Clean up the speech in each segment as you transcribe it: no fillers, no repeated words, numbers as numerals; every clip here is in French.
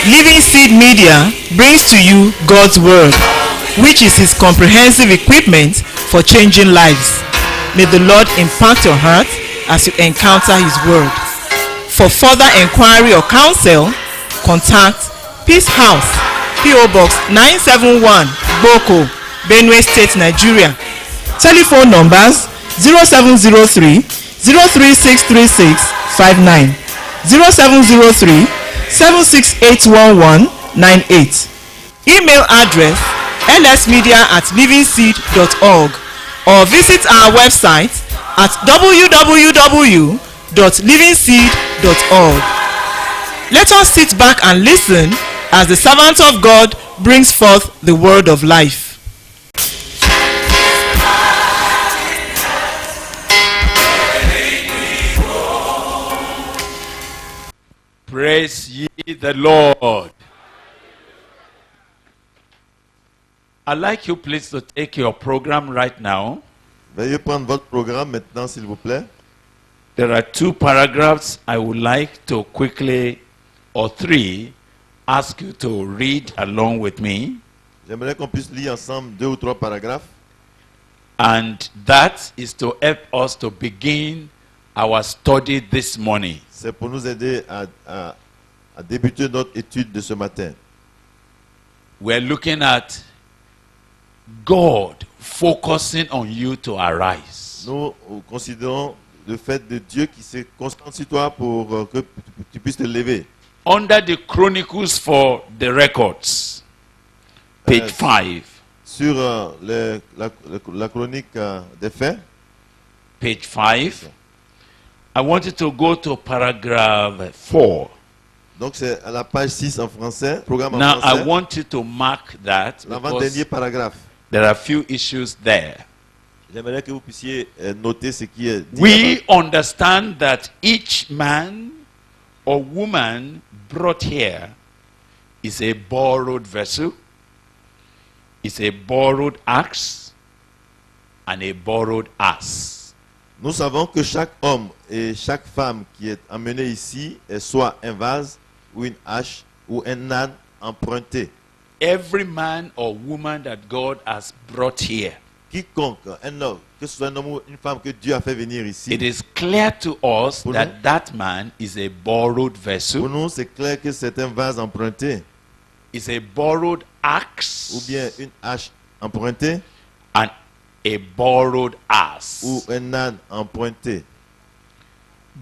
Living Seed Media brings to you God's Word, which is His comprehensive equipment for changing lives. May the Lord impact your heart as you encounter His Word. For further inquiry or counsel, contact Peace House, P.O. Box 971, Boko, Benue State, Nigeria. Telephone numbers 0703 0363659, 0703 7681198. Email address lsmedia@livingseed.org or visit our website at www.livingseed.org. Let us sit back and listen as the servant of God brings forth the word of life. Praise ye the Lord. I'd like you please to take your program right now. Veuillez prendre votre programme maintenant, s'il vous plaît. There are 2 paragraphs I would like to quickly, or 3, ask you to read along with me. J'aimerais qu'on puisse lire ensemble 2 ou 3 paragraphes. And that is to help us to begin our study this morning. C'est pour nous aider à débuter notre étude de ce matin. We're looking at God focusing on you to arise. Nous considérons le fait de Dieu qui se concentre sur toi pour que tu puisses te lever. Under the Chronicles for the Records, page 5. Sur la chronique des faits, Page 5. I want you to go to paragraph 4. donc c'est à la page 6 en français, programme en Now I français, want you to mark that because l'avant-dernier paragraphe. there are a few issues there. J'aimerais que vous puissiez noter ce qui est dit. We understand that each man or woman brought here is a borrowed vessel, is a borrowed axe, and a borrowed ass. Nous savons que chaque homme et chaque femme qui est amené ici est soit un vase ou une hache ou un âne emprunté. Every man or woman that God has brought here, Quiconque, un homme, que ce soit un homme ou une femme que Dieu a fait venir ici, it is clear to us Pour that nous. that man is a borrowed pour vessel, nous c'est clair que c'est un vase emprunté is a borrowed ou axe, bien une hache empruntée and a borrowed ass. ou un âne emprunté.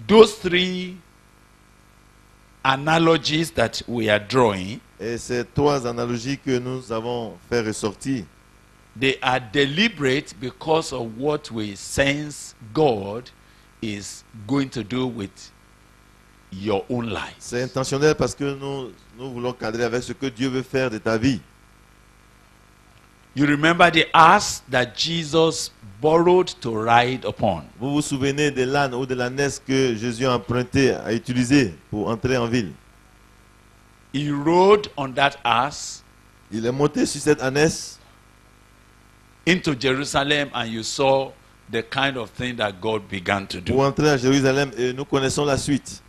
Those 3 analogies that we are drawing, Et ces 3 analogies que nous avons fait ressortir, they are deliberate because of what we sense God is going to do with your own life. c'est intentionnel parce que nous voulons cadrer avec ce que Dieu veut faire de ta vie. You remember the ass that Jesus borrowed to ride upon. Vous vous souvenez de l'âne ou de l'ânesse que Jésus a emprunté, a utilisé pour entrer en ville. He rode on that ass Il est monté sur cette ânesse into Jerusalem, and you saw the kind of thing that God began to pour do. entrer à Jérusalem et nous connaissons la suite.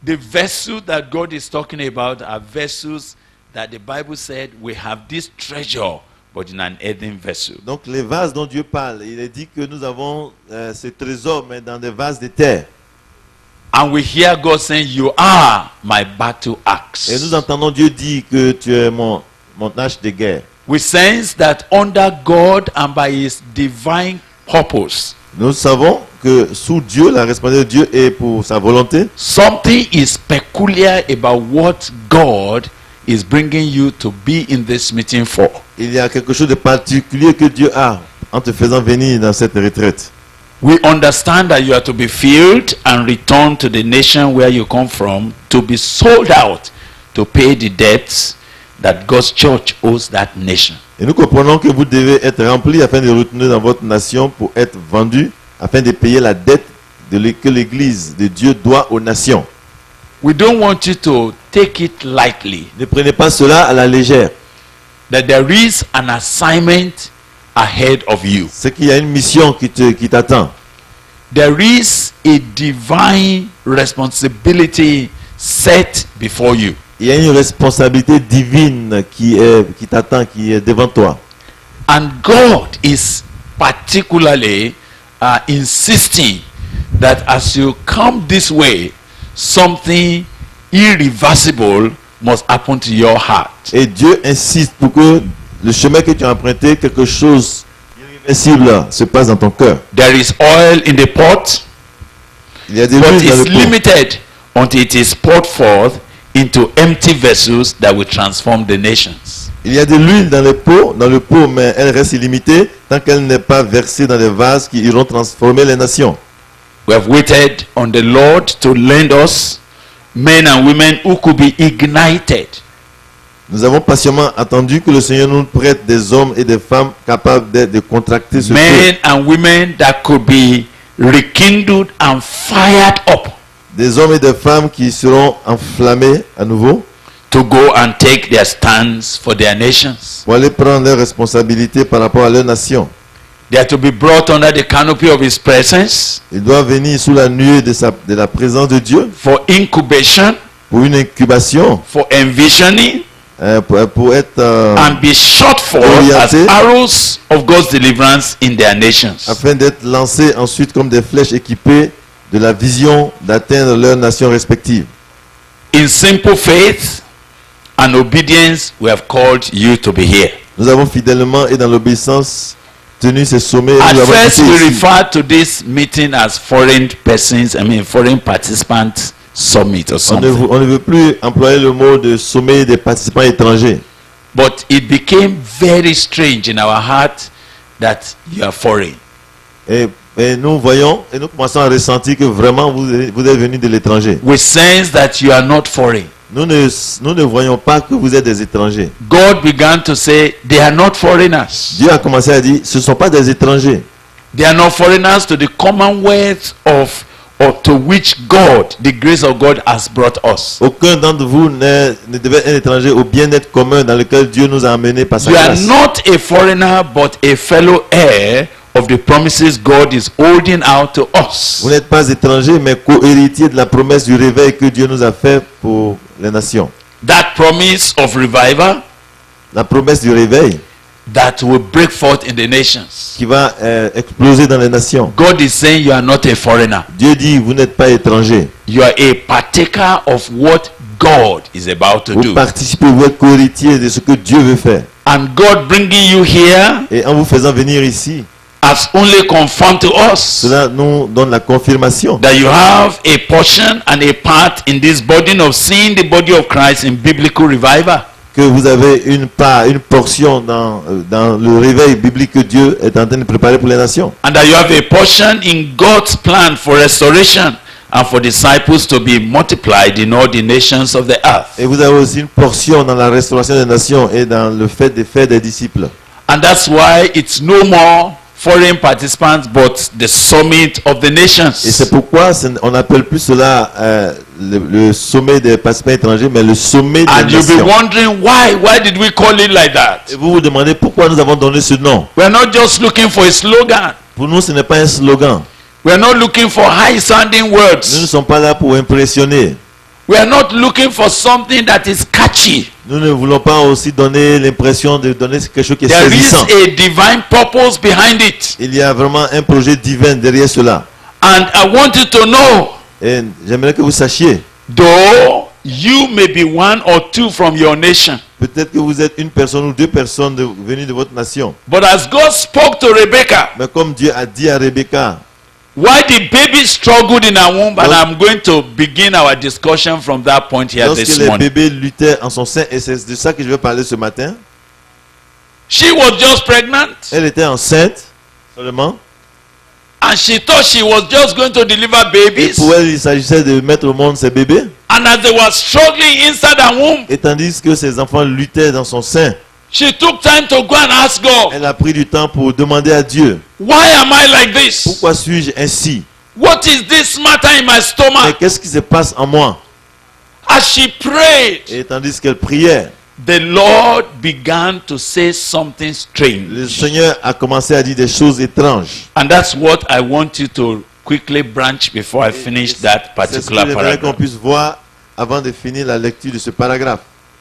The vessel that God is talking about are vessels that the Bible said we have this treasure, but in an earthen vessel. Donc les vases dont Dieu parle, il est dit que nous avons ce trésor mais dans des vases de terre. And we hear God saying, "You are my battle Et nous axe." entendons Dieu dire que tu es mon hache de guerre. We sense that under God and by His divine purpose, Nous savons que sous Dieu, la responsabilité de Dieu est pour sa volonté. something is peculiar about what God is bringing you to be in this meeting for. Il y a quelque chose de particulier que Dieu a en te faisant venir dans cette retraite. We understand that you are to be filled and return to the nation where you come from, to be sold out to pay the debts that God's church owes that nation. Et nous comprenons que vous devez être remplis afin de retourner dans votre nation pour être vendus, afin de payer la dette que l'Église de Dieu doit aux nations. We don't want you to take it lightly, Ne prenez pas cela à la légère. that there is an assignment ahead of you. C'est qu'il y a une mission qui t'attend. There is a divine responsibility set before you. Il y a une responsabilité divine qui t'attend, qui est devant toi. And God is particularly insisting that as you come this way, something irreversible must happen to your heart. Et Dieu insiste pour que le chemin que tu as emprunté, quelque chose d'irréversible se passe dans ton cœur. There is oil in the pot, Il y a des but huiles dans it's le pot. limited until it is poured forth into empty vessels that will transform the nations. Il y a de l'huile dans le pot, mais elle reste illimitée tant qu'elle n'est pas versée dans les vases qui iront transformer les nations. We have waited on the Lord to lend us men and women who could be ignited. Nous avons patiemment attendu que le Seigneur nous prête des hommes et des femmes capables de contracter ce feu. Men and women that could be rekindled and fired up Des hommes et des femmes qui seront enflammés à nouveau to go and take their stands for their nations. pour aller prendre leurs responsabilités par rapport à leur nation. They are to be brought under the canopy of His presence Ils doivent venir sous la nuée de la présence de Dieu for incubation, pour une incubation, for envisioning, pour être and be shot forth as orienté. arrows of God's deliverance in their nations. afin d'être lancés ensuite comme des flèches équipées de la vision d'atteindre leurs nations respectives. In simple faith and obedience, we have called you to be here. Nous avons fidèlement et dans l'obéissance tenu ces sommets. Et At nous avons first, été we ici. refer to this meeting as foreign participant summit or On something. ne veut plus employer le mot de sommet des participants étrangers. But it became very strange in our heart that you are foreign. Et nous voyons et nous commençons à ressentir que vraiment vous êtes venus de l'étranger. We sense that you are not foreign. Nous ne voyons pas que vous êtes des étrangers. God began to say they are not foreigners. Dieu a commencé à dire, ce ne sont pas des étrangers. They are not foreigners to the commonwealth of or to which God, the grace of God has brought us. Aucun d'entre vous ne devait être étranger au bien-être commun dans lequel Dieu nous a amenés par sa You are grâce. not a foreigner but a fellow heir of the promises God is holding out to us. Vous n'êtes pas étranger, mais co-héritier de la promesse du réveil que Dieu nous a fait pour les nations. That promise of revival La promesse du réveil that will break forth in the nations. qui va exploser dans les nations. God is saying you are not a foreigner. Dieu dit, vous n'êtes pas étranger. You are a partaker of what God is about to Vous do. participez, vous êtes co-héritier de ce que Dieu veut faire. And God bringing you here Et en vous faisant venir ici, has only confirmed to us cela nous donne la confirmation that you have a portion and a part in this burden of seeing the body of Christ in biblical revival. que vous avez une part, une portion dans le réveil biblique que Dieu est en train de préparer pour les nations. And that you have a portion in God's plan for restoration and for disciples to be multiplied in all the nations of the earth. Et vous avez aussi une portion dans la restauration des nations et dans le fait de faire des disciples. And that's why it's no more foreign participants but the summit of the Et nations. c'est pourquoi on n'appelle plus cela le sommet des participants étrangers, mais le sommet des And you'll be nations. wondering why did we call it like that? Et vous vous demandez pourquoi nous avons donné ce nom. We're not just looking for a slogan. Pour nous, ce n'est pas un slogan. We're not looking for high sounding Nous ne words. sommes pas là pour impressionner. We're not looking for something that is catchy. Nous ne voulons pas aussi donner l'impression de donner quelque chose qui est There is saisissant. a divine purpose behind it. Il y a vraiment un projet divin derrière cela. And I want you to know, Et j'aimerais que vous sachiez, though you may be one or two from your nation, peut-être que vous êtes une personne ou deux personnes venues de votre nation. but as God spoke to Rebecca, Mais comme Dieu a dit à Rebecca, why the baby struggled in her womb, and I'm going to begin our discussion from that point here lorsque this les morning. bébés luttaient en son sein, et c'est de ça que je vais parler ce matin, She was just pregnant, elle était enceinte seulement. and she thought she was just going to deliver Et babies. pour elle, il s'agissait de mettre au monde ses bébés. And as they were struggling inside her womb, Et tandis que ses enfants luttaient dans son sein, she took time to go and ask God, elle a pris du temps pour demander à Dieu, why am I like this? pourquoi suis-je ainsi? What is this matter in my Mais stomach? qu'est-ce qui se passe en moi? As she prayed, Et tandis qu'elle priait, the Lord began to say something le strange. Seigneur a commencé à dire des choses étranges. And that's what I want you to quickly branch before I finish that C'est ce que particular j'aimerais qu'on paragraph. puisse voir avant de finir la lecture de ce paragraphe.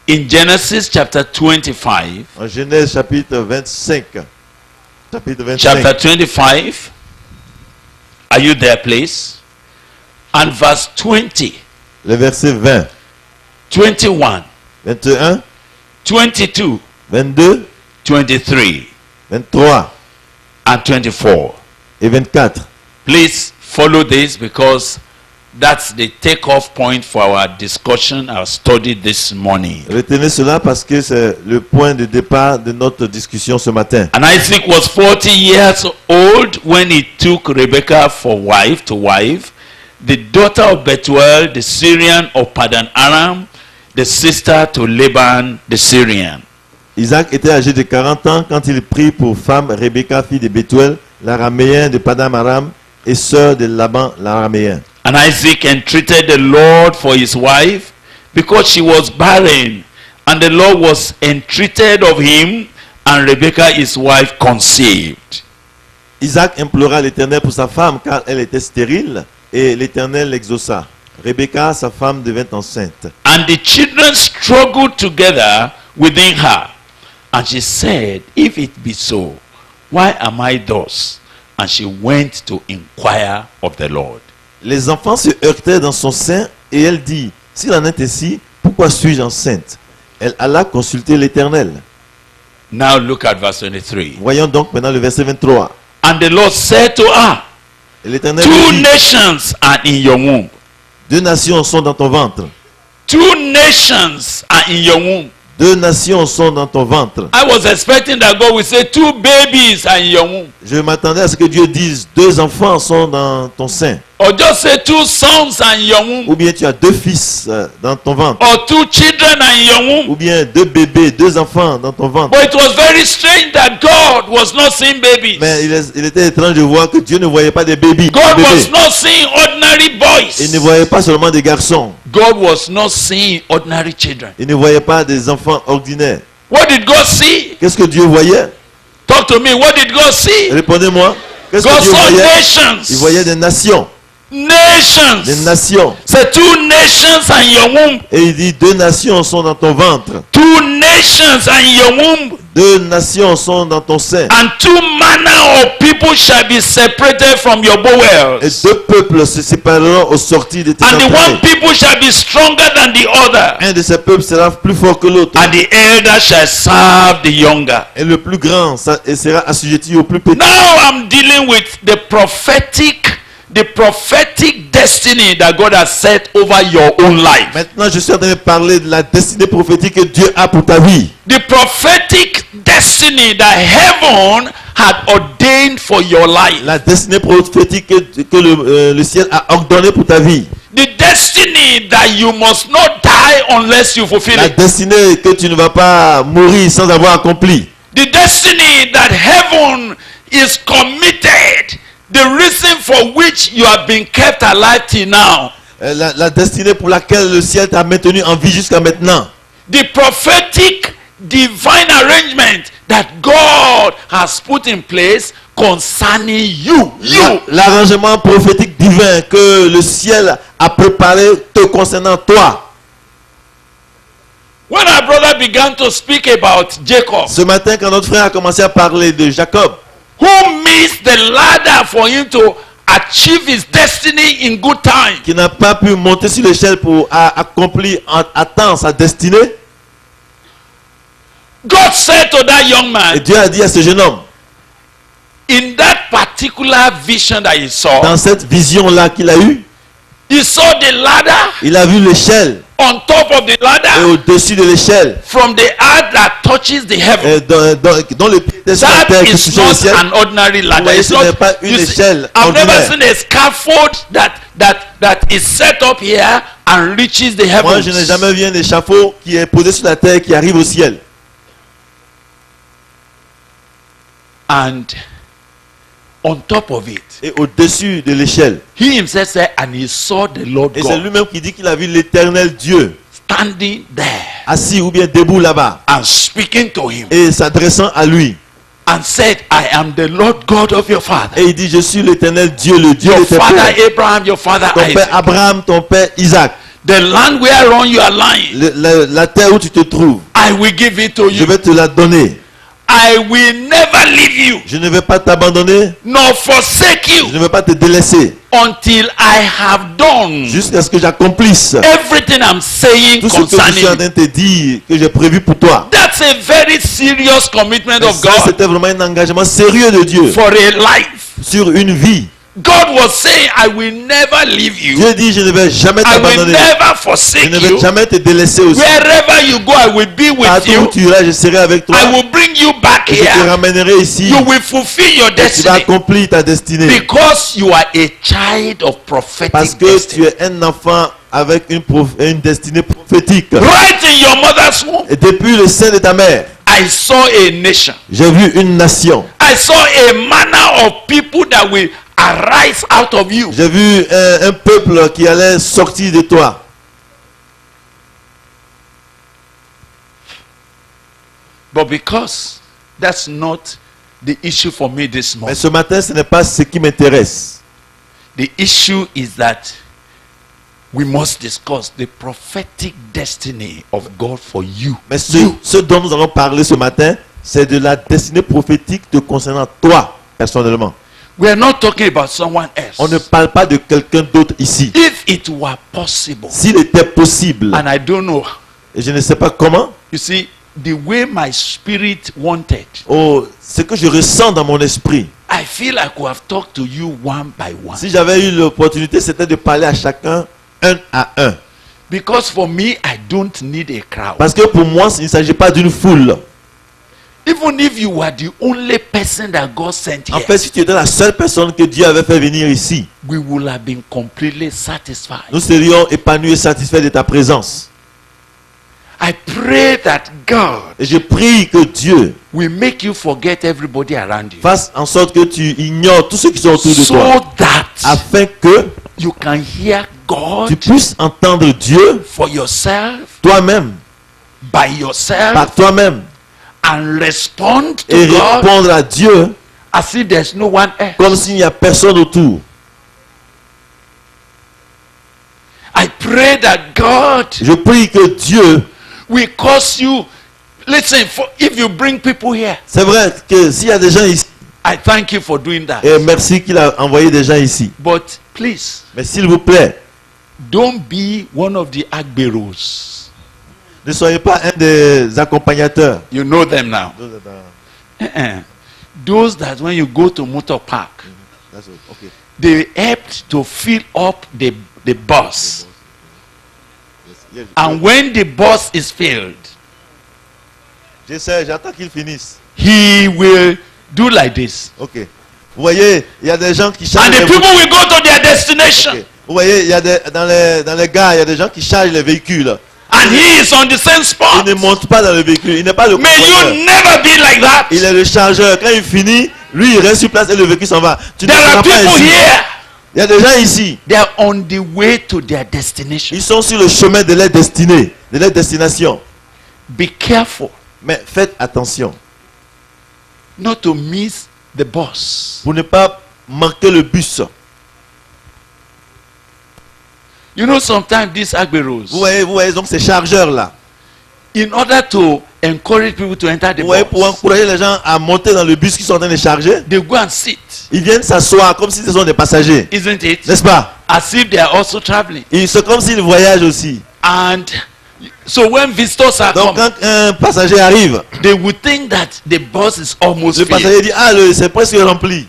In Genesis chapter 25, En Genèse chapitre 25. Chapitre 25. chapter 25, are you there, please? And verse 20, Le verset 20, 21, 21, 22, 22, 23, 23 and 24. et 24. Please follow this because that's the takeoff point for our discussion, our study this morning. Retenez cela parce que c'est le point de départ de notre discussion ce matin. And Isaac was 40 years old when he took Rebekah for wife, the daughter of Bethuel, the Syrian of Padan Aram, the sister to Laban, the Syrian. Isaac était âgé de 40 ans quand il prit pour femme Rebecca, fille de Bethuel, l'araméen de Padam Aram et sœur de Laban, l'araméen. And Isaac entreated the Lord for his wife because she was barren. And the Lord was entreated of him, and Rebekah his wife conceived. Isaac implora l'Éternel pour sa femme car elle était stérile et l'Éternel l'exauça. Rebecca, sa femme, devint enceinte. And the children struggled together within her. And she said, if it be so, why am I thus? And she went to inquire of the Lord. Les enfants se heurtaient dans son sein et elle dit, s'il en est ainsi, pourquoi suis-je enceinte? Elle alla consulter l'Éternel. Now look at verse 23. Voyons donc maintenant le verset 23. And the Lord said to her, Et l'Éternel two lui dit, nations are in your womb. 2 nations sont dans ton ventre. Two nations are in your womb. 2 nations sont dans ton ventre. I was expecting that God would say two babies are in your womb. Je m'attendais à ce que Dieu dise 2 enfants sont dans ton sein. Or just say two sons are in your womb. Ou bien tu as 2 fils dans ton ventre. Or two children are in your womb. Ou bien 2 bébés, 2 enfants dans ton ventre. But it was very strange that God was not seeing babies. Mais il était étrange de voir que Dieu ne voyait pas des bébés. God des was bébés. not seeing ordinary Il ne boys. voyait pas seulement des garçons. God was not seeing ordinary children. Il ne voyait pas des enfants ordinaires. What did God see? Qu'est-ce que Dieu voyait? Talk to me. What did God see? Répondez-moi. Qu'est-ce God que Dieu saw voyait? Il nations. voyait des nations. Des Nations. nations. Say two nations are in your womb. Et il dit 2 nations sont dans ton ventre. Two nations are in your womb. 2 nations sont dans ton sein. And two manner of people shall be separated from your Et bowels. 2 peuples se sépareront au sortir de tes And the one entrailles. people shall be stronger than the other. Un de ces peuples sera plus fort que l'autre. And the elder shall serve the younger. Et le plus grand sera assujetti au plus petit. Now I'm dealing with the prophetic destiny that God has set over your own life. Maintenant, je suis en train de parler de la destinée prophétique que Dieu a pour ta vie. The prophetic destiny that heaven had ordained for your life. La destinée prophétique que le ciel a ordonnée pour ta vie. The destiny that you must not die unless you fulfill La it. destinée que tu ne vas pas mourir sans avoir accompli. The destiny that heaven is committed. The reason for which you have been kept alive till now. La destinée pour laquelle le ciel t'a maintenu en vie jusqu'à maintenant. The prophetic divine arrangement that God has put in place concerning you. L'arrangement prophétique divin que le ciel a préparé te concernant toi. When our brother began to speak about Jacob, Ce matin, quand notre frère a commencé à parler de Jacob, who missed the ladder for him to achieve his destiny in good time, qui n'a pas pu monter sur l'échelle pour accomplir à temps sa destinée, God said to that young et man, Dieu a dit à ce jeune homme, in that particular vision that he saw, dans cette vision-là qu'il a eue, he saw the ladder, il a vu l'échelle, on top of the et ladder, au-dessus de l'échelle, from the earth that touches the heaven. dont le pied était sur la That terre qui is touchait le not ciel. an ordinary ladder. voyez, It's ce n'est not, pas une you see, échelle I've never ordinaire. seen a scaffold that is set up here and reaches the Moi, je n'ai heavens. jamais vu un échafaud qui est posé sur la terre qui arrive au ciel. And on top of it, Et au-dessus de l'échelle. he himself said, and he saw the Lord Et c'est God lui-même qui dit qu'il a vu l'éternel Dieu standing there assis ou bien debout là-bas and speaking to him et s'adressant à lui. and said, I am the Lord God of your father. Et il dit, je suis l'éternel Dieu, le Dieu Your de tes father pères. Abraham, your father Ton père Isaac. Abraham, ton père Isaac. The land whereon you are lying, La terre où tu te trouves, I will give it to je you. vais te la donner. I will never leave you Je ne vais pas t'abandonner. nor forsake Je you ne vais pas te délaisser. until I have done Jusqu'à ce que j'accomplisse everything I'm saying tout ce que je suis en concerning train you. de te dire, que j'ai prévu pour toi. That's a very serious commitment Et of ça, God c'était vraiment un engagement sérieux de Dieu for a life. sur une vie. God was saying, I will never leave you. Dieu dit, je ne vais jamais I will t'abandonner. never Je forsake ne vais you. jamais te délaisser aussi. Wherever you go, I will be with Partout où you. tu iras, je serai avec toi. I will bring you back Et je te here. ramènerai ici. You will fulfill your Tu vas destiny accomplir ta destinée. because you are a child of Parce prophetic que tu destiny. es un enfant avec une destinée prophétique. Right in your mother's womb, Et depuis le sein de ta mère, I saw a nation. j'ai vu une nation. I saw a manner of people that will arise out of you. J'ai vu un peuple qui allait sortir de toi. But because that's not the issue for me this Mais morning, ce matin, ce n'est pas ce qui m'intéresse. the issue is that we must discuss the prophetic destiny of God for you. Mais ce dont nous allons parler ce matin, c'est de la destinée prophétique te concernant toi, personnellement. We are not talking about someone On ne else. parle pas de quelqu'un d'autre ici. If it were possible, S'il était possible, and I don't know, et je ne sais pas comment, you see, the way my spirit wanted, ce que je ressens dans mon esprit, I feel I could have talked to you one by one. si j'avais eu l'opportunité, c'était de parler à chacun un à un. Because for me, I don't need a crowd. Parce que pour moi, il ne s'agit pas d'une foule. Even if you were the only person that God sent En here, fait, si tu étais la seule personne que Dieu avait fait venir ici, we would have been completely satisfied. nous serions épanouis et satisfaits de ta présence. I pray that God Et je prie que Dieu will make you forget everybody around you, fasse en sorte que tu ignores tous ceux qui sont autour de so toi, that afin que you can hear God tu puisses entendre Dieu for yourself, toi-même, by yourself, par toi-même, and respond et to God répondre à Dieu as if there's no one else. comme s'il n'y a personne autour. I pray that God Je prie que Dieu, will cause you. Listen, if you bring people here, c'est vrai que s'il y a des gens ici, I thank you for doing that. et merci qu'il a envoyé des gens ici, But please, mais s'il vous plaît, don't be one of the agberos. ne soyez pas un des accompagnateurs. You know them now. Uh-uh. Those that when you go to motor park, Okay. they helped to fill up the bus. And when the bus is filled, J'essaie, j'attends qu'ils finissent. he will do like this. Ok. Vous voyez, il y a des gens qui And chargent the les people will go to their destination. Ok. Vous voyez, il y a dans les gares, il y a des gens qui chargent les véhicules. And he is on the same Il spot. ne monte pas dans le véhicule. Il n'est pas le May contrôleur. you never be like that. Il est le chargeur. Quand il finit, lui, il reste sur place et le véhicule s'en va. Tu ne There seras are pas people ici. here. Il y a des gens ici. They are on the way to their destination. Ils sont sur le chemin de leur destinée, de leur destination. Be careful Mais faites attention not to miss the bus. pour ne pas manquer le bus. You know, sometimes these agberos, Vous voyez donc ces chargeurs-là. in order to encourage people to enter the Vous voyez, pour bus, encourager les gens à monter dans le bus qu'ils sont en train de charger, they go and sit, ils viennent s'asseoir comme si ce sont des passagers. isn't it? N'est-ce pas? As if they are also traveling. C'est comme s'ils voyagent aussi. And so when visitors are Donc coming, quand un passager arrive, they would think that the bus is almost le filled. passager dit, ah, c'est presque rempli.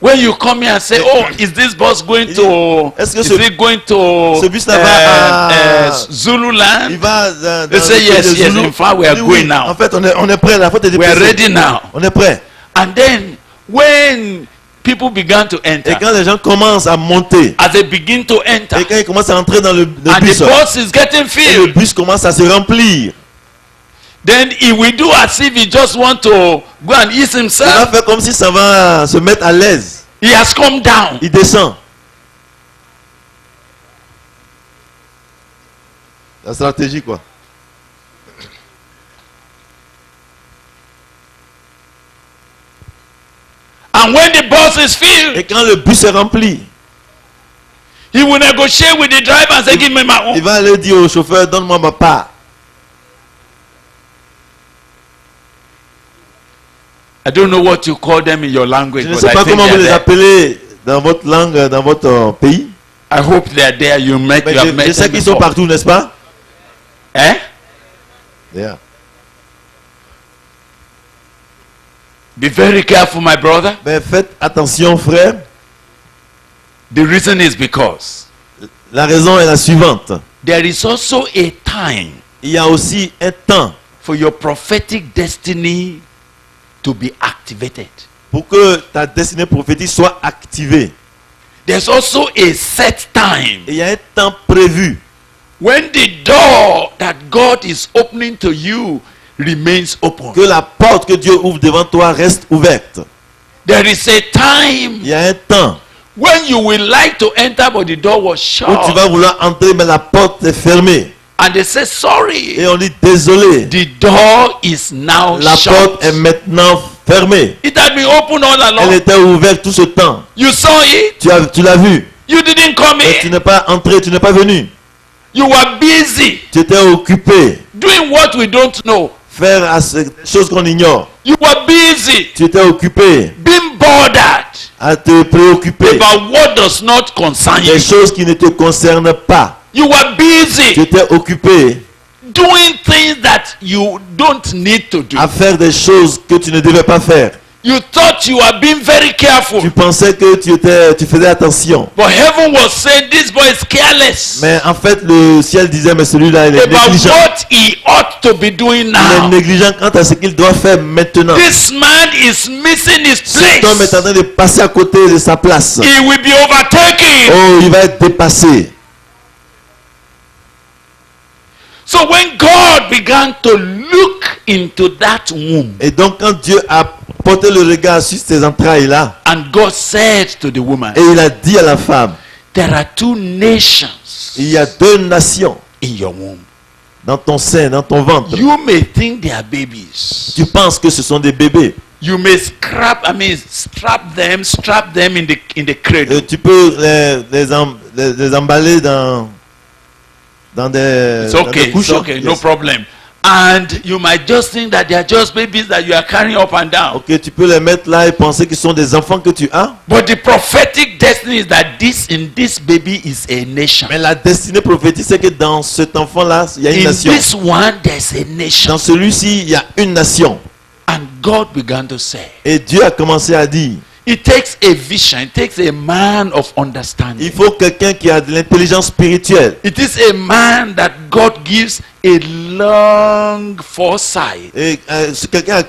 When you come here and say, oh, is this bus going to, Est-ce que is ce- it going to ce bus là va à- Zululand? Il va dans They say, le pays yes, de yes, Zulu. in fact, we are Il dit, oui, going now. En fait, on est prêt là. Faut te We are déplacer. ready now. On est prêt. And then when people began to enter, Et quand les gens commencent à monter, as they begin to enter, et quand ils commencent à entrer dans le and bus, the bus is getting et le filled, bus commence à se remplir, then he will do as if he just want to go and ease il va himself. faire comme si ça va se mettre à l'aise. He has come down. Il descend. La stratégie, quoi. And when the bus is filled, Et quand le bus est rempli, He will negotiate with the driver and say, give me my Il own. va aller dire au chauffeur, donne-moi ma part. I don't know what you call them in your language, Je ne but sais I pas think comment vous they les are there. appelez dans votre langue, dans votre pays. I hope they are there. You Mais have met je sais them qu'ils sont before. partout, n'est-ce pas? Eh? Yeah. Be very careful, my brother. Mais faites attention, frère. The reason is because La raison est la suivante. there is also a time Il y a aussi un temps for your prophetic destiny to be activated. pour que ta destinée prophétique soit activée. There's also a set time Et il y a un temps prévu when the door that God is opening to you remains open. que la porte que Dieu ouvre devant toi reste ouverte. There is a time Il y a un temps when you will like to enter but the door was shut. où tu vas vouloir entrer mais la porte est fermée. And they say sorry. Et on dit désolé, The door is now la shut. porte est maintenant fermée. It had been open all Elle along. était ouverte tout ce temps. You saw it. Tu l'as vu. You didn't come Et tu in. n'es pas entré, tu n'es pas venu. You were busy Tu étais occupé. doing what we don't know. Faire des choses qu'on ignore. You were busy Tu étais occupé being bothered à te préoccuper about what does not concern you. des choses qui ne te concernent pas. You were Tu busy étais occupé doing things that you don't need to do. à faire des choses que tu ne devais pas faire. You thought you were being very careful. Tu pensais que tu faisais attention. But heaven was saying this boy is careless Mais en fait, le ciel disait, mais celui-là, il est about négligent. what he ought to be doing Il est now. négligent quant à ce qu'il doit faire maintenant. This man is missing his Cet homme est en place. train de passer à côté de sa place. He will be overtaken. Oh, il va être dépassé. So when God began to look into that womb, Et donc, quand Dieu a porté le regard sur ces entrailles-là, and God said to the woman, et il a dit à la femme, there are two nations il y a deux nations in your womb. dans ton sein, dans ton ventre. You may think they are babies. Tu penses que ce sont des bébés. You may strap them in the cradle. Tu peux les emballer dans des, It's dans des okay, couches. it's okay, no Yes. problem. And you might just think that they are just babies that you are carrying up and down. Ok, tu peux les mettre là et penser qu'ils sont des enfants que tu as. But the prophetic destiny is that in this baby is a nation. Mais la destinée prophétique, c'est que dans cet enfant-là, il y a une In nation. this one, there's a nation. Dans celui-ci, il y a une nation. And God began to say, Et Dieu a commencé à dire, it takes a vision, it takes a man of understanding. il faut quelqu'un qui a de l'intelligence spirituelle. It is a man that God gives a long foresight Et c'est quelqu'un à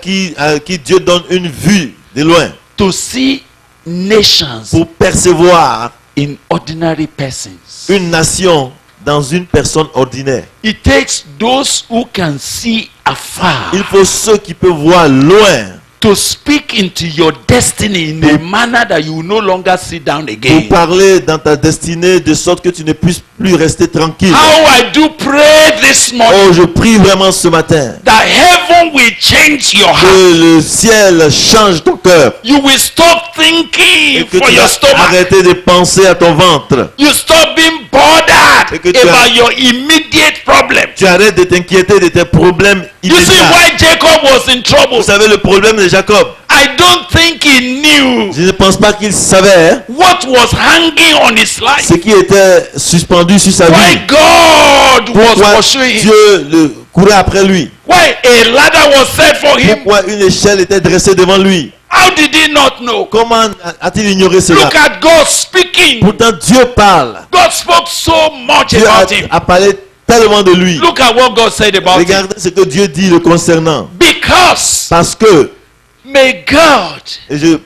qui Dieu donne une vue de loin to see nations pour percevoir in ordinary persons. une nation dans une personne ordinaire. It takes those who can see afar Il faut ceux qui peuvent voir loin to speak into your destiny in a manner that you will no longer sit down pour again. parler dans ta destinée de sorte que tu ne puisses plus rester tranquille. How I do pray this morning Oh, je prie vraiment ce matin that heaven will change your heart. que le ciel change ton cœur You will stop et thinking que for tu your vas stomach. arrêter de penser à ton ventre. You stop being bothered Et que tu about your immediate problem. Tu arrêtes de t'inquiéter de tes problèmes You see immédiats. why Jacob was in trouble? Vous savez le problème de Jacob. I don't think he knew Je ne pense pas qu'il savait hein, what was hanging on his life. ce qui était suspendu sur sa Why vie. God was Pourquoi pursuing him. Dieu le courait après lui. Why a ladder was set for him. Pourquoi une échelle était dressée devant lui. How did he not know? Comment a-t-il ignoré cela? Look at God speaking. Pourtant Dieu parle. God spoke so much Dieu about him. a parlé tellement de lui. Look at what God said about him. Regardez ce que Dieu dit le concernant. Because Parce que, may God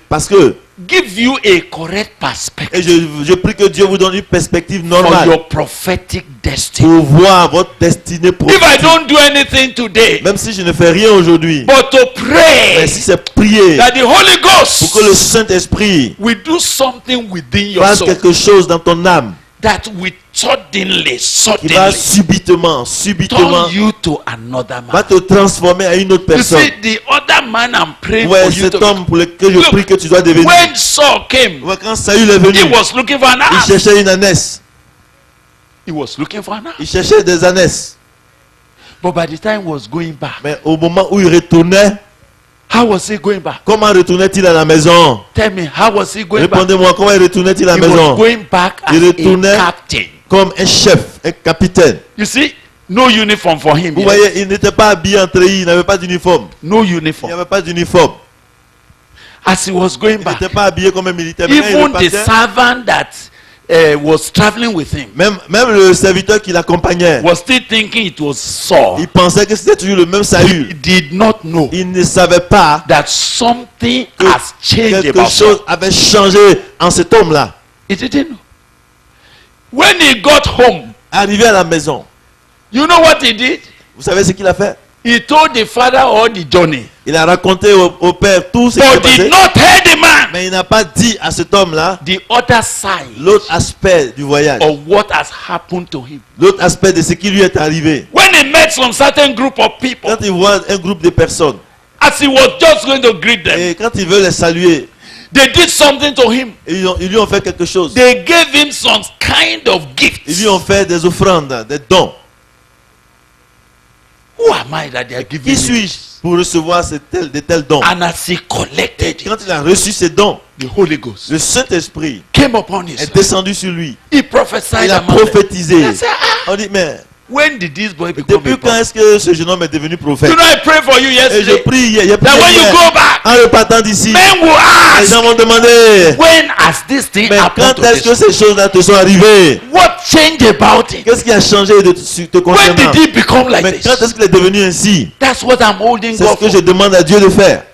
parce que, give you a correct perspective et je prie que Dieu vous donne une perspective for normale your prophetic destiny. pour voir votre destinée If I prophétique. don't do anything today, Même si je ne fais rien aujourd'hui, but to mais pray si c'est prier that the Holy pour que le Ghost Saint-Esprit will do something within your fasse soul quelque chose dans ton âme, that will suddenly qui va subitement turn you to another va man. te transformer à une autre You personne. see, the other man I'm praying Ouais, for you cet to. homme pour lequel je Look, prie que tu dois devenir. when Saul came, Ouais, quand Saül est venu, he was looking for an il ass. cherchait une ânesse. He was looking for an ass. Il cherchait des ânesses. But by the time he was going back, Mais au moment où il retournait, how was he going back? comment retournait-il à la maison? Tell me, how was he going back? Répondez-moi, comment retournait-il à He la was maison? going back as Il retournait a captain. comme un chef, un capitaine. You see, no uniform for him. Vous Yes. voyez, il n'était pas habillé en treillis, il n'avait pas d'uniforme. No Il n'y uniform. avait pas d'uniforme. As he was going Il back, n'était pas habillé comme un militaire. Mais quand il even the repartait, servant that was traveling with him même le serviteur qui l'accompagnait, was still thinking it was Saul. il pensait que c'était toujours le même He Saül. did not know Il ne savait pas that something que has changed quelque about Saul. chose avait changé en cet homme-là. He didn't know. When he got home, Arrivé à la maison, you know what he did? vous savez ce qu'il a fait? He told the father all the journey, Il a raconté au père tout ce qui s'est but did passé. not tell the man Mais il n'a pas dit à cet homme-là the other side l'autre aspect du voyage. of what has happened to him. L'autre aspect de ce qui lui est arrivé. When he met some certain group of people, Quand il voit un groupe de personnes as he was just going to greet them, et quand il veut les saluer, they did something to him. ils lui ont fait quelque chose. They gave him some kind of gift. Ils lui ont fait des offrandes, des dons. Who am I that they are giving Qui me? suis-je pour recevoir de tels dons? And as he collected it, Quand il a reçu ces dons, the Holy Ghost le Saint-Esprit came upon his est life. descendu sur lui. He prophesied Il a among them. prophétisé. I said, On dit, mais when did this boy become depuis a quand prophet? est-ce que ce jeune homme est devenu prophète? You know, I prayed for you Et je yesterday. prie hier, j'ai prié That when you hier, go back, en repartant d'ici, men will les ask, gens vont demander, when has this thing mais happened quand to est-ce que this? ces choses-là te sont arrivées? What changed about it? Qu'est-ce qui a changé sur te When concernant? did he become like Mais this? quand est-ce qu'il est devenu ainsi? That's what I'm holding C'est ce God que for. je demande à Dieu de faire.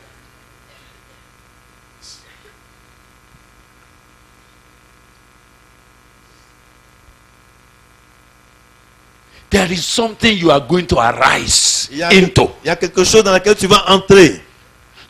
There is something you are going to arise Il into. y a quelque chose dans lequel tu vas entrer.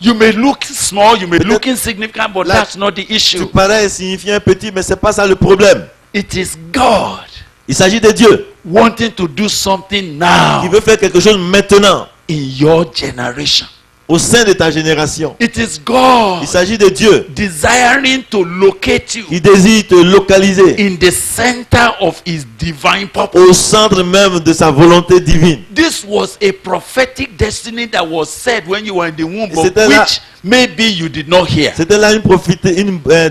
You may look small, you may Peut-être- look insignificant, but Là, that's not the Tu issue. parais insignifiant, petit, mais c'est pas ça le problème. It is God Il s'agit de Dieu wanting to do something qui now veut faire quelque chose maintenant in your generation. au sein de ta génération. It is God Il s'agit de Dieu desiring to locate you qui désire te localiser in the center of his divine purpose. au centre même de sa volonté divine. This was a prophetic destiny that was said when you were in the womb, but C'était là- which maybe you did not hear. C'était là une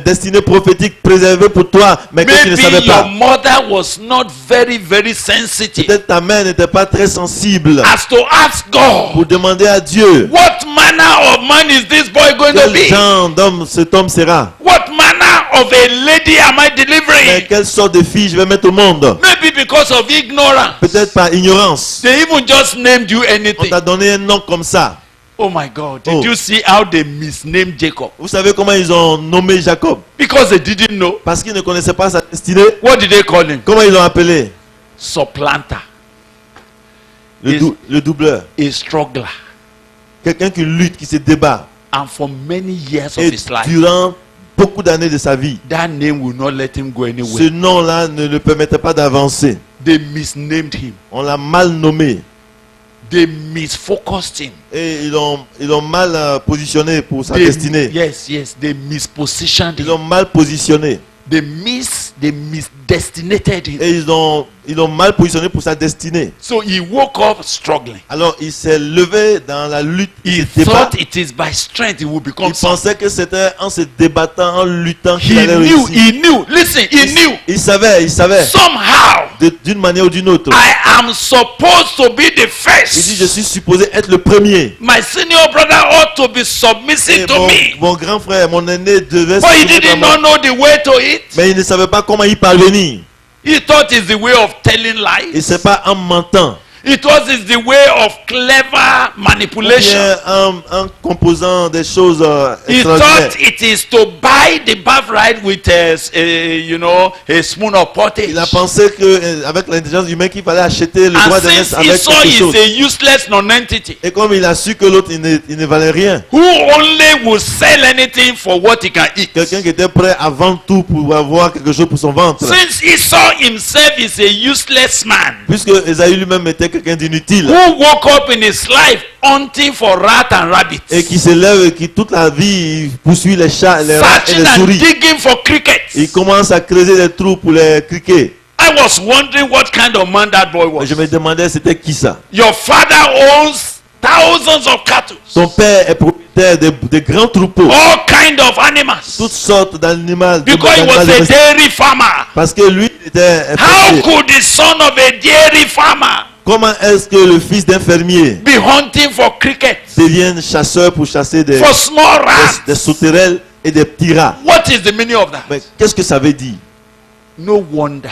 destinée prophétique préservée pour toi, mais que tu ne Maybe savais your pas. mother was not very, very sensitive Peut-être ta mère n'était pas très sensible as to ask God, pour demander à Dieu what manner of man is this boy going to quel be? genre d'homme cet homme sera. What manner of a lady am I Mais delivering? quelle sorte de fille je vais mettre au monde. Maybe because of ignorance. Peut-être par ignorance. They even just named you On anything. t'a donné un nom comme ça. Oh my God. Did Oh. you see how they misnamed Jacob? Vous savez comment ils ont nommé Jacob? Because they didn't know. Parce qu'ils ne connaissaient pas sa destinée. What did they call him? Comment ils l'ont appelé? Supplanter. Le doubleur. A struggler. Quelqu'un qui lutte, qui se débat. And for many years of Et his life, durant beaucoup d'années de sa vie, that name will not let him go ce anywhere. nom-là ne le permettait pas d'avancer. They misnamed him. On l'a mal nommé. They misfocused him. Et ils l'ont mal positionné pour sa They- destinée. yes, they mispositioned Ils him. l'ont mal positionné. They misdestinated him. Et ils l'ont mal positionné pour sa destinée. So he woke up struggling. Alors il s'est levé dans la lutte. He Il se débat. thought it is by strength he would become Il something. pensait que c'était en se débattant, en luttant qu'il He allait knew, réussir. listen, he knew. Il savait Somehow, d'une manière ou d'une autre. I am supposed to be the Il dit, first. je suis supposé être le premier. My senior brother ought to be submissive Et to me. mon grand frère, mon aîné devait But he se soumettre à didn't moi. not know the way to it. Mais il ne savait pas comment y parvenir. He thought it's the way of telling Et lies. c'est pas en mentant. He thought it's the way of clever Ou manipulation. bien en composant des choses He extraordinaires. thought it is to buy the birthright with a spoon of pottage. Il a pensé que avec l'intelligence humaine qu'il fallait acheter le droit And de since naissance he avec saw quelque chose. he's a useless non-entity Et comme il a su que l'autre il ne valait rien, who only will sell anything for what he can eat. quelqu'un qui était prêt à vendre tout pour avoir quelque chose pour son ventre. Since he saw himself as a useless man Puisque Esaü lui-même était quelqu'un d'inutile who woke up in his life hunting for rat and rabbits, et qui se lève et qui toute la vie il poursuit les chats, les rats et searching les and souris. digging for crickets, Il commence à creuser des trous pour les criquets. I was wondering what kind of man that boy was. Je me demandais c'était qui ça. Your father owns thousands of cattle, Son père est propriétaire de grands troupeaux, all kind of animals, toutes sortes d'animaux. because he was a dairy farmer. Parce que lui était un How fermier. could the son of a dairy farmer Comment est-ce que le fils d'un fermier be hunting for crickets, devienne chasseur pour chasser des for small rats? sauterelles et des petits rats? What is the meaning of that? Mais qu'est-ce que ça veut dire? No wonder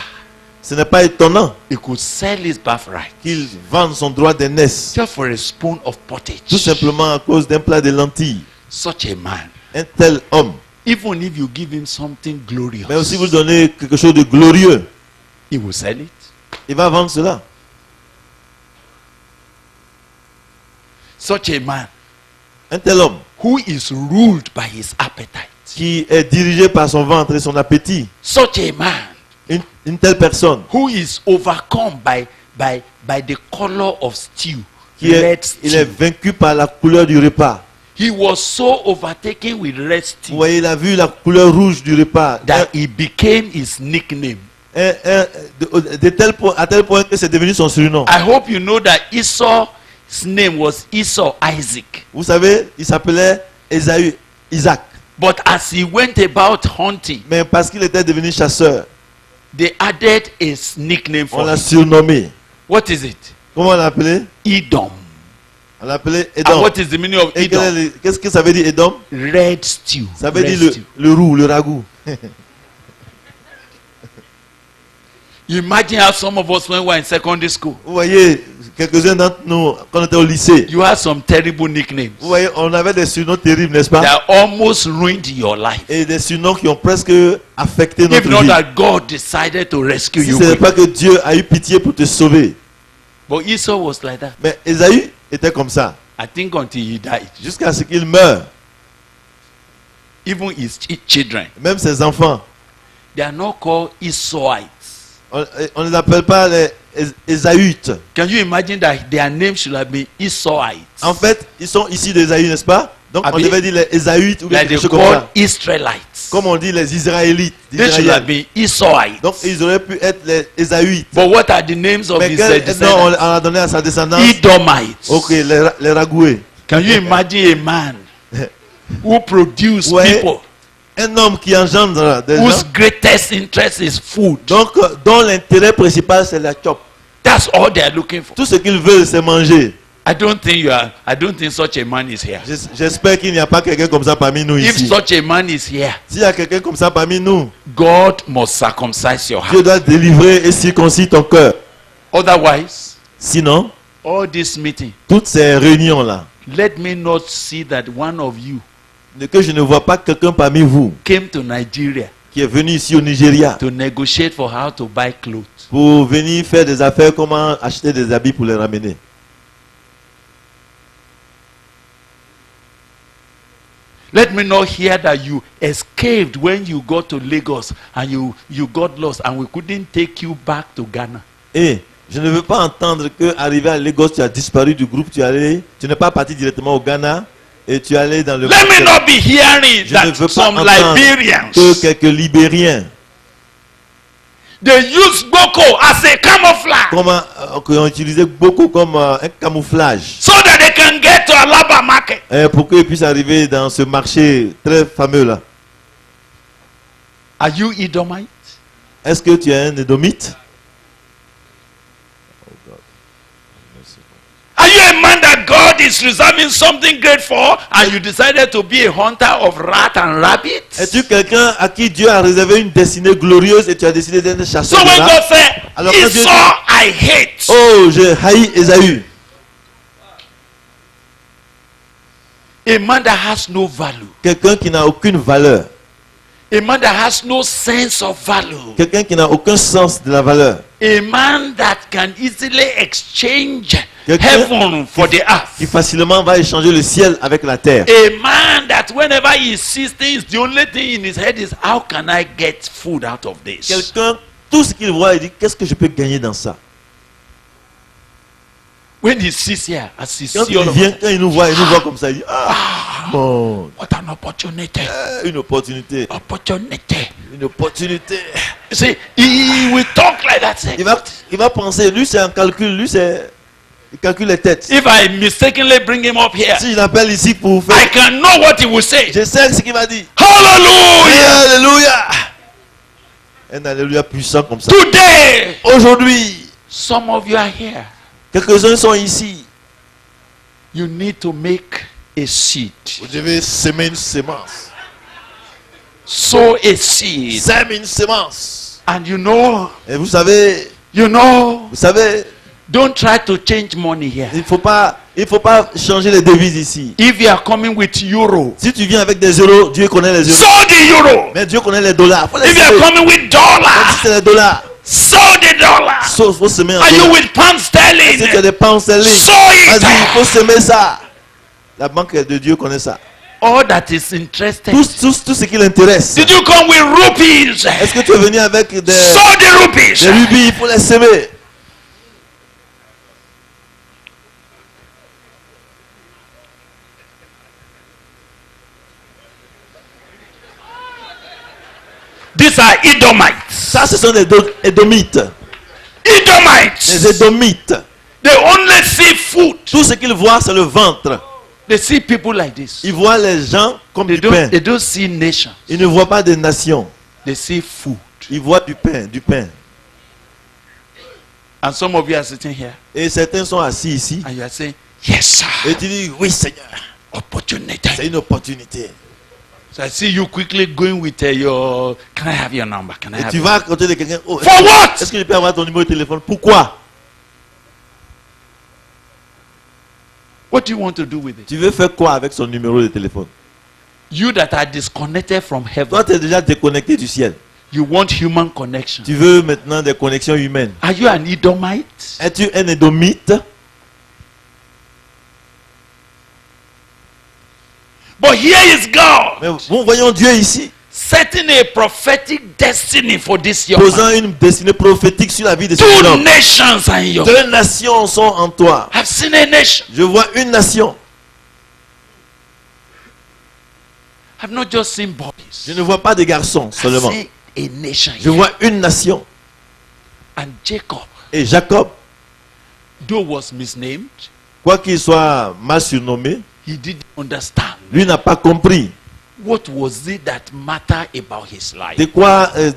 Ce n'est pas étonnant he could sell his birthright qu'il vende son droit d'aînesse, just for a spoon of tout pottage. simplement à cause d'un plat de lentilles. Such a man, Un tel homme, even if you give him something glorious, mais aussi vous donnez quelque chose de glorieux, he will sell it. il va vendre cela. Such a man Un tel homme who is ruled by his appetite. qui est dirigé par son ventre et son appétit. Such a man Une telle personne who is overcome by the color of stew, qui red il est stew. vaincu par la couleur du repas. He was so overtaken with red Vous stew voyez, il a vu la couleur rouge du repas. that it became his nickname. À tel point que c'est devenu son surnom. I hope you know that Esau's name was Esau Isaac. Vous savez, il s'appelait Ésaü, Isaac. But as he went about hunting, Mais parce qu'il était devenu chasseur, they added a nickname on for l'a him. surnommé. What is it? Comment on l'a appelé? Edom. On l'a appelé And Edom. what is the meaning of Et quel est Edom? qu'est-ce que ça veut dire Edom? Red stew. Ça veut Red dire stew. le roux, le ragoût. You imagine how some of us when we were in secondary school, Vous voyez, quelques-uns d'entre nous, quand on était au lycée, you had some terrible nicknames vous voyez, on avait des surnoms terribles, n'est-ce pas? that almost ruined your life. Et des surnoms qui ont presque affecté If notre not vie. that God decided to rescue Si you. ce n'est quick. pas que Dieu a eu pitié pour te sauver. But Esau was like that. Mais Ésaü était comme ça, I think until he died. jusqu'à ce qu'il meure. Even his children, Même ses enfants, they are not called Esauites. on ne les appelle pas les Ésaüites. Can you imagine that their name should have been Esauites? En fait, ils sont ici des Ésaü, n'est-ce pas? Donc on Abi- devait dire les Ésaüites ou bien Like they quelque chose comme call ça. Israelites. Comme on dit les Israélites. They should have been Esauites. Donc ils auraient pu être les Ésaüites. But what are the names of Mais his quel nom descendants? on a donné à sa descendance? Edomites. Ok, les Ragoués. Can you imagine a man who produces Ouais. people Un homme qui engendre des whose gens, greatest interest is food? donc dont l'intérêt principal c'est la chop. That's all they are looking for. Tout ce qu'ils veulent c'est manger. I don't think such a man is here. J'espère qu'il n'y a pas quelqu'un comme ça parmi nous If ici. such a man is here, S'il y a quelqu'un comme ça parmi nous, God must circumcise your Dieu heart. doit délivrer et circoncire ton cœur. Otherwise, Sinon, all this meeting, toutes ces réunions-là, let me not see that one of you que je ne vois pas quelqu'un parmi vous came to Nigeria qui est venu ici au Nigeria to negotiate for how to buy clothes. pour venir faire des affaires, comment acheter des habits pour les ramener. Let me not hear that you escaped when you got to Lagos and you got lost and we couldn't take you back to Ghana. Et je ne veux pas entendre que arrivé à Lagos, tu as disparu du groupe, tu n'es pas parti directement au Ghana et tu es allé dans le Let me not be hearing Je ne that veux pas some entendre Liberians, que quelques Libériens, they use Boko as a camouflage comment, qui ont utilisé beaucoup comme un camouflage so that they can get to Alaba market. pour qu'ils puissent arriver dans ce marché très fameux là. Are you Edomite? Est-ce que tu es un Édomite? Are you a man that God is reserving something great for and you decided to be a hunter of rat and rabbits? Es-tu quelqu'un à qui Dieu a réservé une destinée glorieuse et tu as décidé d'être So chasseur de when rats? God said, Alors quand Dieu Esau I hate, Oh, je haïs Ésaü. a man that has no value, Quelqu'un qui n'a aucune valeur. a man that has no sense of value, Quelqu'un qui n'a aucun sens de la valeur. a man that can easily exchange Quelqu'un heaven for the earth, Qui facilement va échanger le ciel avec la terre. a man that whenever he sees things, the only thing in his head is how can I get food out of this? Quelqu'un, tout ce qu'il voit, il dit qu'est-ce que je peux gagner dans ça? When he sees here, as he Quand sees all il of vient, us, quand il nous voit comme ça, il dit ah, bon, what an opportunity, une opportunité, opportunity. une opportunité. You see, he will talk like that. Say, Il va penser, lui c'est un calcul, lui c'est... Il calcule les têtes. if I mistakenly bring him up here, Si je l'appelle ici pour faire... I can know what he will say. Je sais ce qu'il va dire. Hallelujah! Alléluia. Un alléluia puissant comme ça. Today, Aujourd'hui, some of you are here. quelques-uns sont ici. You need to make a seed. Vous devez semer une semence. Sow a seed. Sème une semence. And you know, Et vous savez, don't try to change money here. il faut pas changer les devises ici. If you are coming with euro, Si tu viens avec des euros, Dieu connaît les euros. sow the euro. Mais Dieu connaît les dollars. Faut les If you are semer. coming with Même si dollar, c'est les dollars, sow the dollar. faut semer en Are you dollars. with pound Si tu as sterling? des pounds sterling, Sow vas-y, il faut it. semer ça. La banque de Dieu connaît ça. All that is interested. Tout ce qui l'intéresse. Did you come with rupees? Est-ce que tu es venu avec des Sow the rupees. rubis? Il faut les semer. These are Edomites. Ça, ce sont des Édomites. Edomites. Les Édomites. They only see food. Tout ce qu'ils voient, c'est le ventre. They see people like this. Ils voient les gens comme They du pain. don't see nations. Ils ne voient pas des nations. They see food. Ils voient du pain, du pain. And some of you are sitting here Et certains sont assis ici. and you are saying, yes, sir. Et tu dis, oui Seigneur, Opportunity. c'est une opportunité. So I see you quickly going with your, can I have your number? Can I Et have tu your vas à côté de quelqu'un. Oh, For what? est-ce que je peux avoir ton numéro de téléphone? Pourquoi? What do you want to do with it? Tu veux faire quoi avec son numéro de téléphone? You that are disconnected from heaven, Toi, tu es déjà déconnecté du ciel. you want human connection. Tu veux maintenant des connexions humaines. Are you an Edomite? Es-tu un Édomite? But here is God Mais nous voyons Dieu ici, setting a prophetic destiny for this young posant man. une destinée prophétique sur la vie de ce Two homme. nations are in your. Deux nations sont en toi. I've seen a nation. Je vois une nation. I've not just seen boys. Je ne vois pas des garçons I've seulement. seen a nation. Je vois une nation. And Jacob, Et Jacob, though was misnamed, quoi qu'il soit mal surnommé, he didn't understand lui n'a pas compris what was it that mattered about his life. de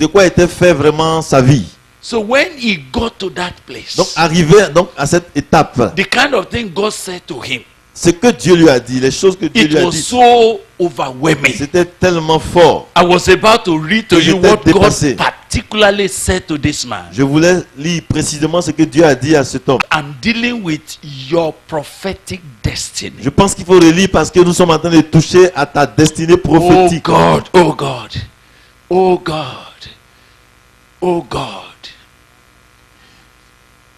quoi était fait vraiment sa vie. So when he got to that place, Donc arrivé à cette étape, the kind of thing God said to him, ce que Dieu lui a dit, les choses que Dieu it lui a was dit, so overwhelming. c'était tellement fort. I was about to read to Que you j'étais what God dépassé. particularly said to this man. Je voulais lire précisément ce que Dieu a dit à cet homme. I'm dealing with your prophetic destiny. Je pense qu'il faut relire parce que nous sommes en train de toucher à ta destinée Oh prophétique. God, oh God, oh God, oh God.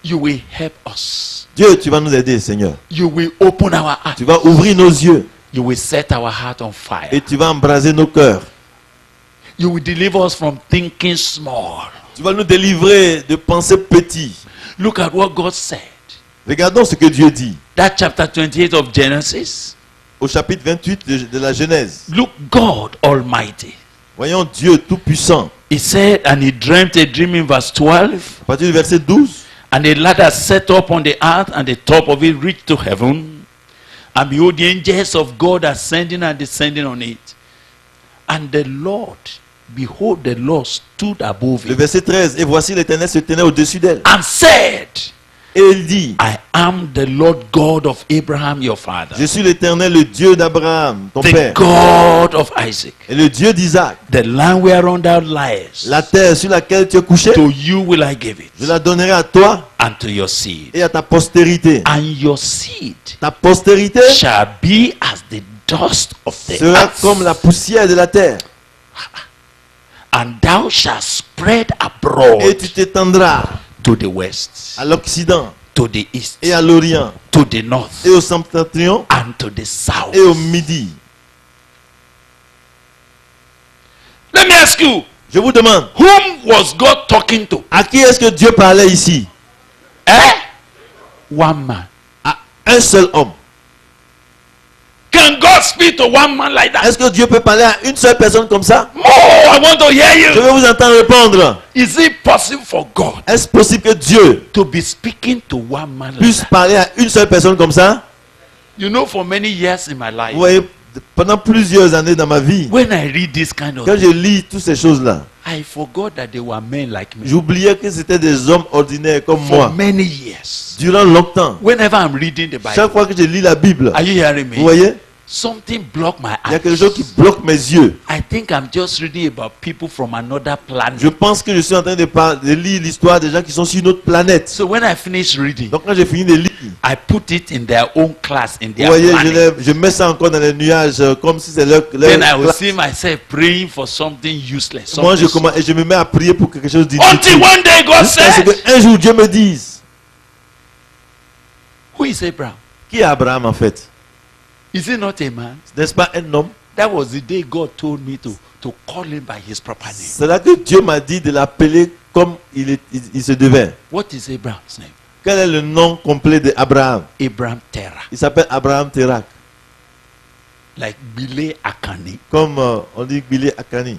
You will help us. Dieu, tu vas nous aider, Seigneur. You will open our heart. Tu vas ouvrir nos yeux You will set our heart on fire. et tu vas embraser nos cœurs. You will deliver us from thinking small. Tu vas nous délivrer de pensées petites. Look at what God said. Regardons ce que Dieu dit That chapter 28 of Genesis. au chapitre 28 de la Genèse. Look, God Almighty. Voyons Dieu tout-puissant. He said, and he dreamt a dream in verse 12. À partir du verset 12. And a ladder set up on the earth, and the top of it reached to heaven. And behold, the angels of God ascending and descending on it. And the Lord, behold, the Lord stood above Le it verset 13. Et voici l'Éternel se tenait au-dessus d'elle. and said, Et il dit, I am the Lord God of Abraham your father, je suis l'Éternel, le Dieu d'Abraham, ton the père, God of Isaac. et le Dieu d'Isaac. The land whereon thou liest, La terre sur laquelle tu es couché, to you will I give it, je la donnerai à toi and to your seed. et à ta postérité. And your seed Ta postérité shall be as the dust of the sera earth, comme la poussière de la terre. and thou shalt spread Et abroad tu t'étendras to the west, à l'Occident to the east, et à l'Orient to the north, et au septentrion and to the south. et au midi. Let me ask you, Je vous demande, whom was God talking to? à qui est-ce que Dieu parlait ici? Eh? One man. À un seul homme. Can God speak to one man like that? Est-ce que Dieu peut parler à une seule personne comme ça? Oh, I want to hear Je you. vais vous entendre répondre. Is it possible for God Est-ce possible que Dieu to be speaking to one man like puisse that? parler à une seule personne comme ça? You know, for many years in my life, Vous voyez, pendant plusieurs années dans ma vie, when I read this kind of quand thing, je lis toutes ces choses-là, I forgot that they were men like me. j'oubliais que c'était des hommes ordinaires comme For moi. many years. Durant longtemps, Whenever I'm reading the chaque Bible, fois que je lis la Bible, are you hearing vous me? voyez, Something blocked my il y a quelque eyes. chose qui bloque mes yeux. I think I'm just reading about people from another planet. Je pense que je suis en train de lire l'histoire des gens qui sont sur une autre planète. So when I finish reading, Donc quand j'ai fini de lire, I put it in their own class, in vous their voyez, planet. je mets ça encore dans les nuages comme si c'est leur Then I will classe. see myself praying for something useless. Moi, something je me mets à prier pour quelque chose Until d'inutile. one day God Jusqu'à ce said, qu'un jour Dieu me dise, who is Abraham? qui est Abraham en fait? Is he not a man? N'est-ce pas un homme? That was the day God told me to call him by his proper name. C'est là que Dieu m'a dit de l'appeler comme il se devait. What is Abraham's name? Quel est le nom complet d'Abraham? Abraham Terah. Il s'appelle Abraham Terak. Like Bile Akani. Comme on dit Bilé Akani.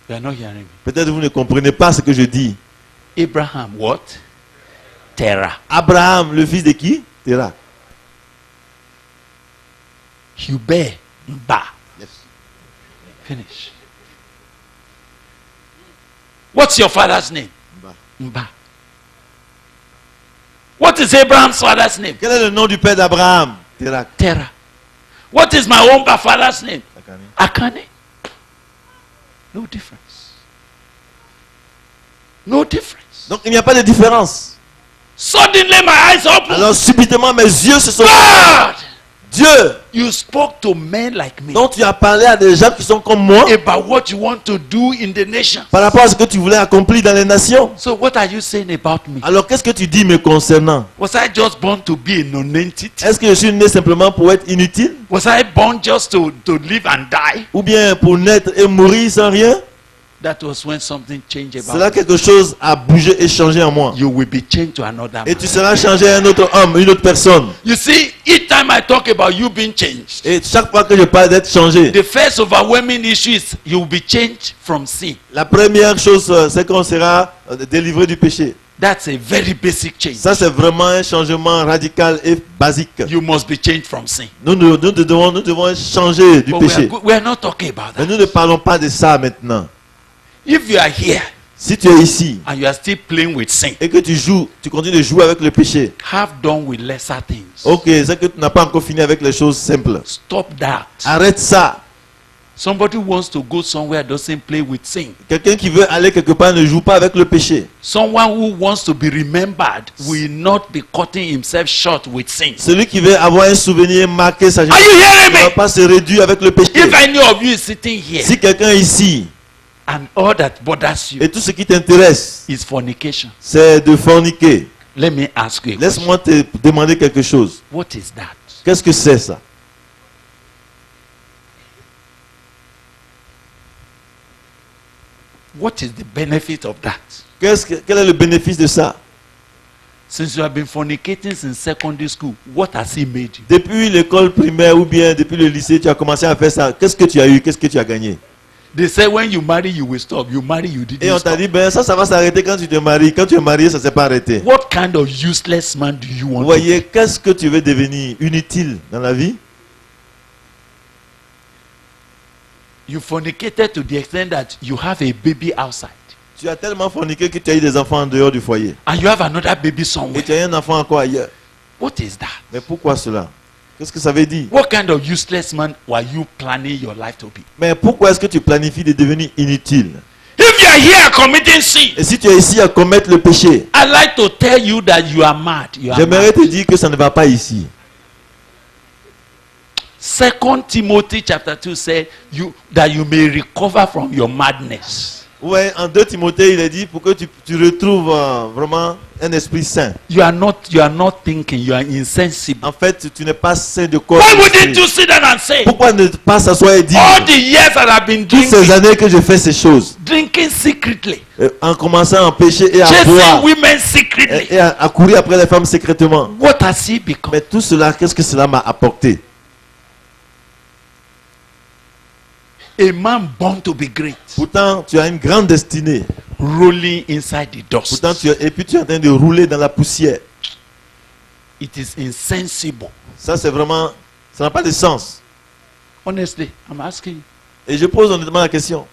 You are not hearing me. Peut-être vous ne comprenez pas ce que je dis. Abraham what? Terah. Abraham, le fils de qui? Terak. Hubei Mba. Finish. What's your father's name? Mba. What is Abraham's father's name? Quel est le nom du père d'Abraham? Terak. Terah. What is my own father's name? Akane. No difference. No difference. Donc il n'y a pas de différence. Suddenly my eyes open. Alors subitement mes yeux se sont... God! Dieu, You spoke to men like me donc tu as parlé à des gens qui sont comme moi about what you want to do in the nations. par rapport à ce que tu voulais accomplir dans les nations. So what are you saying about me? Alors qu'est-ce que tu dis me concernant? Was I just born to be a non-entity? Est-ce que je suis né simplement pour être inutile? Was I born just to live and die? Ou bien pour naître et mourir sans rien? That was when something changed C'est là about me. quelque chose a bougé et changé en moi. You will be changed to another Et man. tu seras changé à un autre homme, une autre personne. You see, each time I talk about you being changed, Et chaque fois que je parle d'être changé, the first overwhelming issue is you will be changed from sin. la première chose, c'est qu'on sera délivré du péché. That's a very basic change. Ça, c'est vraiment un changement radical et basique. You must be changed from sin. Nous devons changer du But péché. we are not talking about Mais that. nous ne parlons pas de ça maintenant. If you are here Si tu es ici and you are still playing with sin, et que tu continues de jouer avec le péché, have done with lesser things. ok, c'est que tu n'as pas encore fini avec les choses simples. Stop that. Arrête ça. Somebody who wants to go somewhere doesn't play with sin. Quelqu'un qui veut aller quelque part ne joue pas avec le péché. Someone who wants to be remembered will not be cutting himself short with sin. Celui qui veut avoir un souvenir marqué, ça ne Are you hearing va me? pas se réduire avec le péché. If any of you is sitting here Si quelqu'un est ici and all that bothers you et tout ce qui t'intéresse, is fornication, c'est de forniquer, let me ask you a question. laisse-moi te demander quelque chose. What is that? Qu'est-ce que c'est ça? What is the benefit of that? Quel est le bénéfice de ça? Since you have been fornicating since secondary school, what has he made you? Depuis l'école primaire ou bien depuis le lycée, tu as commencé à faire ça. Qu'est-ce que tu as eu? Qu'est-ce que tu as gagné? They say when you marry, you will stop. You marry, you Et on didn't t'a stop. dit, ben ça va s'arrêter quand tu te maries. Quand tu es marié, ça ne s'est pas arrêté. What kind of useless man do you Vous want to voyez, qu'est-ce que tu veux devenir inutile dans la vie? be? You fornicated to the extent that you have a baby outside. Tu as tellement forniqué que tu as eu des enfants en dehors du foyer. And you have another baby Et somewhere. tu as un enfant encore ailleurs. What is that? Mais pourquoi cela? Qu'est-ce que ça veut dire? What kind of useless man were you planning your life to be? Mais pourquoi est-ce que tu planifies de devenir inutile? If you are here committing sin, Et si tu es ici à commettre le péché, I'd like to tell you that you are mad. You are j'aimerais mad. te dire que ça ne va pas ici. 2 Timothy chapter 2 said that you may recover from your madness. Ouais, en 2 Timothée, il est dit pour que tu retrouves vraiment un esprit saint. You are not thinking, you are insensible. En fait, tu n'es pas saint de corps. Why et wouldn't d'esprit. you sit down and say, Pourquoi ne pas s'asseoir et dire all the years that I've been toutes ces drinking, années que je fais ces choses, drinking secretly, en commençant à pécher et à chasing boire women secretly, et à courir après les femmes secrètement. what has he become? Mais tout cela, qu'est-ce que cela m'a apporté? A man born to be great, Pourtant, tu as une grande destinée. rolling inside the dust. Pourtant, et puis tu es en train de rouler dans la poussière. It is insensible. Ça, c'est vraiment, ça n'a pas de sens. Honestly, I'm asking you. Et je pose honnêtement la question.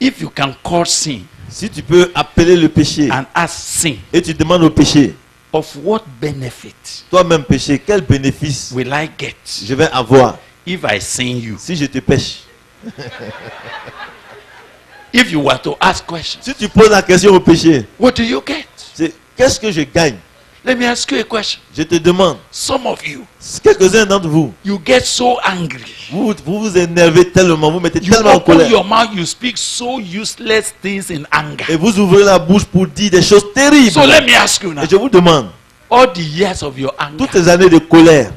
If you can call sin Si tu peux appeler le péché and ask sin, et tu demandes au péché, of what benefit toi-même péché, quel bénéfice will I get je vais avoir if I sin you? si je te pêche? If you were to ask questions, Si tu poses la question au péché, what do you get? c'est qu'est-ce que je gagne? Let me ask you a question. Je te demande, Some of you, quelques-uns d'entre vous, you get so angry. vous énervez tellement, vous mettez You tellement en open colère. your mouth, you speak so useless things in anger. Et vous ouvrez la bouche pour dire des choses terribles. So let me ask you now, Et je vous demande, all the years of your anger, toutes ces années de colère,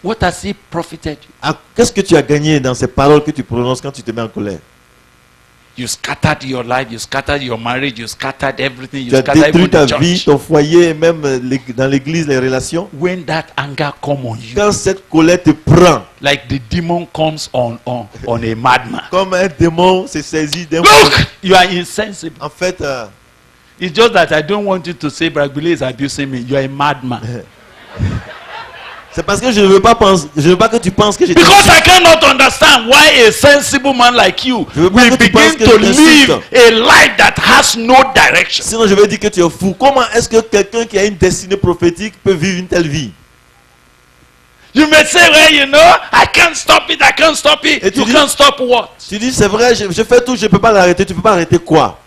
what has it profited you? qu'est-ce que tu as gagné dans ces paroles que tu prononces quand tu te mets en colère? You scattered your life, you scattered your marriage, you scattered everything, you Tu as scattered détruit even ta the vie, church. ton foyer, et même dans l'église, les relations. When that anger comes on you, Quand cette colère te prend, like the demon comes on a madman. comme un démon se saisit d'un Look, you are insensible. En fait, It's just that I don't want you to say Bragbile is abusing me. You are a madman. c'est parce que je ne veux pas que tu penses que je Because t'insulte. I cannot understand why a sensible man like you Je veux pas will que tu penses begin que to je t'insulte. live a life that has no direction. Sinon, je vais dire que tu es fou. Comment est-ce que quelqu'un qui a une destinée prophétique peut vivre une telle vie? You may say, well, you know, I can't stop it, I can't stop it. Et tu You dis- can't stop what? Tu dis, c'est vrai, je fais tout, je ne peux pas l'arrêter. Tu ne peux pas arrêter quoi?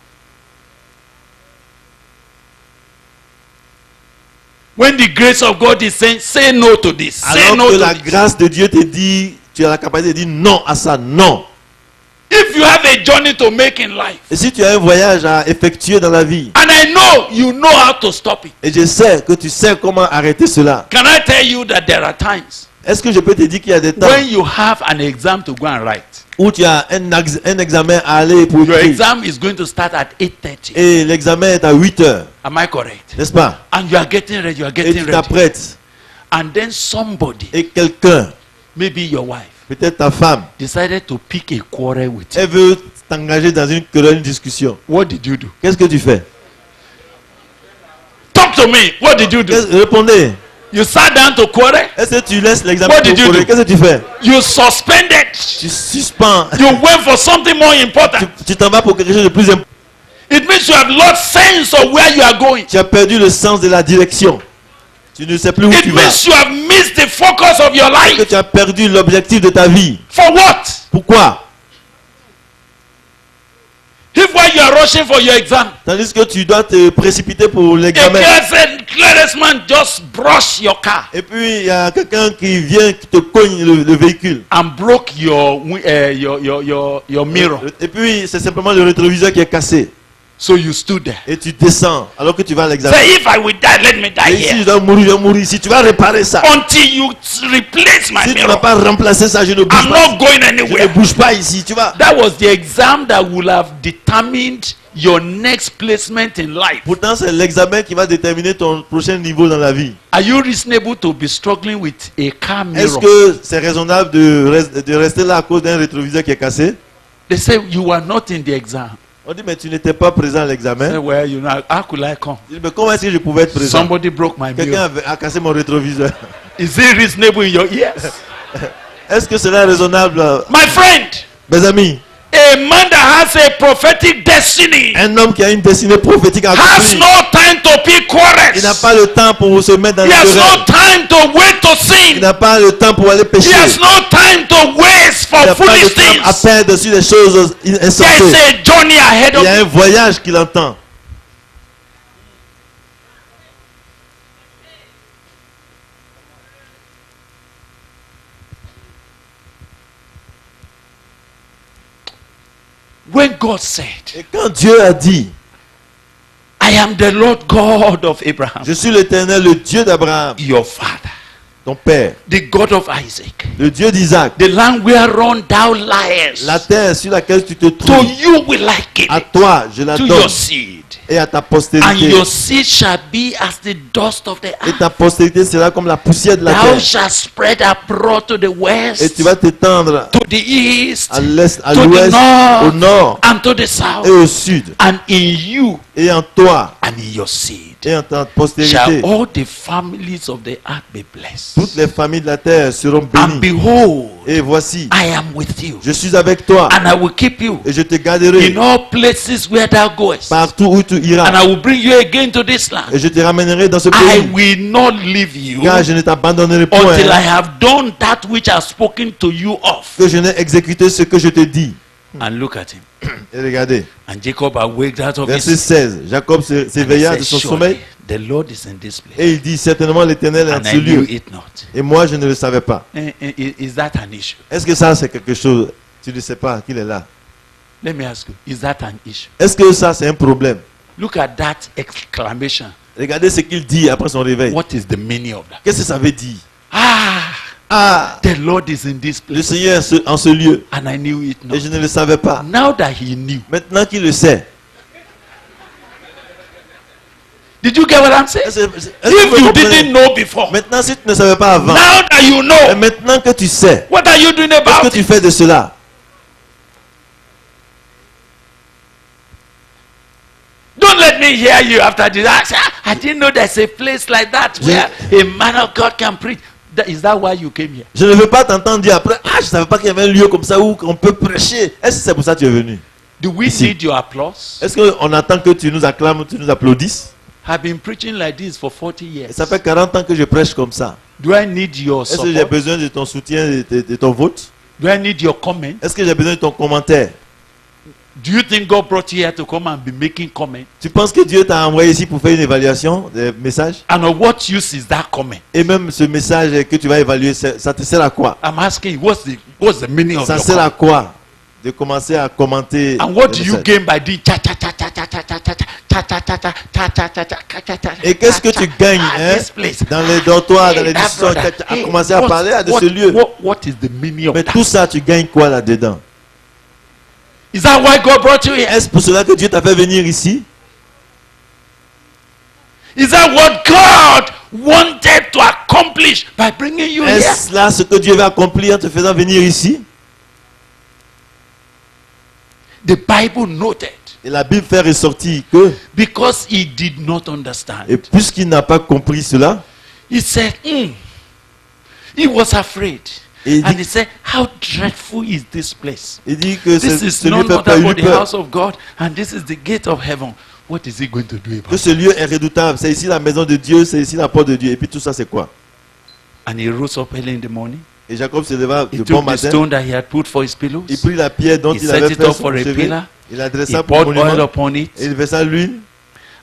When the grace of God is saying, say no to this, say Alors no que to la this. grâce de Dieu te dit, tu as la capacité de dire non à ça, non. If you have a journey to make in life, Et si tu as un voyage à effectuer dans la vie, and I know you know how to stop it, et je sais que tu sais comment arrêter cela, can I tell you that there are times est-ce que je peux te dire qu'il y a des temps when you have an exam to go and write? où tu as un examen à aller pour Your écrire, exam is going to start at 8:30. et l'examen est à 8 heures, Am I correct? n'est-ce pas? And you are getting ready, you are Et getting tu ready. t'apprêtes, And then somebody, et quelqu'un, maybe your wife, peut-être ta femme, decided to pick a quarrel with you. elle veut t'engager dans une querelle, une discussion. What did you do? Qu'est-ce que tu fais? Talk to me. What did you do? Répondez. You sat down to quarrel. Est-ce que tu laisses l'examen What did you pour do? Qu'est-ce que tu fais? You suspended. Tu suspends. You went for something more important. Tu t'en vas pour quelque chose de plus important. It means you have lost sense of where you are going. Tu as perdu le sens de la direction. Tu ne sais plus où It tu vas. means you have missed the focus of your Que life. tu as perdu l'objectif de ta vie. For what? Pourquoi? If while you are rushing for your exam, Tandis que tu dois te précipiter pour a l'examen. careless man just brush your car Et puis il y a quelqu'un qui vient, qui te cogne le véhicule. and broke your mirror. Et puis c'est simplement le rétroviseur qui est cassé. So you stood there. Et tu descends alors que tu vas à l'examen. Say, if I will die, let me die Et si je here. dois mourir, je vais mourir ici. Tu vas réparer ça. Until you replace my Si tu n'as mirror. pas remplacé ça, je ne bouge I'm pas. not going Je ne anywhere. bouge pas ici. Tu vas. That was the exam that would have determined your next placement in life. Pourtant, c'est l'examen qui va déterminer ton prochain niveau dans la vie. Are you reasonable to be struggling with a car Est-ce mirror? que c'est raisonnable de rester là à cause d'un rétroviseur qui est cassé? They say you were not in the exam. On dit, mais tu n'étais pas présent à Say, l'examen. well, you know, how could I come? Je dis, mais comment est-ce que je pouvais être présent? Somebody broke my Quelqu'un mirror. a cassé mon rétroviseur. Is it reasonable in your ears? Est-ce que cela est raisonnable, My friend, mes amis? a man that has a prophetic destiny Un homme qui a une destinée prophétique à has accomplir, no time to pick il n'a quarrels. pas le temps pour se mettre dans He les has querelles. no time to wait to Il sin. n'a pas le temps pour aller He pécher. has no time to waste Il for n'a pas foolish le temps à things. perdre sur des choses There's insensées. a journey ahead Il of y a un you. voyage qu'il entend. When God said, Et quand Dieu a dit, I am the Lord God of Abraham, je suis l'Éternel, le Dieu d'Abraham, your father, ton père, the God of Isaac, le Dieu d'Isaac, the land whereon thou liest, la terre sur laquelle tu te to trouves, you will I give à it, toi je la to donne your seed. et à ta And postérité. your seed shall be as the dust of the Et earth. ta postérité sera comme la poussière de la Thou terre. shalt spread abroad to the Et west, tu vas t'étendre to the east, à l'est, à to the l'ouest, au north, nord and to the et south. au sud. And in you Et en toi and in your seed et en ta shall postérité, all the families of the earth be blessed. toutes les familles de la terre seront And bénies. behold, Et voici, I am with you, je suis avec toi and I will keep you et je te garderai in all places where thou goest. partout où tu And iras. I will bring you again to this land. Et je te ramènerai dans ce I pays, will not leave you car je ne t'abandonnerai point until I have done that which I have spoken to you of. que je n'ai exécuté ce que je te dis. And look at him. Et regardez, And Jacob awaked out of verset his 16, Jacob and he s'éveilla said, de son surely sommeil the Lord is in this place. et il dit, certainement l'Éternel est And en I ce knew lieu. it not. Et moi, je ne le savais pas. Is that an issue? Est-ce que ça, c'est quelque chose? Tu ne sais pas qu'il est là. Let me ask you, is that an issue? Est-ce que ça, c'est un problème? Look at that exclamation. Regardez ce qu'il dit après son réveil. What is the meaning of that? Qu'est-ce que ça veut dire? Ah, the Lord is in this Le place. Seigneur est en ce lieu. And I knew it Et not. je ne le savais pas. Now that he knew. Maintenant qu'il le sait. Did you get what I'm saying? Est-ce que If vous you comprenez? didn't know before, Maintenant, si tu ne savais pas avant, now that you et know, maintenant que tu sais, what are you doing qu'est-ce que about tu it? fais de cela? Don't let me hear you after this. I didn't know there's a place like that where a man of God can preach. Is that why you came here? Je ne veux pas t'entendre dire après, je ne savais pas qu'il y avait un lieu comme ça où on peut prêcher. Est-ce que c'est pour ça que tu es venu? Do we Ici. need your applause? Est-ce qu'on attend que tu nous acclames, tu nous applaudisses? I've been preaching like this for 40 Et years. ça fait 40 ans que je prêche comme ça. Do I need your Est-ce que j'ai support? besoin de ton soutien, de ton vote? Do I need your comment? Est-ce que j'ai besoin de ton commentaire? Do you think God brought you here to come and be making comment? Tu penses que Dieu t'a envoyé ici pour faire une évaluation des messages? And of what use is that comment? Et même ce message que tu vas évaluer, ça te sert à quoi? I'm asking you, what's the meaning of Ça your sert à comment? quoi de commencer à commenter? And what le do you message? gain by doing cha cha cha cha cha cha cha cha cha cha cha cha cha cha cha cha cha cha? Et qu'est-ce que tu gagnes hein, This place. dans les dortoirs, dans les Hey, that discussions, brother. à Hey, commencer à what- parler de what- ce lieu? What is the meaning of Mais that? tout ça, tu gagnes quoi là-dedans? Is that why God brought you here? Est-ce pour cela que Dieu t'a fait venir ici? Is that what God wanted to accomplish by bringing you here? Est-ce là ce que Dieu va accomplir en te faisant venir ici? The Bible noted, Et la Bible fait ressortir que, because he did not understand. et puisqu'il n'a pas compris cela, He said, he was afraid. Et il And dit- he said, how dreadful is this place? il dit que This is ce lieu none fait other pas but eu the peur. house of God, and this is the gate of heaven. What is he going to do Que about it? ce lieu est redoutable. C'est ici la maison de Dieu, c'est ici la porte de Dieu. Et puis tout ça, c'est quoi? And he rose up early in the morning. Et Jacob se leva He de bon took the matin. stone that he had put for his pillows. Il prit la pierre dont He il set avait it fait up son for a chevet. pillar. Il He adressa pour poured oil monument. upon it. Et il versa l'huile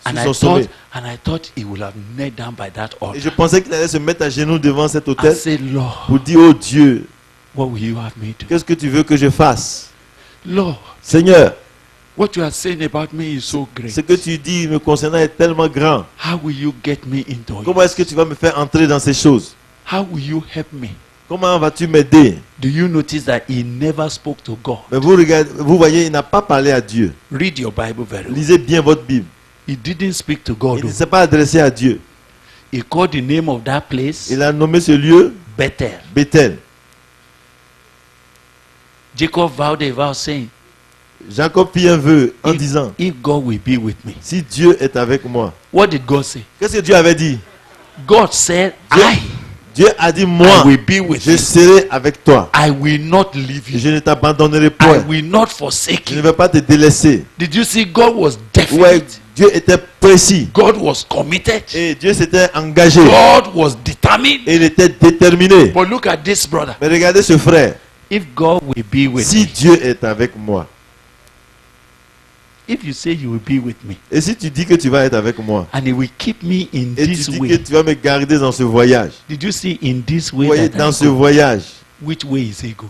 And sur I son sommet. thought he would have knelt down by that Et altar je pensais qu'il allait se mettre à genoux devant cet and autel say, Lord, pour dire, oh Dieu, what will you have me do? qu'est-ce que tu veux que je fasse? Lord, Seigneur, what you are saying about me is so great. ce que tu dis me concernant est tellement grand. How will you get me into Comment it? est-ce que tu vas me faire entrer dans ces choses? How will you help me? Comment vas-tu m'aider? Do you notice that he never spoke to God? Mais vous regardez, vous voyez, il n'a pas parlé à Dieu. Read your Bible very well. Lisez bien votre Bible. He didn't speak to God. Il ne s'est pas adressé à Dieu. He called the name of that place Il a nommé ce lieu Bethel. Bethel. Jacob vowed a vow saying, Jacob fit un vœu en if, disant, if God will be with me. si Dieu est avec moi. What did God say? Qu'est-ce que Dieu avait dit? God said, Dieu, I Dieu a dit, moi, will be with je you. serai avec toi. I will not leave Et you. je ne t'abandonnerai I point. will not forsake Je ne you. vais pas te délaisser. Did you see God was Ouais, definite? Dieu était précis. God was committed. Et Dieu s'était engagé. God was determined. Et il était déterminé. But look at this brother. Mais regardez ce frère. If God will be with Si me, Dieu est avec moi, if you say you will be with me, et si tu dis que tu vas être avec moi, and he will keep me in et tu this dis que way. tu vas me garder dans ce voyage, Did you see in this vous way voyez, that dans I ce go? voyage, Which way is he going?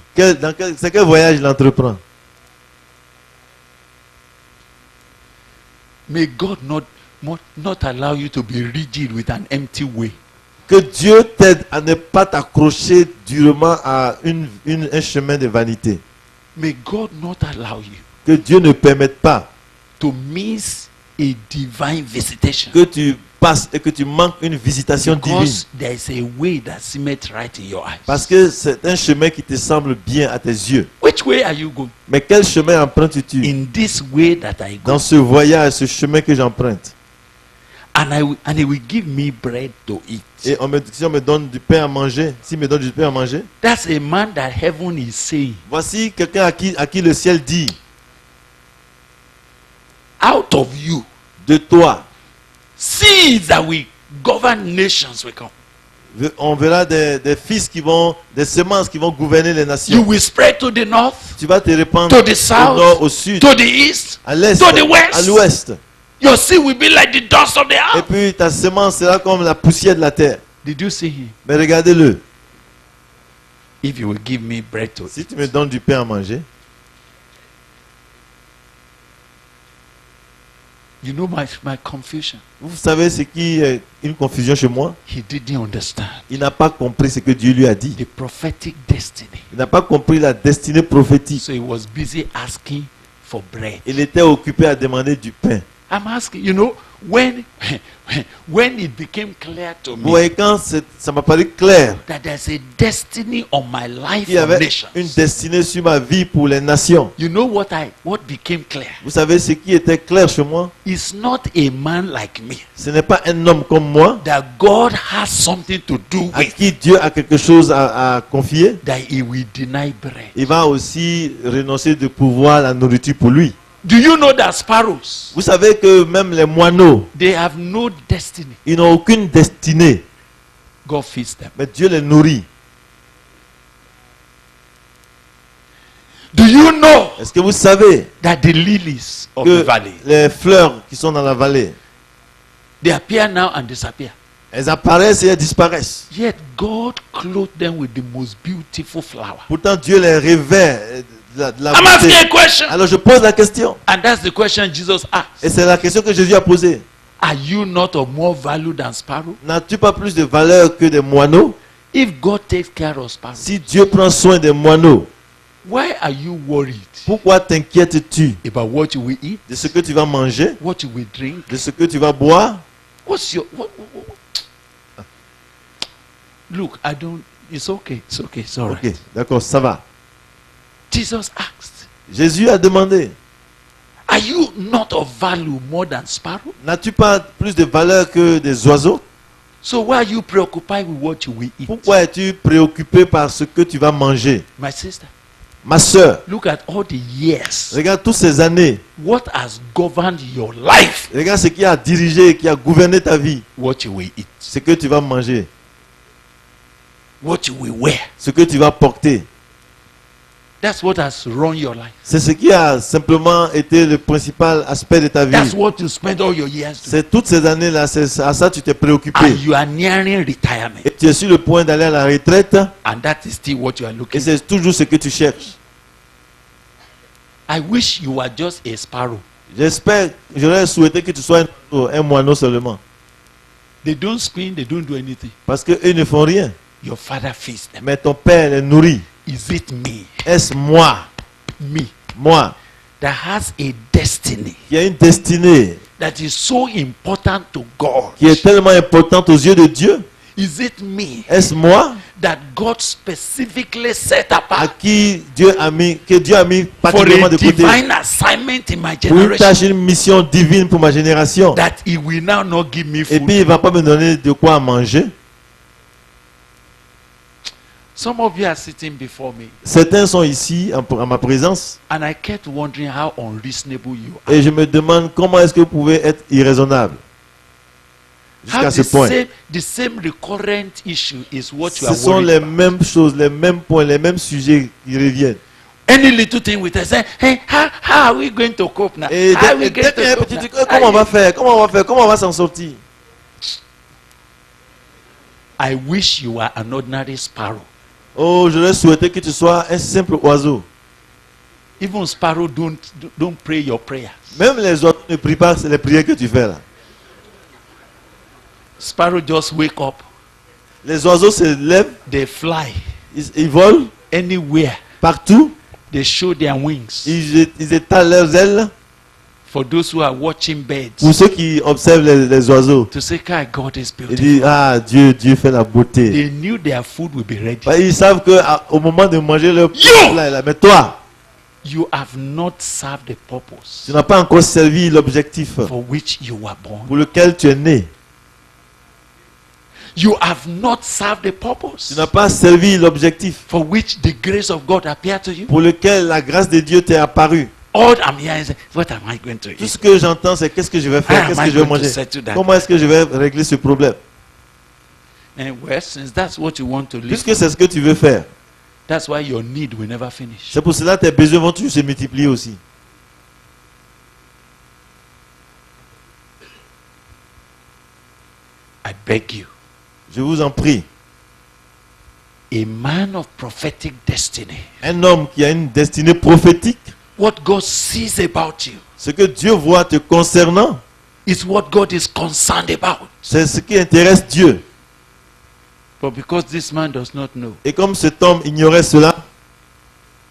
c'est quel voyage il entreprend? May God not allow you to be rigid with an empty way. Que Dieu t'aide à ne pas t'accrocher durement à un chemin de vanité. May God not allow you Que Dieu ne permette pas to miss a divine visitation. que tu passes et que tu manques une visitation divine. Because there is a way that seemeth right in your eyes. Parce que c'est un chemin qui te semble bien à tes yeux. Which way are you going? Mais quel chemin empruntes-tu? In this way that I go. Dans ce voyage, ce chemin que j'emprunte. And he will give me bread to eat. Et si on me donne du pain à manger, s'il me donne du pain à manger, That's a man that heaven is saying, voici quelqu'un à qui le ciel dit, out of you, de toi, seeds that will govern nations will come. on verra des fils qui vont, des semences qui vont gouverner les You nations. will spread to the north, Tu vas te répandre to the au south, nord, au sud, to the east, à l'est, to the west. à l'ouest. Your seed will be like the dust of the Et earth. puis ta semence sera comme la poussière de la terre. Did you see him? Mais regardez-le. If you will give me bread to Si eat. tu me donnes du pain à manger, You know my confusion. vous savez ce qui est une confusion chez moi? He didn't understand Il n'a pas compris ce que Dieu lui a dit. the prophetic destiny. Il n'a pas compris la destinée prophétique. So he was busy asking for bread. Il était occupé à demander du pain. I'm asking, you know, when it became clear to Vous me voyez, quand ça m'a paru clair that there's a destiny on my life qu'il y for avait nations. une destinée sur ma vie pour les nations. You know what became clear? Vous savez ce qui était clair chez moi? It's not a man like me Ce n'est pas un homme comme moi that God has something to do à with qui Dieu a quelque chose à confier. that he will deny bread. Il va aussi renoncer de pouvoir la nourriture pour lui. Do you know that sparrows, Vous savez que même les moineaux, they have no destiny? ils n'ont aucune destinée, God feeds them. mais Dieu les nourrit. Do you know Est-ce que vous savez that the lilies of que the valley, les fleurs qui sont dans la vallée, they appear now and disappear? elles apparaissent et elles disparaissent. Yet God clothed them with the most beautiful flower. Pourtant, Dieu les revêt de la I'm beauté. asking a question. Alors je pose la question. And that's the question Jesus asked. Et c'est la question que Jésus a posée. Are you not of more value than sparrow? N'as-tu pas plus de valeur que des moineaux? If God takes care of sparrows, Si Dieu prend soin des moineaux, why are you worried pourquoi t'inquiètes-tu about what you will eat, de ce que tu vas manger, what you will drink? de ce que tu vas boire? What's your Look, I don't. It's okay. It's okay. It's all right. Ok, d'accord, ça va. Jesus asked, Jésus a demandé, are you not of value more than sparrow? n'as-tu pas plus de valeur que des oiseaux? So why are you preoccupied with what you will eat? Pourquoi es-tu préoccupé par ce que tu vas manger? My sister, Ma soeur, look at all the years. regarde toutes ces années. What has governed your life? Regarde ce qui a dirigé, qui a gouverné ta vie. What you will eat, Ce que tu vas manger, what you will wear. ce que tu vas porter. That's what has run your life. C'est ce qui a simplement été le principal aspect de ta That's vie. what you spend all your years doing. C'est toutes ces années-là, c'est à ça que tu t'es And préoccupé. you are nearing retirement. Et tu es sur le point d'aller à la retraite And that is still what you are et looking for. c'est toujours ce que tu cherches. I wish you were just a sparrow. J'aurais souhaité que tu sois un moineau seulement. They don't spin, they don't do anything. Parce qu'eux ne font rien. Your father feeds them. Mais ton père les nourrit. Is it me? Est-ce moi, Me, that has a destiny qui a une destinée that is so important to God? qui est tellement importante aux yeux de Dieu? Is it me Est-ce moi that God specifically set à apart qui Dieu a mis for particulièrement a de côté divine assignment in my pour une tâche, generation, une mission divine pour ma génération? that He will now not give me Et food? puis il va pas me donner de quoi manger. Some of you are sitting before me, Certains sont ici à ma présence and I kept wondering how unreasonable you are. et je me demande comment est-ce que vous pouvez être irraisonnable jusqu'à How ce point. the same recurrent issue is what you Ce are sont worried les about. mêmes choses, les mêmes points, les mêmes sujets qui reviennent. Any little thing with us, say, hey, how are we going to cope now? Et How are we dès going qu'il y a un to cope petit now? truc, comment on va faire? Comment on va faire? Comment on va s'en sortir? I wish you were an ordinary sparrow. Oh, je leur souhaitais que tu sois un simple oiseau. Even sparrow don't pray your prayers. Même les oiseaux ne prient pas, c'est les prières que tu fais là. Sparrow just wake up. Les oiseaux se lèvent, They fly ils volent anywhere. partout, They show their wings. ils étalent leurs ailes. For those who are watching birds, Pour ceux qui observent les oiseaux, to say, God is ils beautiful. disent, ah, Dieu fait la beauté. They knew their food will be ready. Bah, ils savent qu'au moment de manger leur plat, là, mais toi, You have not served the purpose tu n'as pas encore servi l'objectif for which you were born. pour lequel tu es né. You have not served the Tu purpose n'as pas servi l'objectif for which the grace of God appeared to you. pour lequel la grâce de Dieu t'est apparue. All I'm hearing is, what am I going to Tout eat? ce que j'entends, c'est qu'est-ce que je vais faire, How qu'est-ce am que I je vais going to manger. settle that? Comment est-ce que je vais régler ce problème? And well, since that's what you want to live, Puisque c'est ce que tu veux faire. that's why your need will never finish. C'est pour cela que tes besoins vont toujours se multiplier aussi. I beg you, Je vous en prie. a man of prophetic destiny, Un homme qui a une destinée prophétique, what God sees about you ce que Dieu voit te concernant, is what God is concerned about. c'est ce qui intéresse Dieu. But because this man does not know, Et comme cet homme ignorait cela,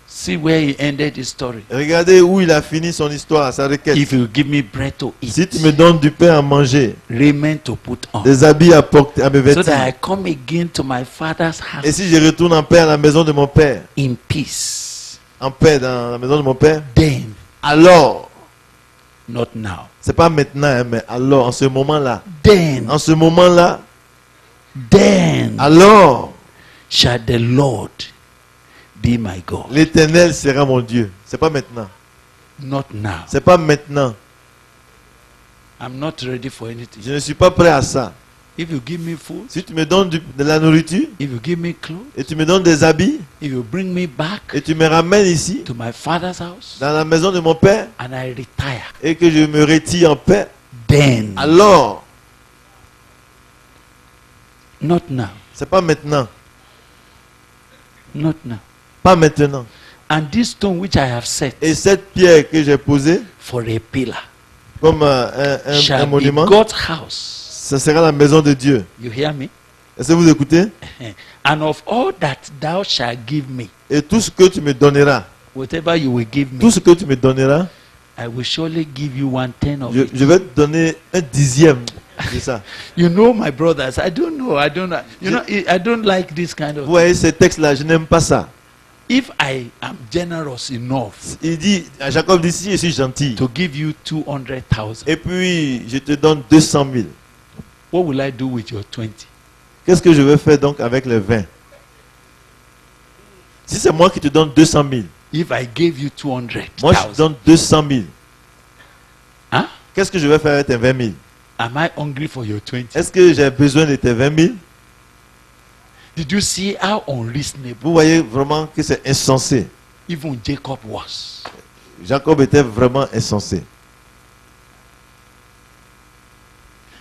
see where he ended his story. regardez où il a fini son histoire, sa requête. If you give me bread to Si tu eat, me donnes du pain à manger, raiment to put on, des habits à porter, à me so that I vêtir, come again to my father's et house si je retourne en paix à la maison de mon père, in peace, en paix dans la maison de mon père, then, alors, not now, c'est pas maintenant, hein, mais alors, en ce moment-là, then, en ce moment-là, then alors, shall the Lord be my God. l'Éternel sera mon Dieu. C'est pas maintenant. Not now. C'est pas maintenant. I'm not ready for anything. Je ne suis pas prêt à ça. If you give me food, Si tu me donnes de la nourriture if you give me clothes, et tu me donnes des habits if you bring me back et tu me ramènes ici to my father's house dans la maison de mon père and I retire, et que je me retire en paix, then, alors, not now, c'est pas maintenant. not now. Pas maintenant. And this stone which I have set Et cette pierre que j'ai posée for a pillar comme un shall be monument, God's house. ce sera la maison de Dieu. You hear me? Est-ce que vous écoutez? And of all that thou shalt give me, Et tout ce que tu me donneras, whatever you will give me, tout ce que tu me donneras, I will surely give you 1/10 of je it. vais te donner un dixième de ça. You know, my brothers, I don't know. You know, I don't like this kind Vous of. voyez ces textes-là, je n'aime pas ça. If I am generous enough Il dit, Jacob dit, si je suis gentil, to give you 200,000, et puis je te donne 200 000, what will I do with your 20? qu'est-ce que je vais faire donc avec les 20? Si c'est moi qui te donne 200 000, If I gave you moi je te 200,000, donne 200 000, huh? qu'est-ce que je vais faire avec tes 20 000? Am I hungry for your 20? Est-ce que j'ai besoin de tes 20 000? Did you see how unreasonable Vous voyez vraiment que c'est insensé. even Jacob was? Jacob était vraiment insensé.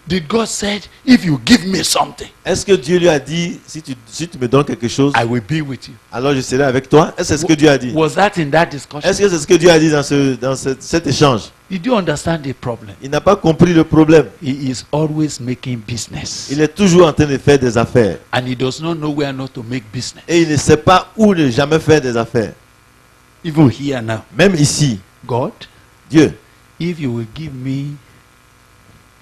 Did God said, if you give me something, Est-ce que Dieu lui a dit, si tu me donnes quelque chose, I will be with you? alors je serai avec toi? Est-ce que c'est ce que Dieu a dit? Was that in that discussion? Est-ce que c'est ce que Dieu a dit dans cet échange? Did you understand the problem? Il n'a pas compris le problème. He is always making business. Il est toujours en train de faire des affaires. And he does not know where not to make business. Et il ne sait pas où ne jamais faire des affaires. Even here now. Même ici, God, Dieu, if you will give me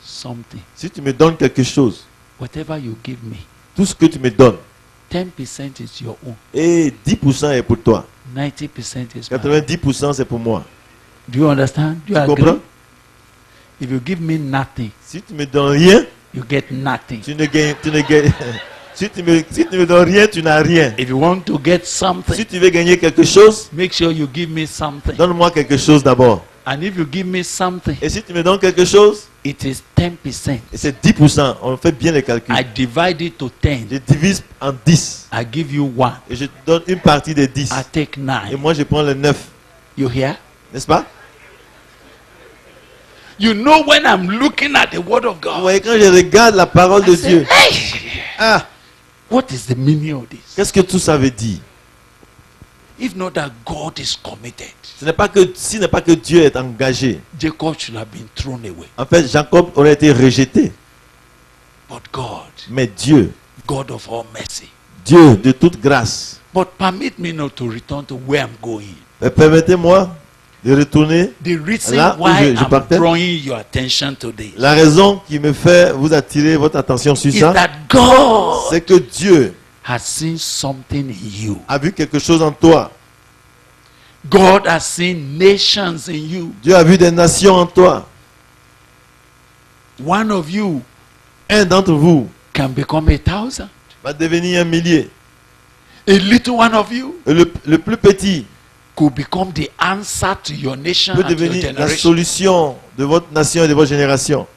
something, si tu me donnes quelque chose, whatever you give me, tout ce que tu me donnes, 10% is your own, et 10% est pour toi, 90% is mine. 90% c'est pour moi. Do you understand? Do you Tu agree? comprends? If you give me nothing, Si tu me donnes rien, you get nothing. tu ne gagnes. Si tu me donnes rien, tu n'as rien. If you want to get something, Si tu veux gagner quelque chose, make sure you give me something. donne-moi quelque chose d'abord. And if you give me something, Et si tu me donnes quelque chose, it is 10%. et c'est 10%, on fait bien les calculs. I divide it to 10. Je divise en 10 I give you 1. et je te donne une partie des 10. I take Et 9. moi je prends le 9, You hear? n'est-ce pas? You know when I'm looking at the word of Vous God, voyez, quand je regarde la parole de I say, Dieu, hey, ah, what is the meaning of this? qu'est-ce que tout ça veut dire? if not that God is committed, Ce n'est pas que, s'il n'est pas que Dieu est engagé, Jacob should have been thrown away. en fait, Jacob aurait été rejeté. But God, Mais Dieu, God of all mercy. Dieu de toute grâce, But permit me not to return to where I'm going. permettez-moi de retourner. The reason Là où why je I'm partais. drawing your attention today La raison qui me fait vous attirer votre attention sur is ça, that God c'est que Dieu has seen something in you. a vu quelque chose en toi. God has seen nations in you. Dieu a vu des nations en toi. One of you Un d'entre vous can become 1,000. va devenir 1 millier. A little one of you Et le plus petit could become the answer to your nation peut and your devenir la generation. solution de votre nation et de votre génération.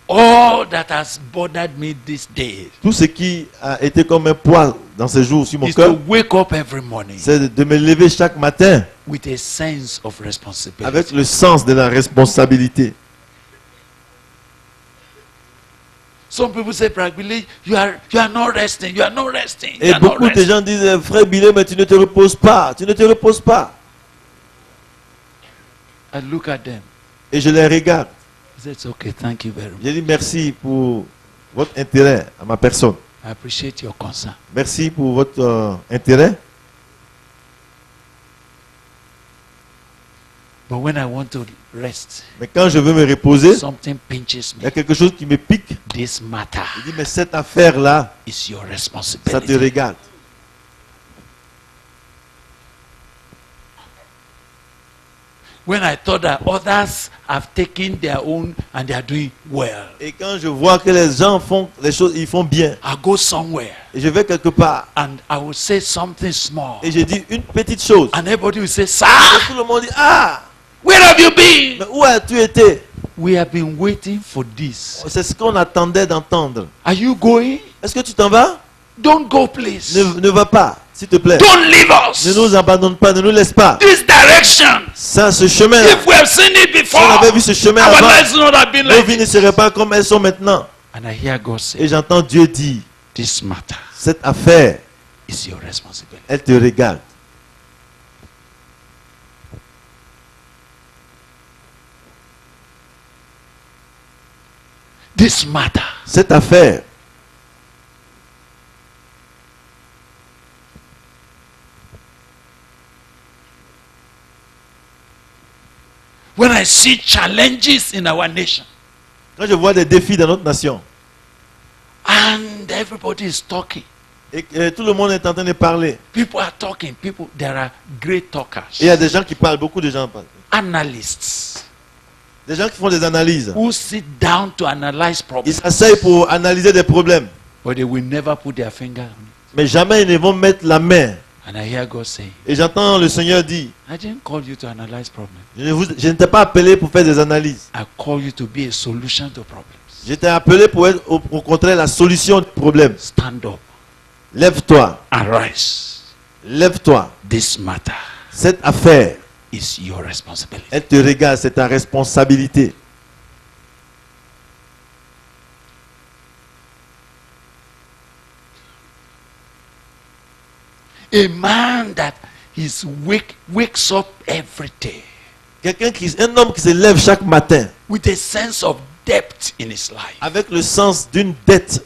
All that has bothered me these days Tout ce qui a été comme un poids dans ces jours sur mon is cœur, to wake up every morning c'est de me lever chaque matin with a sense of responsibility. avec le sens de la responsabilité. Some people say, Brother Billy, you are not resting, you are not resting. You Et are not beaucoup de resting. gens disent, frère Billy, mais tu ne te reposes pas, tu ne te reposes pas. I look at them. Et je les regarde. I say, it's okay, thank you very much. Je dis merci pour votre intérêt à ma personne. I appreciate your concern. Merci pour votre intérêt. But when I want to rest, Mais quand je veux me reposer, something pinches il y a me. quelque chose qui me pique. This matter Je dis, mais cette affaire-là, is your ça te responsibility. regarde. When I thought that others have taken their own and they are doing well, Et quand je vois que les gens font les choses, ils font bien. I go somewhere Et je vais quelque part. and I will say something small. Et je dis une petite chose. And everybody will say, Et Sir, tout le monde dit, ah, where have you been? mais où as-tu été? We have been waiting for this. C'est ce qu'on attendait d'entendre. Are you going? Est-ce que tu t'en vas? Don't go, please. Ne va pas, s'il te plaît. Don't leave Ne us. nous abandonne pas, ne nous laisse pas. This direction. Ça, ce chemin, If we have seen it si before, on avait vu ce chemin our avant, lives would not have been nos like vies ne this. seraient pas comme elles sont maintenant. And I hear God say, Et j'entends Dieu dire, this matter cette affaire, is your responsibility. elle te regarde. This matter Cette affaire, when I see challenges in our nation quand je vois des défis dans notre nation, and everybody is talking, et que tout le monde est en train de parler, people are talking, there are great talkers, et il y a des gens qui parlent, beaucoup de gens parlent. analysts Des gens qui font des analyses. who sit down to analyze Ils problems, s'asseyent pour analyser des problèmes. but they will never put their finger on it. Mais jamais ils ne vont mettre la main. And I hear God say, Et j'entends le Seigneur dire, I didn't call you to analyze problems. je ne t'ai pas appelé pour faire des analyses. I call you to be a solution to problems. Je t'ai appelé pour être au contraire la solution du problème. Stand up Lève-toi. and rise. Lève-toi. This matter Cette affaire, is your responsibility. elle te regarde, c'est ta responsabilité. A man that wakes up every day Un homme qui se lève chaque matin with a sense of depth in his life. avec le sens d'une dette.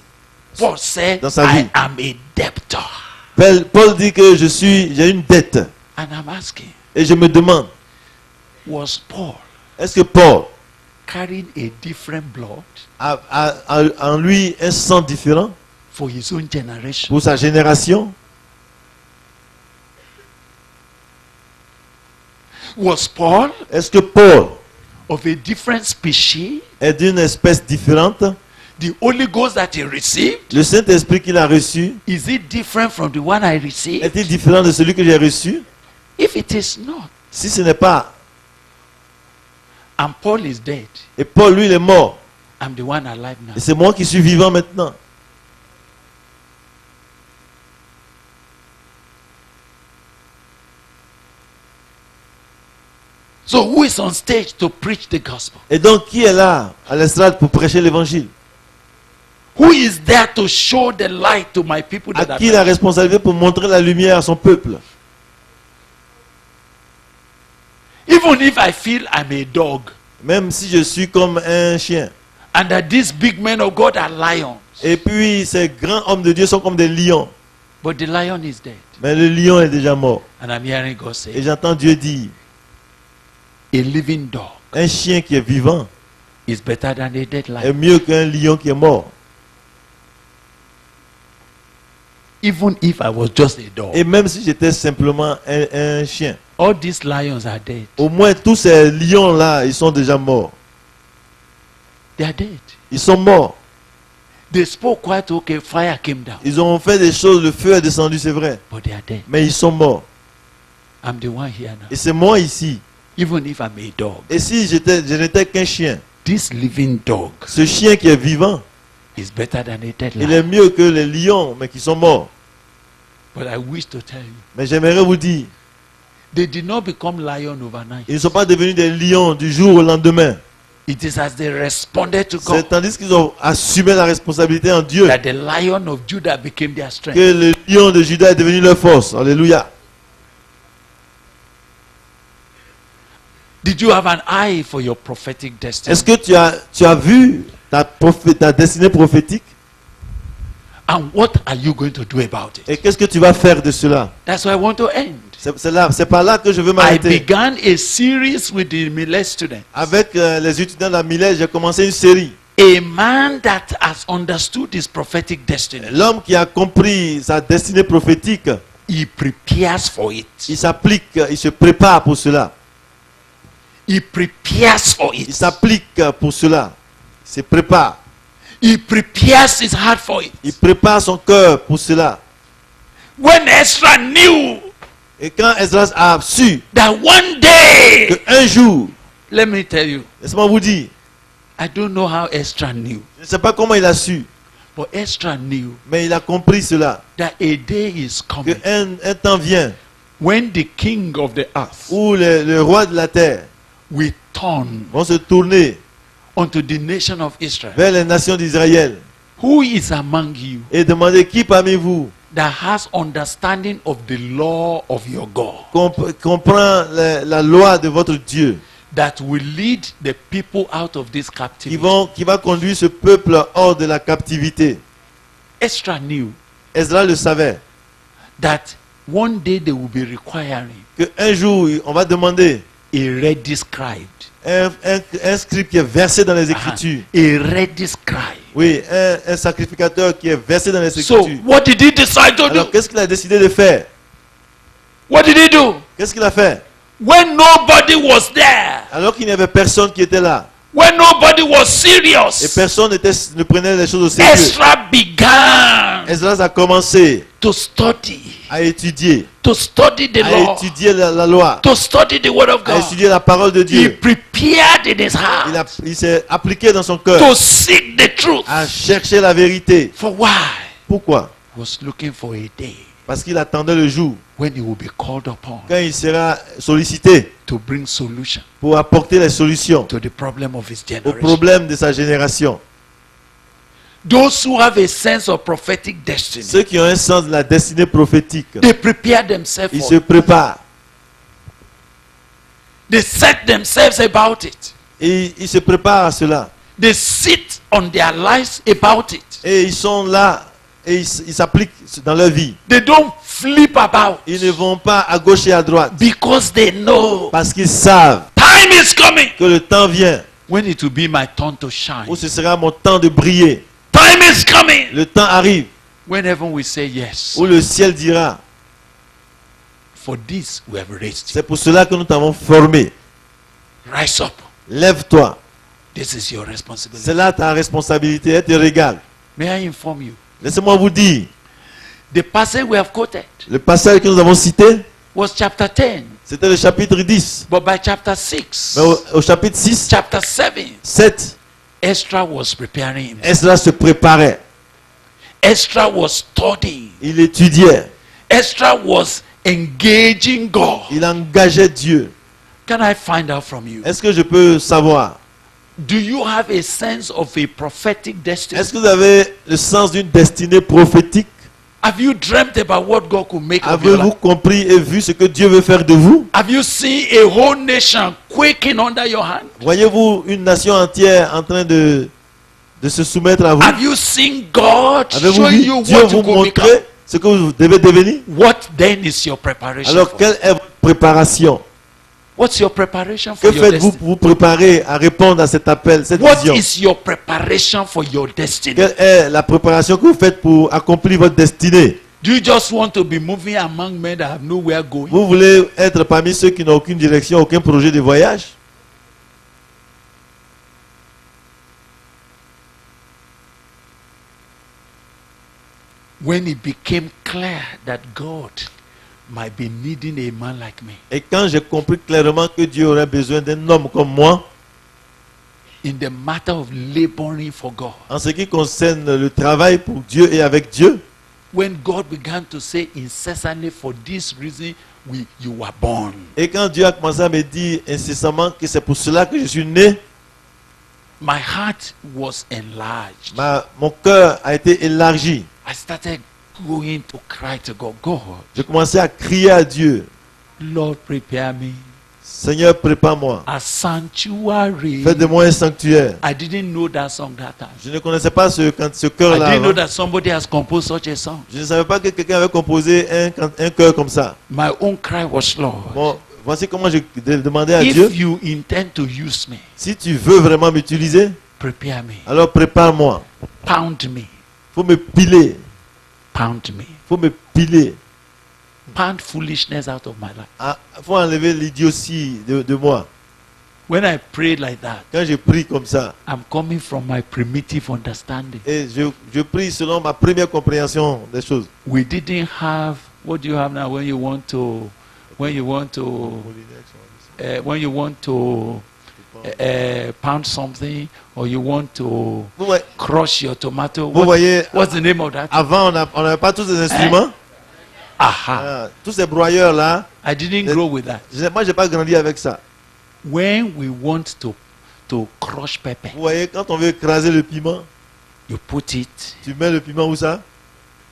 Paul said, Dans sa I vie. am a debtor. Paul dit que j'ai une dette. And I'm asking, Et je me demande, was Paul est-ce que Paul carrying a different blood a en lui un sang différent for his own generation? pour sa génération? Was Paul Est-ce que Paul of a different species? est d'une espèce différente? The Holy Ghost that he received, Le Saint-Esprit qu'il a reçu is it different from the one I received? est-il différent de celui que j'ai reçu? If it is not, Si ce n'est pas, and Paul is dead, et Paul lui il est mort, I'm the one alive now. et c'est moi qui suis vivant maintenant. So who is on stage to preach the gospel? Et donc qui est là à l'estrade pour prêcher l'évangile? Who is there to show the light to my people that À are qui la responsabilité pour montrer la lumière à son peuple? Even if I feel I'm a dog, Même si je suis comme un chien. and that these big men of God are lions, Et puis ces grands hommes de Dieu sont comme des lions. but the lion is dead. Mais le lion est déjà mort. And I'm hearing God Et say, j'entends Dieu dire, a living dog un chien qui est vivant is better than a dead est lion. mieux qu'un lion qui est mort. Even if I was just a dog, Et même si j'étais simplement un chien, all these lions are dead. au moins tous ces lions-là, ils sont déjà morts. They are dead. Ils sont morts. They spoke quite okay. Fire came down, Ils ont fait des choses, le feu est descendu, c'est vrai. but they are dead. Mais ils sont morts. I'm the one here now. Et c'est moi ici. Even if I'm a dog, Et si je n'étais qu'un chien, this living dog ce chien qui est vivant, is better than a dead il est lion. mieux que les lions, mais qui sont morts. But I wish to tell you, Mais j'aimerais vous dire, they did not become lion overnight. ils ne sont pas devenus des lions du jour au lendemain. It is as they responded to C'est God tandis qu'ils ont assumé la responsabilité en Dieu that the lion of Judah became their strength. que le lion de Juda est devenu leur force. Alléluia. Did you have an eye for your prophetic destiny? Est-ce que tu as vu ta destinée prophétique? And what are you going to do about it? Et qu'est-ce que tu vas faire de cela? That's why I want to end. C'est par là que je veux I m'arrêter. began a series with the Millet students. Avec les étudiants de la Millet, j'ai commencé une série. A man that has understood his prophetic destiny, L'homme qui a compris sa destinée prophétique, he prepares for it. il s'applique, il se prépare pour cela. He prepares for Il it. s'applique pour cela. Il se prépare. He prepares his heart for it. Il prépare son cœur pour cela. When Ezra knew Et quand Esdras a su that one day, qu'un jour, let me tell you, laissez-moi vous dire, I don't know how Ezra knew, je ne sais pas comment il a su, but Ezra knew mais il a compris cela. that a day is coming Un temps vient when the king of the earth où le roi de la terre will turn vont se tourner unto the nation of Israel. vers les nations d'Israël Who is among you et demander qui parmi vous that has understanding of the law of your God, comprend la loi de votre Dieu, that will lead the people out of this captivity? qui va conduire ce peuple hors de la captivité. Ezra knew Esdras le savait, that one day they will be requiring qu'un jour on va demander a ready scribe. un scribe qui est versé dans les Écritures. A ready scribe. Oui, un sacrificateur qui est versé dans les So, Écritures. what did he decide to Alors do? qu'est-ce qu'il a décidé de faire? What did he do? Qu'est-ce qu'il a fait? When nobody was there, Alors qu'il n'y avait personne qui était là when nobody was et serious, personne ne prenait les choses au sérieux, Ezra began Esdras a commencé to study à étudier, the law, la loi, to study the word of à God. étudier la parole de He Dieu. prepared in his heart Il s'est appliqué dans son cœur to seek the truth. à chercher la vérité. For why? Pourquoi? He was looking for a day Parce qu'il attendait le jour when he will be called upon quand il sera sollicité to bring solution pour apporter les solutions to the problem of his aux generation. problèmes de sa génération. Those who have a sense of prophetic destiny, Ceux qui ont un sens de la destinée prophétique, they prepare themselves ils for se it. préparent They set themselves about it. et ils se préparent à cela. They sit on their lives about it. Et ils sont là et ils s'appliquent dans leur vie. They don't flip about Ils ne vont pas à gauche et à droite because they know parce qu'ils savent time is coming que le temps vient when it will be my turn to shine. où ce sera mon temps de briller. Time is coming Le temps arrive when heaven will say yes. où le ciel dira, For this we have raised you. c'est pour cela que nous t'avons formé. Rise up. Lève-toi. This is your responsibility. C'est là ta responsabilité, elle te régale. May I inform you? Laissez-moi vous dire, The passage we have quoted le passage que nous avons cité, was chapter 10. c'était le chapitre 10. But by chapter 6, Mais au chapitre 6, chapter 7, 7, Ezra was preparing himself. Esdras se préparait. Ezra was studying. Il étudiait. Ezra was engaging God. Il engageait Dieu. Can I find out from you? Est-ce que je peux savoir? Do you have a sense of a prophetic destiny? Est-ce que vous avez le sens d'une destinée prophétique? Have you dreamt about what God could make of your Avez-vous life? compris et vu ce que Dieu veut faire de vous? Have you seen a whole nation quaking under your hand? Voyez-vous une nation entière en train de se soumettre à vous? Have you seen God Avez-vous showing vu you Dieu what vous you could become? montrer ce que vous devez devenir? What then is your preparation Alors, for? quelle est votre préparation? What's your preparation Que for your faites-vous destiny? pour vous préparer à répondre à cet appel, cette What vision? is your preparation for your destiny? Quelle est la préparation que vous faites pour accomplir votre destinée? Do you just want to be moving among men that have nowhere going? Vous voulez être parmi ceux qui n'ont aucune direction, aucun projet de voyage? When it became clear that God might be needing a man like me, Et quand j'ai compris clairement que Dieu aurait besoin d'un homme comme moi, in the matter of laboring for God, en ce qui concerne le travail pour Dieu et avec Dieu, when God began to say incessantly, for this reason you were born, et quand Dieu a commencé à me dire incessamment que c'est pour cela que je suis né, my heart was enlarged. mon cœur a été élargi. I started going to cry to God. God, J'ai commencé à crier à Dieu, Lord, prepare me Seigneur, prépare-moi. a sanctuary. Fais de moi un sanctuaire. I didn't know that song that time. Je ne connaissais pas ce I chœur-là. didn't know avant. that somebody has composed such a song. Je ne savais pas que quelqu'un avait composé un chœur comme ça. My own cry was, Lord, Bon, voici comment je demandais à Dieu, if you intend to use me, si tu veux vraiment m'utiliser, prepare me, alors prépare-moi. pound me, Faut me piler. pound me, Faut me piler. pound foolishness out of my life. Faut enlever l'idiotie de moi. When I prayed like that, Quand je prie comme ça, I'm coming from my primitive understanding. et je prie selon ma première compréhension des choses. We didn't have, what do you have now when you want to pound something, or you want to Vous voyez, crush your tomato? vous voyez, What's the name of that? avant on n'avait pas tous ces instruments. Aha. Tous ces broyeurs là. I didn't grow with that. Moi j'ai pas grandi avec ça. When we want to crush pepper, Vous voyez, quand on veut écraser le piment, you put it tu mets le piment où ça?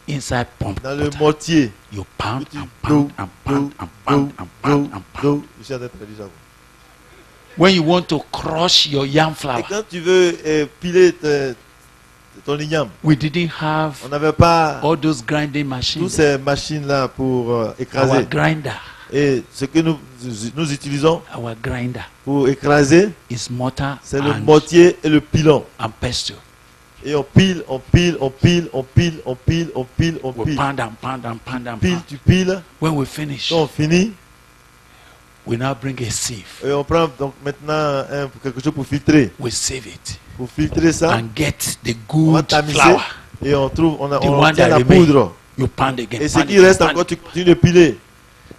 inside pump Dans le water. mortier. You pound Tu and go, pound and go, pound and go, pound and go, pound and pound. go. Je suis en train de traduire ça. When you want to crush your yam Et flour, quand tu veux piler ton igname, we didn't have on n'avait pas all those grinding toutes machines. ces machines là pour Our écraser. grinder, Et ce que nous utilisons our grinder pour écraser, is mortar c'est le and, mortier et le pilon. and pestle. Et on pile, on pile, on pile, on pile, on pile, on pile, on We pile. pound and pound and pound and Pile, pound. tu piles. When we finish, Quand on finit, we now bring a sieve. et on prend donc maintenant quelque chose pour filtrer. We sieve it Pour filtrer ça, and get the on va good tamiser flour. et on trouve, on The obtient one that la remains. poudre. You pound again. Et ce Pound qui again, reste pound encore, again. tu continues de piler.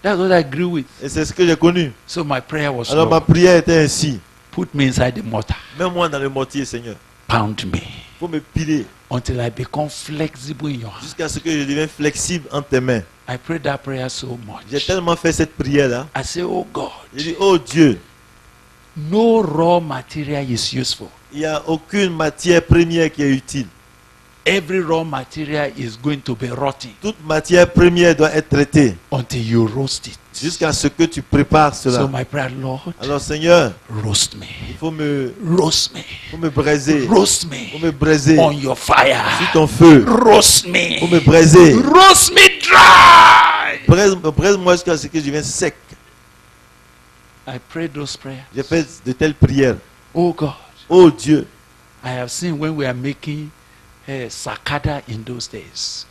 That's what I grew with. Et c'est ce que j'ai connu. So my prayer was, Alors ma Lord, prière était ainsi. put me inside the mortar. Mets-moi dans le mortier, Seigneur. Pound me Faut me piler until I become flexible in your hand. jusqu'à ce que je devienne flexible entre tes mains. I prayed that prayer so J'ai much. tellement fait cette prière-là. I say, oh God, J'ai dit, oh Dieu, no raw material is useful. il n'y a aucune matière première qui est utile. Every raw material is going to be rotten Toute matière première doit être traitée until you roast it. jusqu'à ce que tu prépares So cela. my prayer, Lord, Alors Seigneur, roast me, il faut me braiser. roast Il faut me me braiser on your fire. sur ton feu. Roast Il faut me, me braiser. roast me dry. Braise-moi jusqu'à ce que je devienne sec. I prayed those prayers. J'ai fait de telles prières. Oh God, Oh Dieu, I have seen when we are making sakada in those days.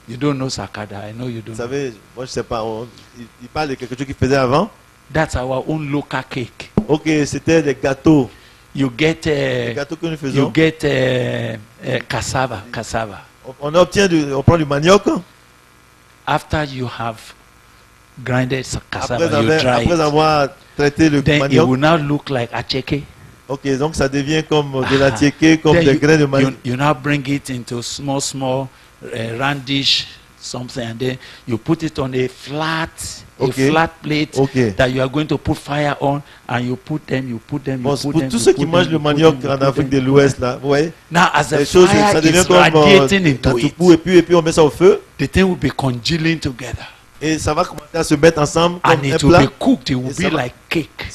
You don't know sakada. I know you don't. vous savez, moi je sais pas, il parle de quelque chose qu'il faisait avant. That's our own local cake. Ok, c'était des gâteaux. You get Les gâteaux que nous you faisons. get cassava. On on prend du manioc. After you have grinded cassava, Après you dry après it. avoir traité le Then it manioc. will now look like acheke. Ok, donc ça devient comme de la tiéké, comme Then des grains de manioc. you now bring it into small roundish something and then you put it on a flat Okay. plate Okay. that you are going to put fire on, and you put them. Bon, pour tous ceux qui mangent le manioc en Afrique de l'Ouest, là, vous voyez, Now, as the les choses, fire ça devient is comme radiating un into it, toupou, et puis on met ça au feu, the thing will be congealing together, et ça va commencer à se mettre ensemble and comme un it will plat. be cooked. It will Et be ça va- like cake.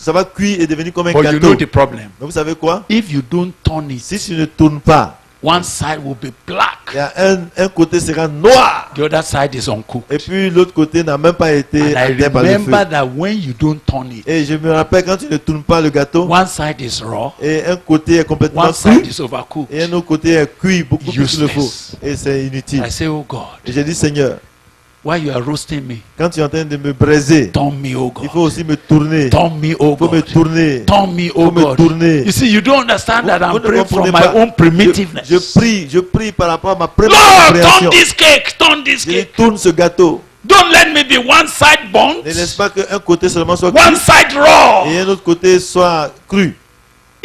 Ça va cuire et devenir comme un But you gâteau. know the problem. Mais vous savez quoi? If you don't turn it, Si tu ne tournes pas, one side will be black, il y a un côté sera noir, the other side is uncooked. et puis l'autre côté n'a même pas été And I atteint par le remember feu. that when you don't turn it, Et je me rappelle quand tu ne tournes pas le gâteau, one side is raw, et un côté est complètement one cru, side is overcooked. et un autre côté est cuit beaucoup plus qu'il le faut. Useless. Et c'est inutile. I say, oh God, Et j'ai dit, Seigneur, while you are roasting me, quand tu es en train de me braiser, turn me, oh il faut God, aussi me tourner. turn me, oh Il faut me God, tourner. turn me, Il oh faut me God. tourner. You see, you don't understand that Vous I'm ne praying from comprenez my pas. own primitiveness. Je prie par rapport à ma première Lord, compréhension. turn this cake, turn this Je dis, cake. tourne ce gâteau. Don't let me be one side burnt, Ne laisse pas qu'un côté seulement soit one cru side raw. et un autre côté soit cru.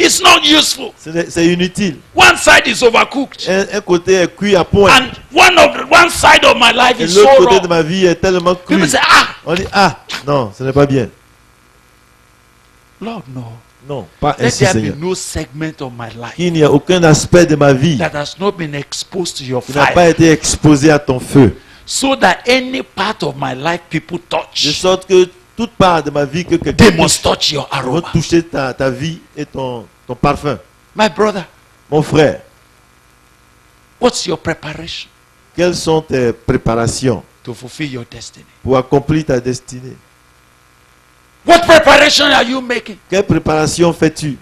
It's not useful. C'est inutile. One side is overcooked, Un côté est cuit à point. and one side of my life Et is so l'autre côté raw. de ma vie est tellement cru. People say, ah, On dit, ah, non, ce n'est pas bien. Lord, no. Non, pas Let ainsi, there be Seigneur. no segment of my life Il n'y a aucun aspect de ma vie that has not been exposed to your qui n'a pas fire, été exposé à ton feu. so that any part of my life people De touch, sorte que toute part de ma vie que they quelqu'un must touch your va aroma. toucher ta vie et ton parfum. My brother, Mon frère, what's your preparation quelles sont tes préparations to fulfill your destiny? pour accomplir ta destinée? What preparation are you making? Quelle préparation fais-tu?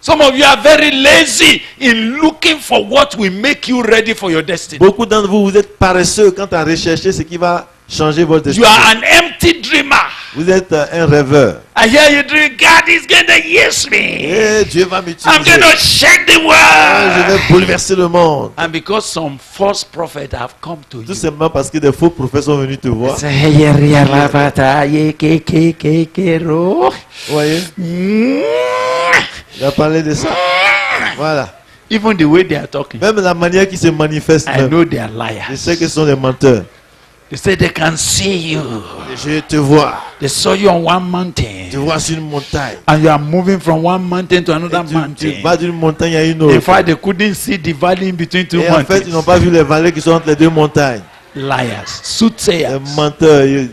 Some of you are very lazy in looking for what will make you ready for your destiny. Beaucoup d'entre vous, vous êtes paresseux quant à rechercher ce qui va changer votre You destinée. are an empty dreamer. Vous êtes un rêveur. I hear you dream, God is going to use me. Et Dieu va I'm m'utiliser. going to shake the Je world. vais bouleverser le monde. And because some false prophets have come to Tout you, simplement parce que des faux prophètes sont venus te voir. say, "Hey, ria la bataille, ke, ro." Vous voyez? Il a parlé de ça. Voilà. Even the way they are talking, Même la manière qui se manifeste, I même. know they are Je liars. sais que ce sont des menteurs. They say they can see you. Je te vois. They saw you on one Tu mountain, vois sur une montagne. and you are moving from one mountain to another Et tu mountain. vas d'une montagne à une In autre. fact, they couldn't see the valley in between two Et en fait, ils n'ont mountains. pas vu les vallées qui sont entre les deux montagnes. Liars, Les soothsayers. menteurs.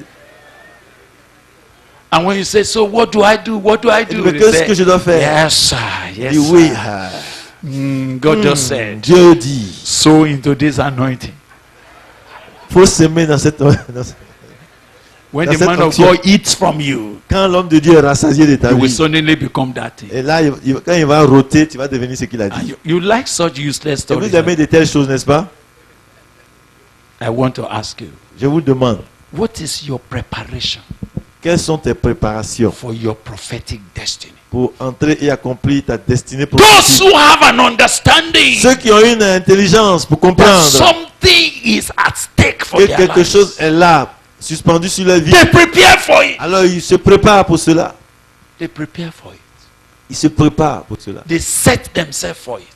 And when you say, "So what do I do? What do I do?" Mais They qu'est-ce say, que je dois faire? "Yes, sir. Il Yes, dit oui. sir." God just said, Dieu dit, "Sow into this anointing." faut s'aimer dans cette. When Dans the cette man of onction. God eats from you, Quand l'homme de Dieu est rassasié de ta you will vie, suddenly become that thing. et là, quand il va rôter, tu vas devenir ce qu'il a And dit. you like such useless Et vous stories. aimez de telles choses, n'est-ce pas? I want to ask you, Je vous demande, what is your preparation quelles sont tes préparations for your prophetic destiny? pour entrer et accomplir ta destinée Those prophétique? who have an understanding Ceux qui ont une intelligence pour that comprendre something is at stake for que their quelque lives, chose est là, suspendu sur leur vie, they prepare for it. alors ils se préparent pour cela. They prepare for it. Ils se préparent pour cela. They set themselves for it.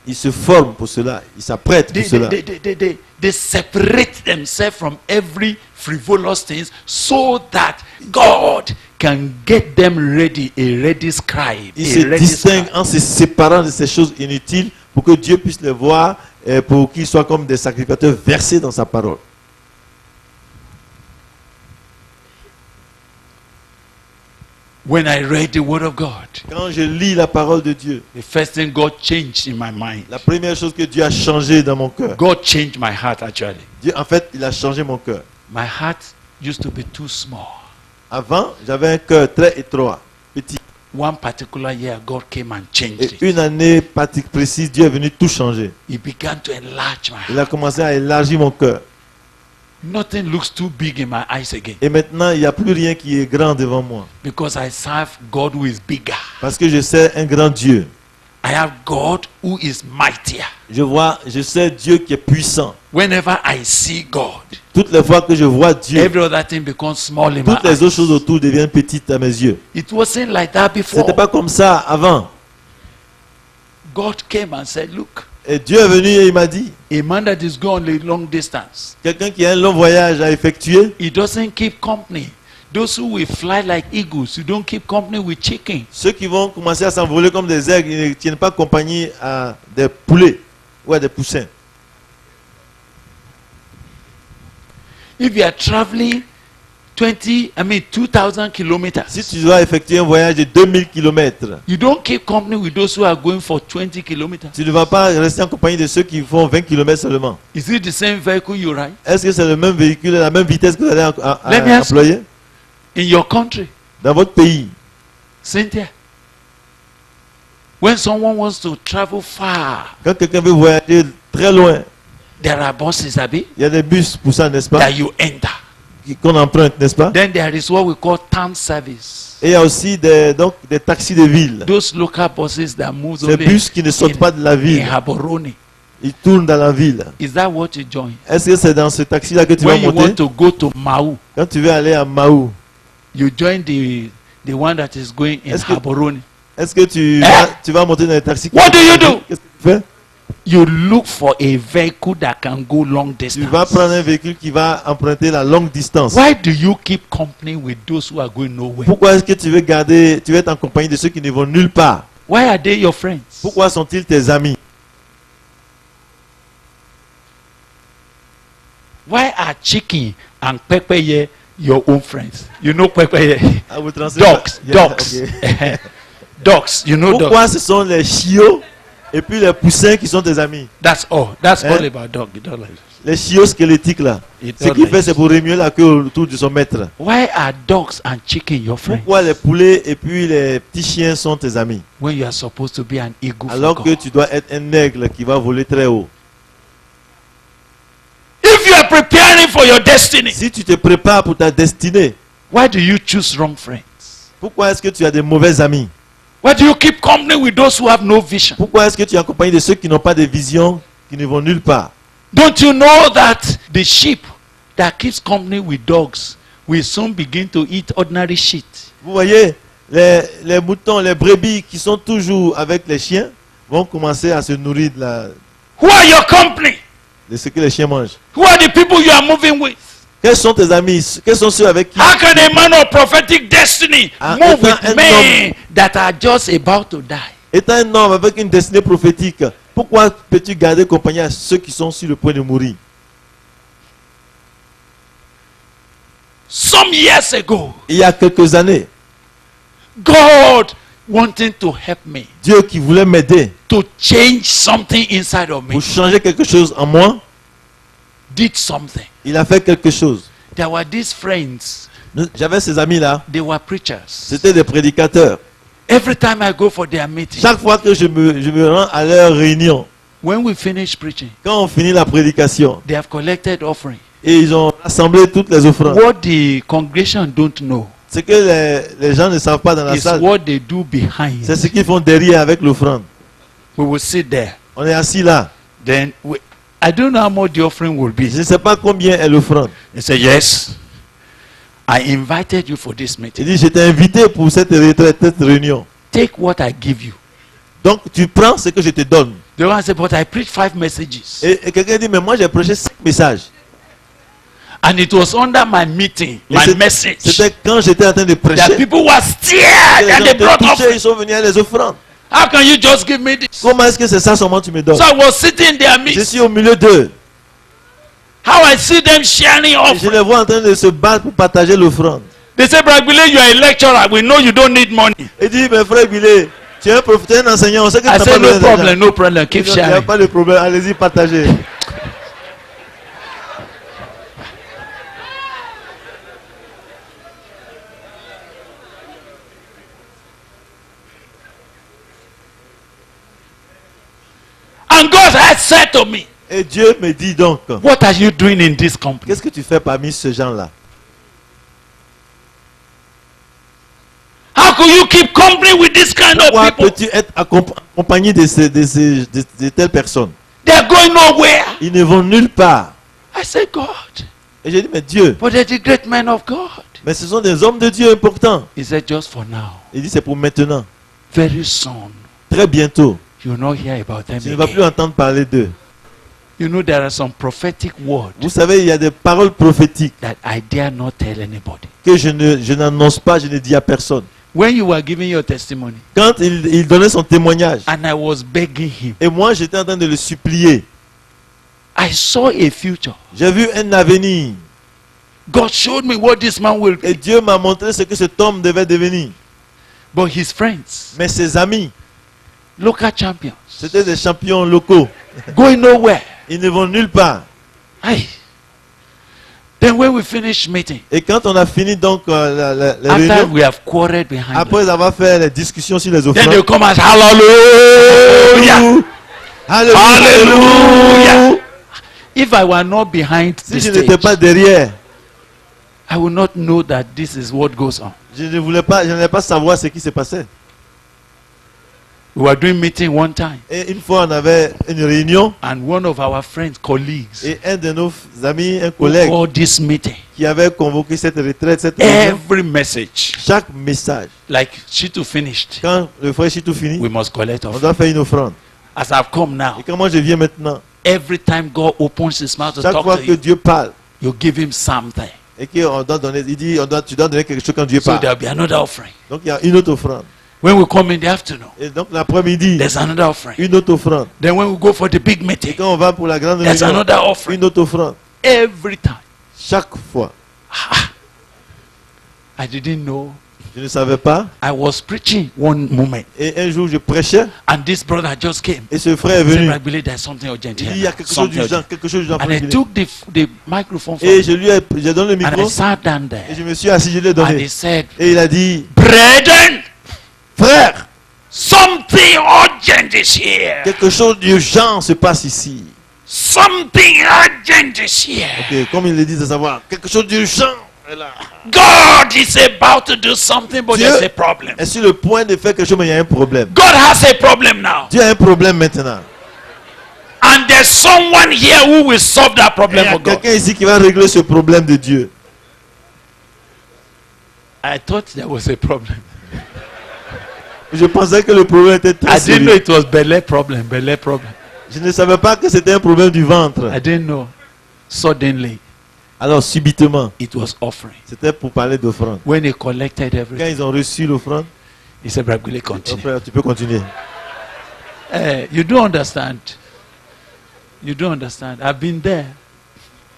Ils se forment pour cela. Ils s'apprêtent pour cela. They separate themselves from every frivolous things so that God can get them ready, a ready scribe. Ils a se ready distinguent scribe. en se séparant de ces choses inutiles pour que Dieu puisse les voir et pour qu'ils soient comme des sacrificateurs versés dans sa parole. When I read the word of God, Quand je lis la parole de Dieu, the first thing God changed in my mind. la première chose que Dieu a changé dans mon cœur, God changed my heart actually. Dieu, en fait, il a changé mon cœur. My heart used to be too small. Avant, j'avais un cœur très étroit, petit. One particular year, God came and changed Et it. une année précise, Dieu est venu tout changer. He began to enlarge my Il heart. a commencé à élargir mon cœur. Nothing looks too big in my eyes again Et maintenant, il n'y a plus rien qui est grand devant moi. because I serve God who is bigger. Parce que je sais un grand Dieu. I have God who is mightier. Je sais Dieu qui est puissant. Whenever I see God, Toutes les fois que je vois Dieu, every other thing becomes small in my toutes les autres eyes. choses autour deviennent petites à mes yeux. It wasn't like that before. C'était pas comme ça avant. God came and said, "Look, Et Dieu est venu et il m'a dit, a man that is going a long distance, quelqu'un qui a un long voyage à effectuer, he doesn't keep company. Those who will fly like eagles, you don't keep company with chicken. ceux qui vont commencer à s'envoler comme des aigles, ils ne tiennent pas compagnie à des poulets ou à des poussins. If you are traveling 2,000 kilometers, Si tu dois effectuer un voyage de 2000 km, you don't keep company with those who are going for 20 kilometers. tu ne vas pas rester en compagnie de ceux qui font 20 km seulement. Is it the same vehicle you ride? Est-ce que c'est le même véhicule, la même vitesse que vous allez Let me ask you. employer In your country, dans votre pays? Cynthia, when someone wants to travel far, Quand quelqu'un veut voyager très loin, there are buses, Abi, il y a des bus pour ça, n'est-ce pas, that you enter. qu'on emprunte, n'est-ce pas? Then there is what we call town service. Et il y a aussi donc, des taxis de ville. Those local buses that move Ces only bus qui ne sortent pas de la in ville, Haboroni. ils tournent dans la ville. Is that what you join? Est-ce que c'est dans ce taxi-là que tu vas When you monter? want to go to Mau, Quand tu veux aller à Mahou, you join the one that is going in Est-ce que- Haboroni. est-ce que tu vas monter dans les taxis? What do you do? Qu'est-ce que tu fais? You look for a vehicle that can go long Tu distance. vas prendre un véhicule qui va emprunter la longue distance. Why do you keep company with those who are going nowhere? Pourquoi est-ce que tu veux être en compagnie de ceux qui ne vont nulle part? Why are they your friends? Pourquoi sont-ils tes amis? Why are chicken and pepper your own friends? You know pepper. Ah, vous translate- Dogs, Yeah, dogs, ok. dogs. You know Pourquoi dogs. ce sont les chiots et puis les poussins qui sont tes amis? That's all. That's Eh? all about dog. You don't like. Les chiots squelettiques là. You Ce don't qu'il like fait, c'est pour remuer la queue autour de son maître. Why are dogs and chicken your friends Pourquoi les poulets et puis les petits chiens sont tes amis? when you are supposed to be an eagle for Alors que God? tu dois être un aigle qui va voler très haut. If you are preparing for your destiny, Si tu te prépares pour ta destinée, why do you choose wrong friends? pourquoi est-ce que tu as des mauvais amis? Why do you keep company with those who have no vision? Pourquoi est-ce que tu es en compagnie de ceux qui n'ont pas de vision, qui ne vont nulle part? Don't you know that the sheep that keeps company with dogs will soon begin to eat ordinary shit? Vous voyez, les moutons, les brebis qui sont toujours avec les chiens vont commencer à se nourrir Who are your company? de ce que les chiens mangent. Who are the people you are moving with? Quels sont tes amis? Quels sont ceux avec qui? How can a man of prophetic destiny Ah, move étant with un men that are just about to die? Étant un homme avec une destinée prophétique, pourquoi peux-tu garder compagnie à ceux qui sont sur le point de mourir? Some years ago, Il y a quelques années, God wanting to help me Dieu qui voulait m'aider to change something inside of me pour changer quelque chose en moi, did something. il a fait quelque chose. There were these friends, J'avais ces amis-là, they were preachers. c'était des prédicateurs. Every time I go for their meeting, Chaque fois que je me rends à leur réunion, when we finish preaching, quand on finit la prédication, they have collected offering. et ils ont rassemblé toutes les offrandes. What the congregation don't know Ce que les gens ne savent pas dans la is salle, what they do behind. c'est ce qu'ils font derrière avec l'offrande. We will sit there. On est assis là. Then I don't know how much the offering will Je be. ne sais pas combien est l'offrande. They say, yes, I invited you for this Il meeting. dit, je t'ai invité pour cette retraite, cette réunion. Take what I give you. Donc tu prends ce que je te donne. The one said, but I preached 5 messages. Et quelqu'un dit, mais moi j'ai prêché 5 messages. And it was under my meeting, Et my c'est- message, C'était quand j'étais en train de that prêcher. people were que scared les and gens they étaient brought touchés, offering. ils sont venus à les offrandes. How can you just give me this? Comment est-ce que c'est ça seulement tu me donnes? So I was sitting in their Je midst. suis au milieu d'eux. How I see them sharing Et je offering. les vois en train de se battre pour partager l'offrande. They say, Brother Billy, you are a lecturer. We know you don't need money. Il dit, mais frère Billy, tu es un prophète, un enseignant, on sait que tu I n'as pas said, besoin no d'argent. problem, no problem. Keep Il n'y a sharing. pas de problème, allez-y, partagez. And God had said to me, Et Dieu me dit donc, what are you doing in this company? qu'est-ce que tu fais parmi ces gens-là? How could you keep company with this kind of Pourquoi people? peux-tu être accompagné de telles personnes? They are going nowhere. Ils ne vont nulle part. I said, God, Et j'ai dit, mais Dieu, but they're the great men of God. mais ce sont des hommes de Dieu importants. He said, just for now. Il dit, c'est pour maintenant. Very soon, Très bientôt, You will not hear about them Tu ne vas plus again. entendre parler d'eux. You know, there are some prophetic words Vous savez, il y a des paroles prophétiques that I dare not tell anybody. que je n'annonce pas, je ne dis à personne. When you were giving your testimony, Quand il donnait son témoignage, and I was begging him, et moi j'étais en train de le supplier, I saw a future. j'ai vu un avenir. God showed me what this man will Et be. Dieu m'a montré ce que cet homme devait devenir. But his friends, Mais ses amis, local champions, c'était des champions locaux. going nowhere. Ils ne vont nulle part. Aye. Then when we finish meeting, Et quand on a fini donc la after réunion, we have quarreled behind us, après avoir fait les discussions sur les then they offrandes, come as hallelujah. Hallelujah. If I were not behind Si the je n'étais pas stage, derrière, I would not know that this is what goes on. je n'allais pas savoir ce qui se passait. We were doing meeting one time, Et une fois, on avait une réunion and one of our friends, colleagues, et un de nos amis, un who collègue called this meeting, qui avait convoqué cette retraite, cette réunion, every message, chaque message, like Shitu finished, quand le frère Chitou finit, we must collect on off. doit faire une offrande. As I've come now, Et quand moi je viens maintenant, every time God opens his mouth to chaque talk fois to que you, Dieu parle, you give him something. et qu'on doit donner, il dit, tu dois donner quelque chose quand Dieu So parle. there'll be another offering. Donc il y a une autre offrande. When we come in the afternoon, Et donc l'après-midi, there's another offering. une autre offrande. Then when we go for the big Et meeting, quand on va pour la grande there's réunion, another offering. une autre offrande. Every time. Chaque fois. I didn't know. Je ne savais pas. I was preaching one moment, Et un jour, je prêchais. and this brother just came. Et ce frère est He said, venu. I believe there's something urgent Il dit, here. il y a now. quelque chose Something d'urgent. urgent. Quelque chose d'urgent. And I took the microphone from Et him, je lui j'ai donné le and I micro. sat down Et there. je me suis assis, je lui ai And donné. he said, Et il a dit, Brethren, frère, something urgent is here. quelque chose d'urgent se passe ici. Something urgent is here. Ok, comme il le dit, à savoir, quelque chose d'urgent est là. God is about to do something, but Dieu there's a problem. est sur le point de faire quelque chose, mais il y a un problème. God has a problem now. Dieu a un problème maintenant. And there's someone here who will solve that Et il problem y a for God. quelqu'un ici qui va régler ce problème de Dieu. I thought there was a problem. Je pensais que le problème était très I didn't know sérieux. it was belly problem, belly problem. Je ne savais pas que c'était un problème du ventre. I didn't know. Suddenly, Alors subitement, it was offering. c'était pour parler d'offrande. When he collected Quand everything, ils ont reçu l'offrande, he said, Brother, oh, continue. frère, tu peux continuer. You don't understand. You don't understand. I've been there,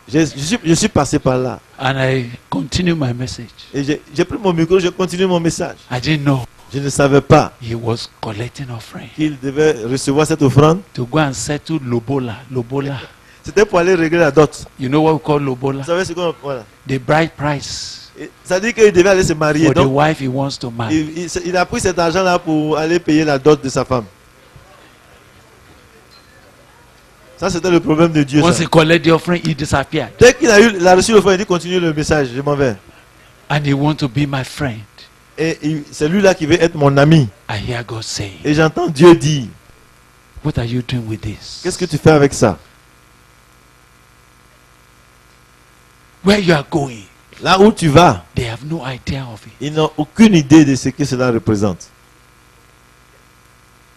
Je suis passé par là. and I continue my message. Et j'ai pris mon micro, j'ai continué mon message. I didn't know Je ne savais pas he was collecting offering qu'il devait recevoir cette offrande. to go and settle lobola. Lobola. C'était pour aller régler la dot. You know what we call lobola? Vous savez ce qu'on... Voilà. The bride price Et ça dit qu'il devait aller se marier. for the Donc, wife he wants to marry. il a pris cet argent-là pour aller payer la dot de sa femme. Ça, c'était le problème de Dieu. Once Ça. he collected the offering, he disappeared. Dès qu'il a reçu l'offrande, il dit continue le message, je m'en vais. And he wants to be my friend. Et c'est lui-là qui veut être mon ami. I hear God saying, Et j'entends Dieu dire, what are you doing with this? qu'est-ce que tu fais avec ça? Where you are going, Là où tu vas, they have no idea of it. ils n'ont aucune idée de ce que cela représente.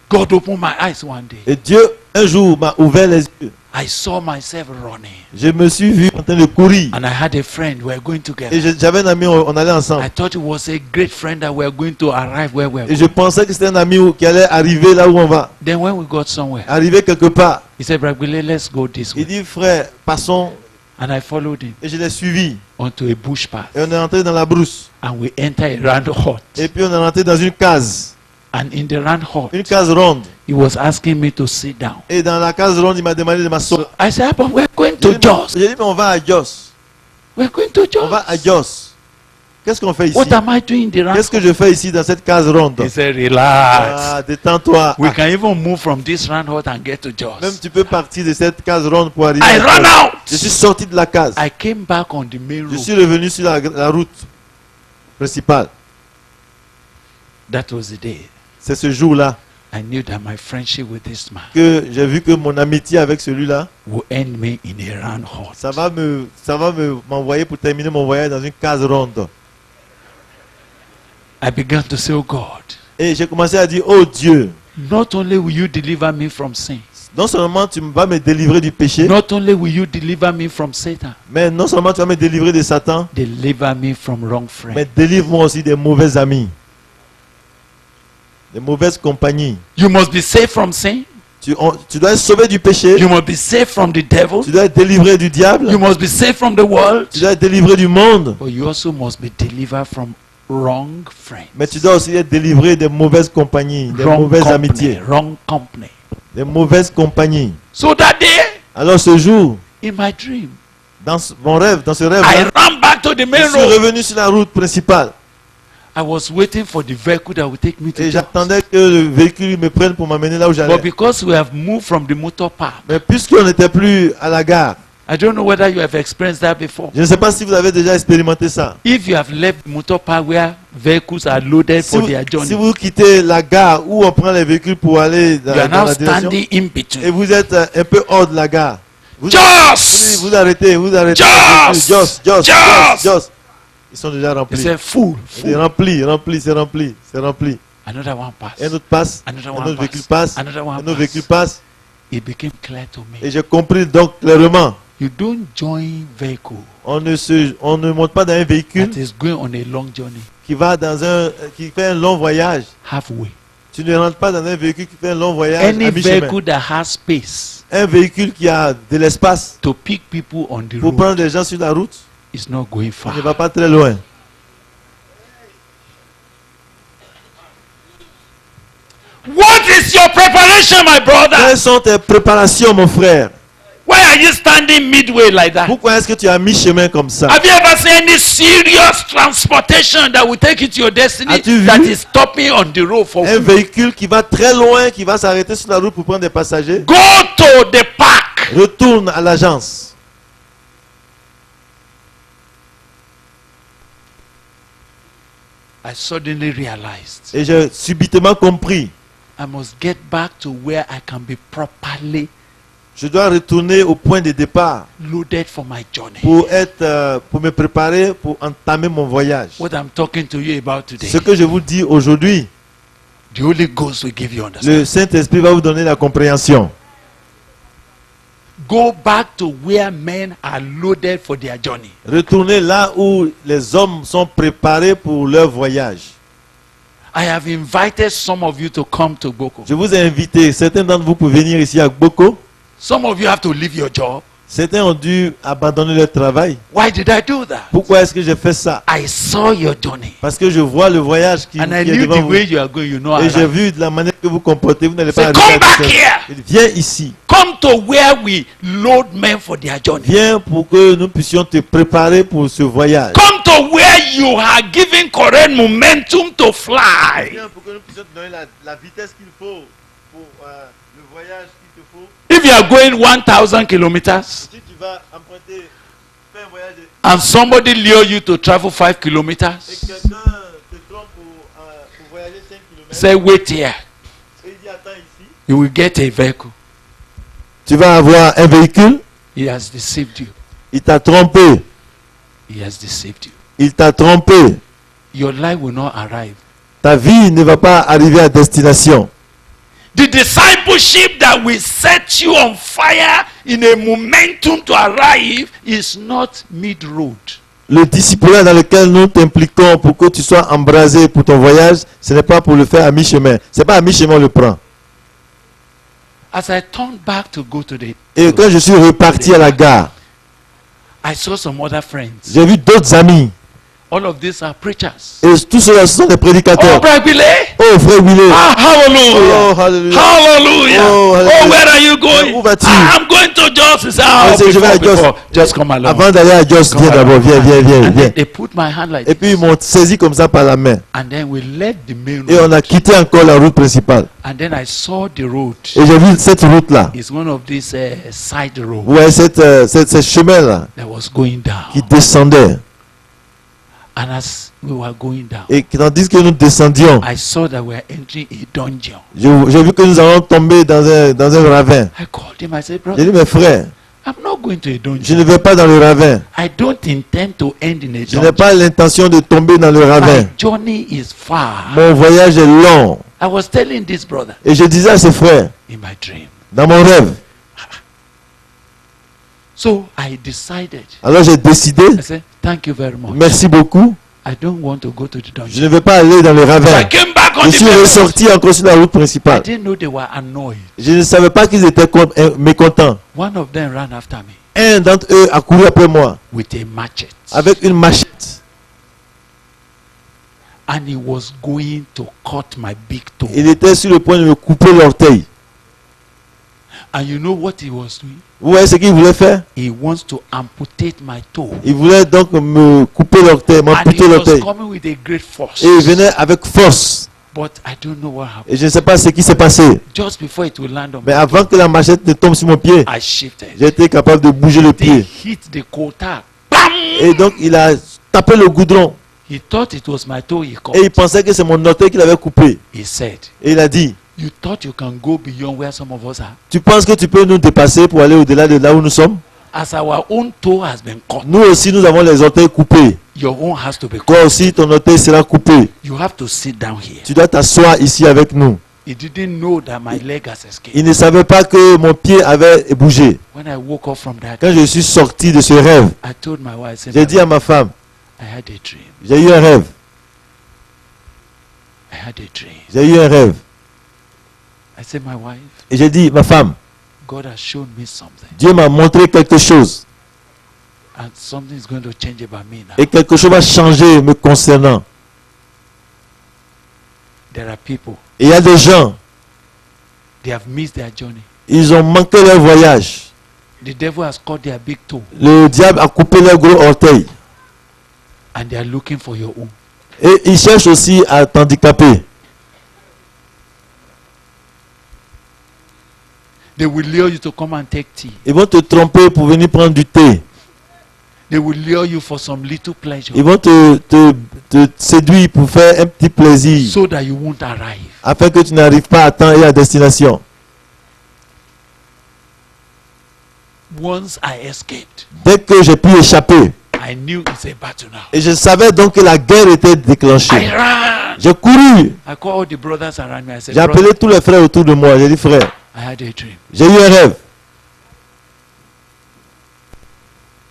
God opened my eyes one day. Et Dieu, un jour, m'a ouvert les yeux. I saw myself running. Je me suis vu en train de courir. And I had a friend. We were going Et together. j'avais un ami, on allait ensemble. I thought it was a great friend that we were going to arrive where we were Et je going. pensais que c'était un ami qui allait arriver là où on va. Then when we got somewhere, Arriver quelque part. he said, Brother Billy, let's go this Il way. dit, frère, passons. And I followed him Et je l'ai suivi. onto a bush path. Et on est rentré dans la brousse. And we entered a round hut. Et puis on est rentré dans une case. And in the round hut, Une case ronde. he was asking me to sit down. Et dans la case ronde, il m'a demandé de m'asseoir. I said, but we're going J'ai to dit, Jos. mais on va à Jos. We're going to On va à Jos. Jos. Qu'est-ce qu'on fait ici? What am I doing in the round Qu'est-ce que je fais ici dans cette case ronde? He said, relax. Ah, détends-toi. We Ah, can even move from this round hut and get to même Jos. tu peux partir de cette case ronde pour arriver I à ran Jos. out. Je suis sorti de la case. I came back on the main Je road. suis revenu sur la route principale. That was the day C'est ce jour-là I knew that my friendship with this man que j'ai vu que mon amitié avec celui-là, will end me in a round hut. ça va m'envoyer pour terminer mon voyage dans une case ronde. I began to say, oh God, Et j'ai commencé à dire, oh Dieu, not only will you deliver me from sin, Non seulement tu vas me délivrer du péché, not only will you deliver me from Satan, mais non seulement tu vas me délivrer de Satan, deliver me from wrong mais friends. délivre-moi aussi des mauvais amis, des mauvaises compagnies. You must be saved from sin. Tu dois être sauvé du péché, You must be saved from the devil. tu dois être délivré du diable, You must be saved from the world. tu dois être délivré du monde, But you also must be delivered from wrong friends. mais tu dois aussi être délivré des mauvaises compagnies, des Wrong mauvaises company, amitiés, wrong company. des mauvaises compagnies. So that day, Alors ce jour, in my dream, dans mon rêve, dans ce rêve, I ran back to the je main suis road. revenu sur la route principale I was waiting for the vehicle that would take me to et Jos. j'attendais que le véhicule me prenne pour m'amener là où But j'allais. because we have moved from the motor park, Mais puisqu'on n'était plus à la gare, I don't know whether you have experienced that before. je ne sais pas si vous avez déjà expérimenté ça. If you have left the motor park where vehicles are loaded Si for vous, their journey, si vous quittez la gare où on prend les véhicules pour aller dans, you are dans now la direction standing in et between. vous êtes un peu hors de la gare, vous Jos! vous arrêtez, vous arrêtez. Jos! Jos. Ils sont déjà They remplis. say, full, C'est full. rempli, c'est rempli. Another one passed. Un autre passe, Another un one autre véhicule pass. passe, Another one un autre pass. véhicule passe. It became clear to me. Et j'ai compris donc clairement, You don't join vehicle on ne monte pas dans un véhicule that is going on a long journey qui fait un long voyage. halfway. Tu ne rentres pas dans un véhicule qui fait un long voyage Any à mi-chemin. vehicle that has space Un véhicule qui a de l'espace to pick people on the pour road prendre des gens sur la route, is not going il far. ne va pas très loin. What is your preparation, my brother? Quelles sont tes préparations, mon frère? Why are you standing midway like that? Pourquoi est-ce que tu as mi-chemin comme ça? Have you ever seen any serious transportation that will take you to your destiny As-tu vu that is stopping on the road for Un you? véhicule qui va très loin, qui va s'arrêter sur la route pour prendre des passagers, Go to the park. retourne à l'agence. I suddenly realized Et j'ai subitement compris, I must get back to where I can be properly je dois retourner au point de départ loaded for my journey. pour me préparer, pour entamer mon voyage. What I'm talking to you about today, Ce que je vous dis aujourd'hui, the Holy Ghost will give you understanding. le Saint-Esprit va vous donner la compréhension. Go back to where men are loaded for their journey. Retournez là où les hommes sont préparés pour leur voyage. I have invited some of you to come to Boko. Je vous ai invité, certains d'entre vous pour venir ici à Boko. Some of you have to leave your job. Certains ont dû abandonner leur travail. Why did I do that? Pourquoi est-ce que j'ai fait ça? I saw your journey. Parce que je vois le voyage qui And I est knew devant the vous. way you are going. You know, Et j'ai I vu de la manière que vous comportez, vous n'allez pas say, arriver à come back destination. here. Il dit, viens ici. Come to where we load men for their journey. Viens pour que nous puissions te préparer pour ce voyage. Come to where you are giving correct momentum to fly. Viens pour que nous puissions te donner la vitesse qu'il faut pour le voyage qu'il te faut. If you are going 1,000 kilometers Si tu vas emprunter, faire un voyage and somebody lure you to travel 5 et kilometers, quelqu'un te trompe pour voyager 5 km, say wait here. et il dit attends ici, You will get a vehicle. tu vas avoir un véhicule, He has deceived you. il t'a trompé, He has deceived you. il t'a trompé. Your life will not arrive. Ta vie ne va pas arriver à destination. The discipleship that will set you on fire in a momentum to arrive is not mid-road. Le discipulat dans lequel nous t'impliquons pour que tu sois embrasé pour ton voyage, ce n'est pas pour le faire à mi-chemin. Ce n'est pas à mi-chemin on le prend. As I turned back to go to the, Et quand je suis reparti à la gare, I saw some other friends. j'ai vu d'autres amis. All of these are preachers. Et tous ceux-là sont des Oh, prédicateurs. Brother Billy. Oh, frère Willet. Ah, hallelujah. Oh, hallelujah. Hallelujah. Oh, Oh, hallelujah. where are you going? Où vas-tu? I'm going to Jos. He said, Ah, oh, je vais à Jos. Just come along. Avant d'aller à Jos, Come viens along. d'abord, viens, And viens. then they put my hand like Et puis ils this. m'ont saisi comme ça par la main. And then we led the main Et on road. a quitté encore la route principale. And then I saw the road. Et j'ai vu cette route-là. It's one of these side roads Ouais, ce chemin-là that was going down. qui descendait. And as we were going down, Et tandis que nous descendions, I saw that we were entering a dungeon. j'ai vu que nous allons tomber dans un ravin. I called him. I said, J'ai brother, dit, mes frères, I'm not going to a je dungeon. ne vais pas dans le ravin. I don't intend to end in a Je n'ai dungeon. pas l'intention de tomber dans le ravin. My journey is far. Mon voyage est long. I was telling this brother Et je disais à ses frères, in my dream. dans mon rêve, So I decided. alors j'ai décidé, I said, thank you very much. merci beaucoup, I don't want to go to the je dungeon. ne vais pas aller dans les So I ravins. came back on Je the suis pavement. ressorti encore sur la route I principale. didn't know they were annoyed. Je ne savais pas qu'ils étaient mécontents. One of them ran after me Un d'entre eux a couru après moi with a machete. avec une machette. And he was going to cut my big toe. Il était sur le point de me couper l'orteil. And you know what he was doing? Vous voyez ce qu'il voulait faire? He wants to amputate my toe. Il voulait donc me couper l'orteil, And he m'amputer was l'orteil. coming with a great force. Et il venait avec force. But I don't know what happened. Et je ne sais pas ce qui s'est passé. Just before it will land on Mais me, avant que la machette ne tombe sur mon pied, I shifted. j'ai été capable de bouger le They pied. hit the quota. Bam! Et donc il a tapé le goudron. He thought it was my toe he cut. Et il pensait que c'est mon orteil qu'il avait coupé. He said, Et il a dit, you thought you can go beyond where some of us are? tu penses que tu peux nous dépasser pour aller au-delà de là où nous sommes? As our own toe has been cut, Nous aussi, nous avons les orteils coupés. your own has to be Toi cut. aussi, ton orteil sera coupé. You have to sit down here. Tu dois t'asseoir ici avec nous. He didn't know that my leg has escaped. Il ne savait pas que mon pied avait bougé. When I woke up from that, Quand je suis sorti de ce rêve, I told my wife, I said, j'ai dit à ma femme, I had a dream. j'ai eu un rêve. I had a dream. J'ai eu un rêve. I said, my wife, Et j'ai dit, ma femme, God has shown me something. Dieu m'a montré quelque chose. And something is going to change about me now. Et quelque chose va changer me concernant. There are people, Et il y a des gens, they have missed their journey. ils ont manqué leur voyage. The devil has cut their big toe Le diable a coupé leur gros orteil. and they are looking for your own. Et il cherche aussi à t'handicaper. They will lure you to come and take tea. Ils vont te tromper pour venir prendre du thé. They will lure you for some little pleasure Ils vont te séduire pour faire un petit plaisir. so that you won't arrive. Afin que tu n'arrives pas à temps et à destination. Once I escaped, Dès que j'ai pu échapper, I knew it's a battle now. et je savais donc que la guerre était I déclenchée. ran. J'ai couru. I called all the brothers around me. I said, J'ai appelé brother, tous les frères autour de moi. J'ai dit, frère, I had a dream. j'ai eu un rêve.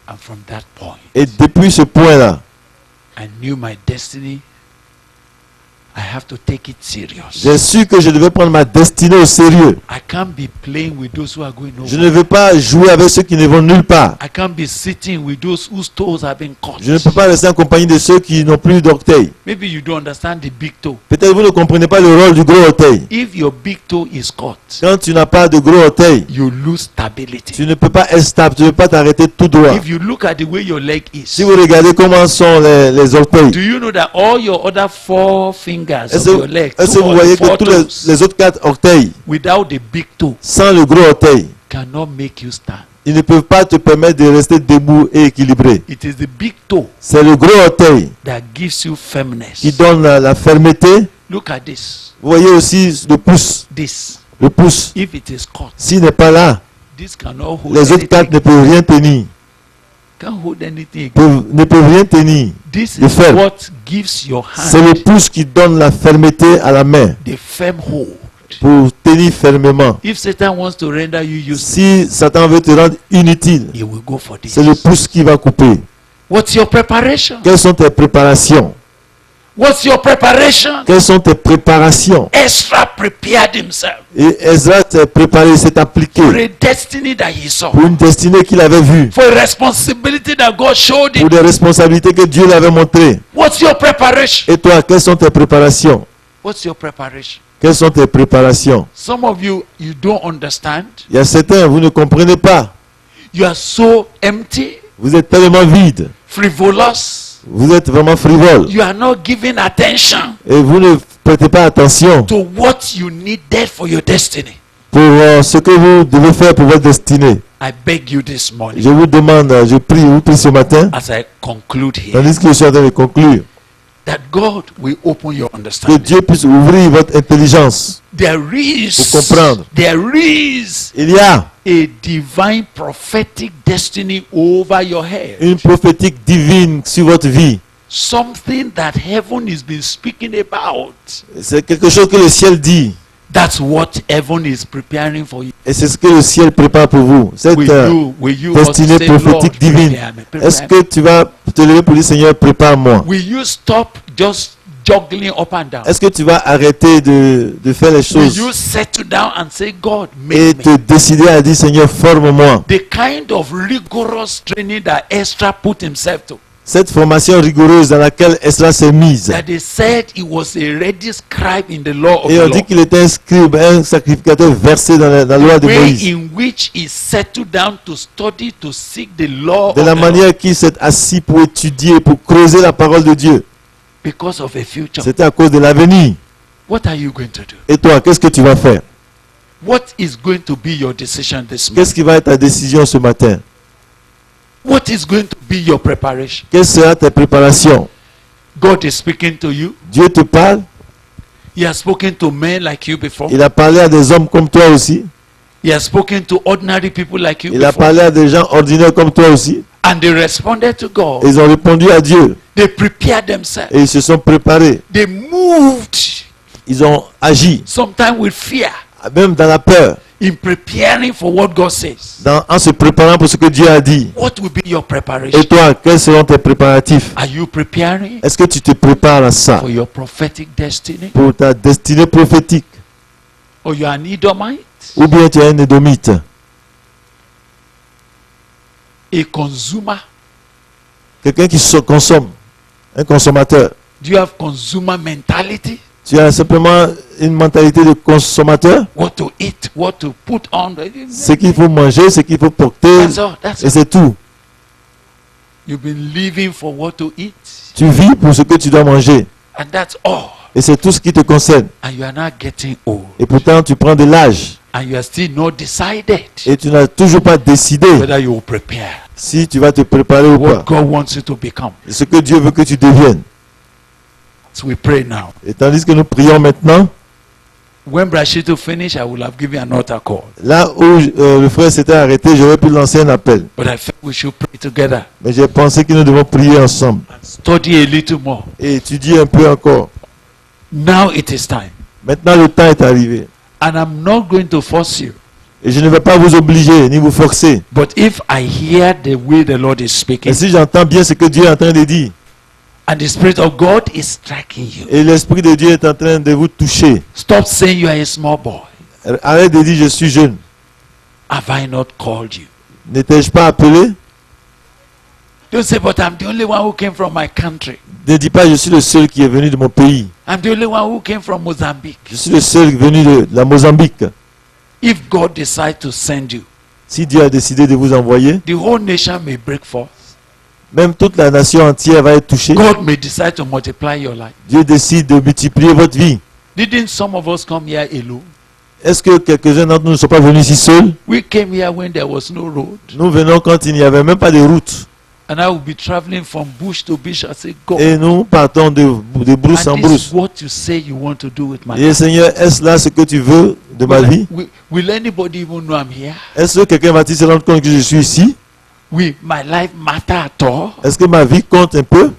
And from that point, Et depuis ce point-là, I knew my destiny. I have to take it serious. j'ai su que je devais prendre ma destinée au sérieux. I can't be playing with those who are going Je nowhere. ne veux pas jouer avec ceux qui ne vont nulle part. I can't be sitting with those whose toes have been cut. Je ne peux pas rester en compagnie de ceux qui n'ont plus d'orteil. Maybe you don't understand the big toe. Peut-être vous ne comprenez pas le rôle du gros orteil. If your big toe is cut, Quand tu n'as pas de gros orteil, you lose stability. tu ne peux pas être stable, tu ne peux pas t'arrêter tout droit. If you look at the way your leg is, Si vous regardez comment sont les orteils, do you know that all your other four fingers of your leg, est-ce que two vous or voyez que four tous toes, les autres 4 orteils, without the big toe, sans le gros orteil, cannot make you stand? ils ne peuvent pas te permettre de rester debout et équilibré. It is the big toe C'est le gros orteil that gives you firmness. qui donne la fermeté. Look at this. Vous voyez aussi le pouce. This. Le pouce, If it is cut, s'il n'est pas là, this cannot hold les autres 4 anything. ne peuvent rien tenir. Can't hold anything. Ne peuvent rien tenir. This Le is fer. what gives your C'est le hand pouce qui donne la fermeté à la main the firm hold. pour tenir fermement. If Satan wants to render you useless, Si Satan veut te rendre inutile, he will go for this. c'est le pouce qui va couper. What's your preparation? Quelles sont tes préparations? What's your preparation? Quelles sont tes préparations? Ezra prepared himself Et Ezra s'est préparé, s'est appliqué for a destiny that he saw, pour une destinée qu'il avait vue, for a responsibility that God showed pour him. des responsabilités que Dieu lui avait montrées. What's your preparation? Et toi, quelles sont tes préparations? What's your preparation? Quelles sont tes préparations? Some of you, you don't understand. Il y a certains, vous ne comprenez pas. You are so empty, Vous êtes tellement vide. frivolous. Vous êtes vraiment frivole. You are not giving attention Et vous ne prêtez pas attention to what you needed for your destiny. pour ce que vous devez faire pour votre destinée. I beg you this morning, Je vous demande, je vous prie ce matin, as I conclude here, tandis que je suis en train de conclure, that God will open your que understanding. Dieu puisse ouvrir votre intelligence There is, pour comprendre. there is Il y a a divine prophetic destiny over your head. une prophétique divine sur votre vie. something that heaven has been speaking about. C'est quelque chose que le ciel dit. That's what heaven is preparing for you. Et c'est ce que le ciel prépare pour vous. Cette Will you also destinée say, Lord, prophétique divine. prepare me, prepare Est-ce me? que tu vas te lever pour dire, Seigneur, prépare-moi? Will you stop just juggling up and down? Est-ce que tu vas arrêter de faire les Will choses you settle down and say, God, et make te me? décider à dire, Seigneur, forme-moi? The kind of rigorous training that Ezra put himself to. Cette formation rigoureuse dans laquelle Esdras s'est mise. That they said he was a ready scribe in the law of Et the on dit Lord. qu'il était un scribe, un sacrificateur versé dans la loi de Way Moïse. in which he settled down to study, to seek the law De of la the Lord manière qu'il s'est assis pour étudier, pour creuser la parole de Dieu. because of a future. C'était à cause de l'avenir. What are you going to do? Et toi, qu'est-ce que tu vas faire? What is going to be your decision this morning? Qu'est-ce qui va être ta décision ce matin? What is going to be your preparation? Quelle sera ta préparation? God is speaking to you. Dieu te parle. He has spoken to men like you before. Il a parlé à des hommes comme toi aussi. He has spoken to ordinary people like you Il a before. parlé à des gens ordinaires comme toi aussi. And they responded to God. Et ils ont répondu à Dieu. They prepared themselves. Et ils se sont préparés. They moved, Ils ont agi. sometimes with fear, Même dans la peur. in preparing for what God says. En se préparant pour ce que Dieu a dit. What will be your preparation? Et toi, quels seront tes préparatifs? Are you preparing Est-ce que tu te prépares à ça? for your prophetic destiny? Pour ta destinée prophétique? Or you are an Edomite, Ou bien tu es un édomite? a consumer? Quelqu'un qui se consomme? Un consommateur? Do you have consumer mentality? Tu as simplement une mentalité de consommateur? What to eat, what to put on? Ce qu'il faut manger, ce qu'il faut porter, That's all. That's et all. c'est tout. You've been living for what to eat, Tu vis pour ce que tu dois manger. and that's all. Et c'est tout ce qui te concerne. And you are not getting old, Et pourtant, tu prends de l'âge. and you are still not decided Et tu n'as toujours pas décidé whether you will prepare si tu vas te préparer ou what pas. God wants you to become. Ce que Dieu veut que tu deviennes. So we pray now. Et tandis que nous prions maintenant, When Brashito finished, I will have given an altar call. là où le frère s'était arrêté, j'aurais pu lancer un appel. But I felt we should pray together Mais j'ai pensé que nous devons prier ensemble and study a little more. et étudier un peu encore. Now it is time. Maintenant, le temps est arrivé. And I'm not going to force you. Et je ne vais pas vous obliger ni vous forcer. But if I hear the way the Lord is speaking, Mais si j'entends bien ce que Dieu est en train de dire, and the Spirit of God is striking you, et l'Esprit de Dieu est en train de vous toucher, stop saying you are a small boy. arrête de dire je suis jeune. Have I not called you? N'étais-je pas appelé? Don't say, but I'm the only one who came from my country. Ne dis pas je suis le seul qui est venu de mon pays. I'm the only one who came from Mozambique. Je suis le seul venu de la Mozambique. If God decides to send you, Si Dieu a décidé de vous envoyer, the whole nation may break forth. même toute la nation entière va être touchée. God may decide to multiply your life. Dieu décide de multiplier votre vie. Didn't some of us come here alone? Est-ce que quelques-uns d'entre nous ne sont pas venus ici seuls? We came here when there was no road. Nous venons quand il n'y avait même pas de route. And I will be traveling from bush to bush. I say, God, Et nous partons de brousse en and this brousse. is what you say you want to do with my Et life. Seigneur, est-ce là ce que tu veux de ma vie? Will anybody even know I'm here? Est-ce que quelqu'un va-t-il se rendre compte que je suis ici? Will my life matter at all? Est-ce que ma vie compte un peu?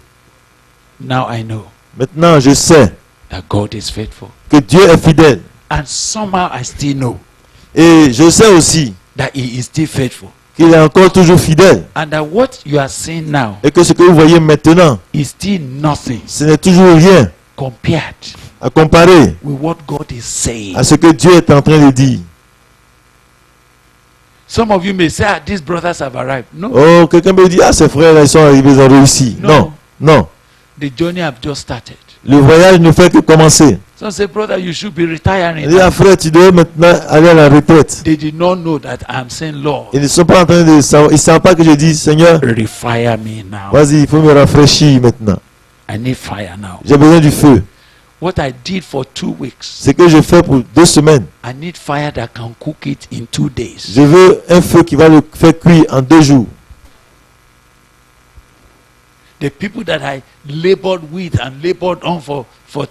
Now I know Maintenant, je sais that God is faithful. que Dieu est fidèle. And somehow I still know Et je sais aussi that He is still faithful. qu'il est encore toujours fidèle. And that what you are seeing now Et que ce que vous voyez maintenant, is still nothing ce n'est toujours rien compared à comparer with what God is saying. à ce que Dieu est en train de dire. Some of you may say, ah, these brothers have arrived. No, Oh, quelqu'un me dit, ah, ces frères, ils sont arrivés, ils ont réussi. Non. Non, non. the journey have just started. Le voyage ne fait que commencer. Some say, brother, you should be retiring. Il dit, ah, frère, tu dois maintenant aller à la retraite. They did not know that I'm saying, Lord, Ils ne sont pas en train de savoir, ils ne savent pas que je dis, Seigneur, refire me now. vas-y, il faut me rafraîchir maintenant. I need fire now. J'ai besoin du feu. What I did for 2 weeks, Ce que je fais pour 2 semaines, I need fire that can cook it in 2 days. je veux un feu qui va le faire cuire en 2 jours. The people that I labored with and labored on for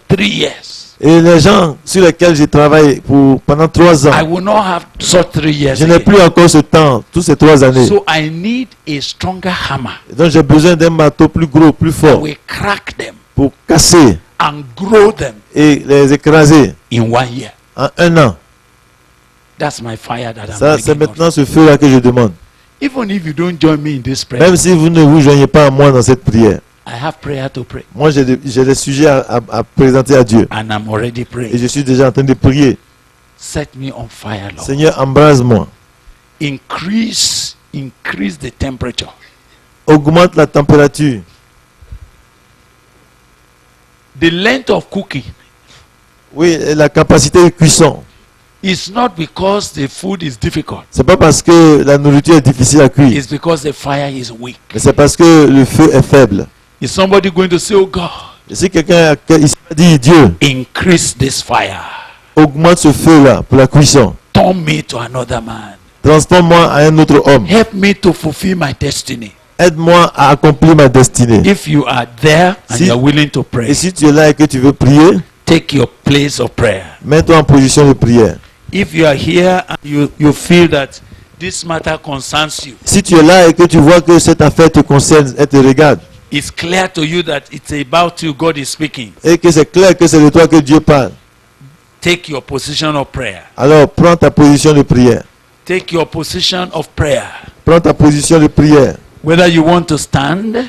3 years, Et les gens sur lesquels j'ai travaillé pendant 3 ans, I will not have such 3 years je n'ai again. plus encore ce temps, tous ces 3 années. So I need a stronger hammer Et donc j'ai besoin d'un marteau plus gros, plus that fort will crack them pour casser and grow them et les écraser in 1 year. en 1 an. That's my fire that I'm Ça, c'est begging God maintenant ce feu-là que je demande. for. Even if you don't join me in this prayer, Même si vous ne vous joignez pas à moi dans cette prière, I have prayer to pray. moi j'ai des sujets à présenter à Dieu. And I'm already Et praying. je suis déjà en train de prier. Set me on fire, Lord. Seigneur, embrase-moi. Increase the temperature. Augmente la température. The length of cooking Oui, et la capacité de cuisson. is not because the food is difficult. C'est pas parce que la nourriture est difficile à cuire, It's because the fire is weak. mais c'est parce que le feu est faible. Is somebody going to say, oh God, Et si quelqu'un ici a dit, Dieu, increase this fire. augmente ce feu-là pour la cuisson. Turn me to another man. Transforme-moi en un autre homme. Help me to fulfill my destiny. Aide-moi à accomplir ma destinée. If you are there and Si- you are willing to pray, Et si tu es là et que tu veux prier, take your place of prayer. mets-toi en position de prière. If you are here and you feel that this matter concerns you, Si tu es là et que tu vois que cette affaire te concerne et te regarde, it's clear to you that it's about you God is speaking, et que c'est clair que c'est de toi que Dieu parle, take your position of prayer. alors prends ta position de prière. Take your position of prayer. Prends ta position de prière. Whether you want to stand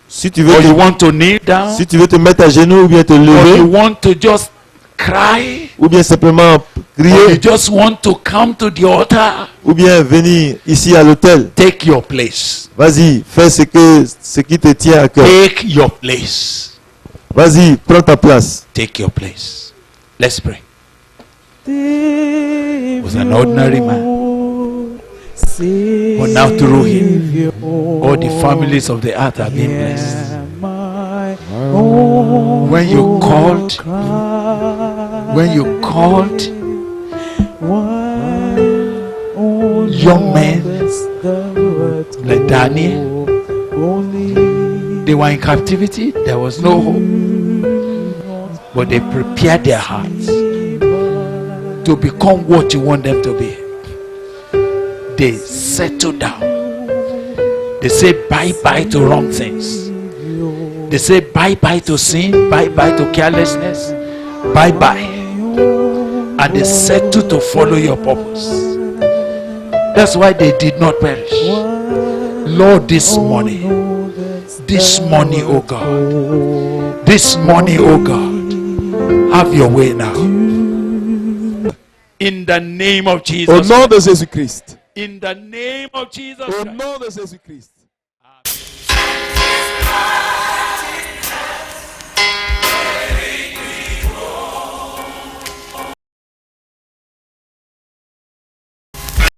Si tu veux or you te, want to kneel down si tu veux te mettre à genoux ou bien te or you lever, want to just cry ou bien simplement or you crier, just want to come to the altar, ou bien venir ici à l'hôtel, take your place. vas-y, fais ce qui te tient à cœur. Take your place. Vas-y, prends ta place. Take your place. Let's pray. Was an ordinary man, but now through him, all the families of the earth are being blessed. When you called young men like Daniel, they were in captivity, there was no hope, but they prepared their hearts to become what you want them to be. They settle down. They say bye-bye to wrong things. They say bye-bye to sin, bye-bye to carelessness, bye-bye. And they settle to follow your purpose. That's why they did not perish. Lord, this morning, oh God, this morning, oh God, have your way now. In the name of Au Jesus. nom de Jésus-Christ. In the name of Jesus Au Christ. nom de Jésus-Christ.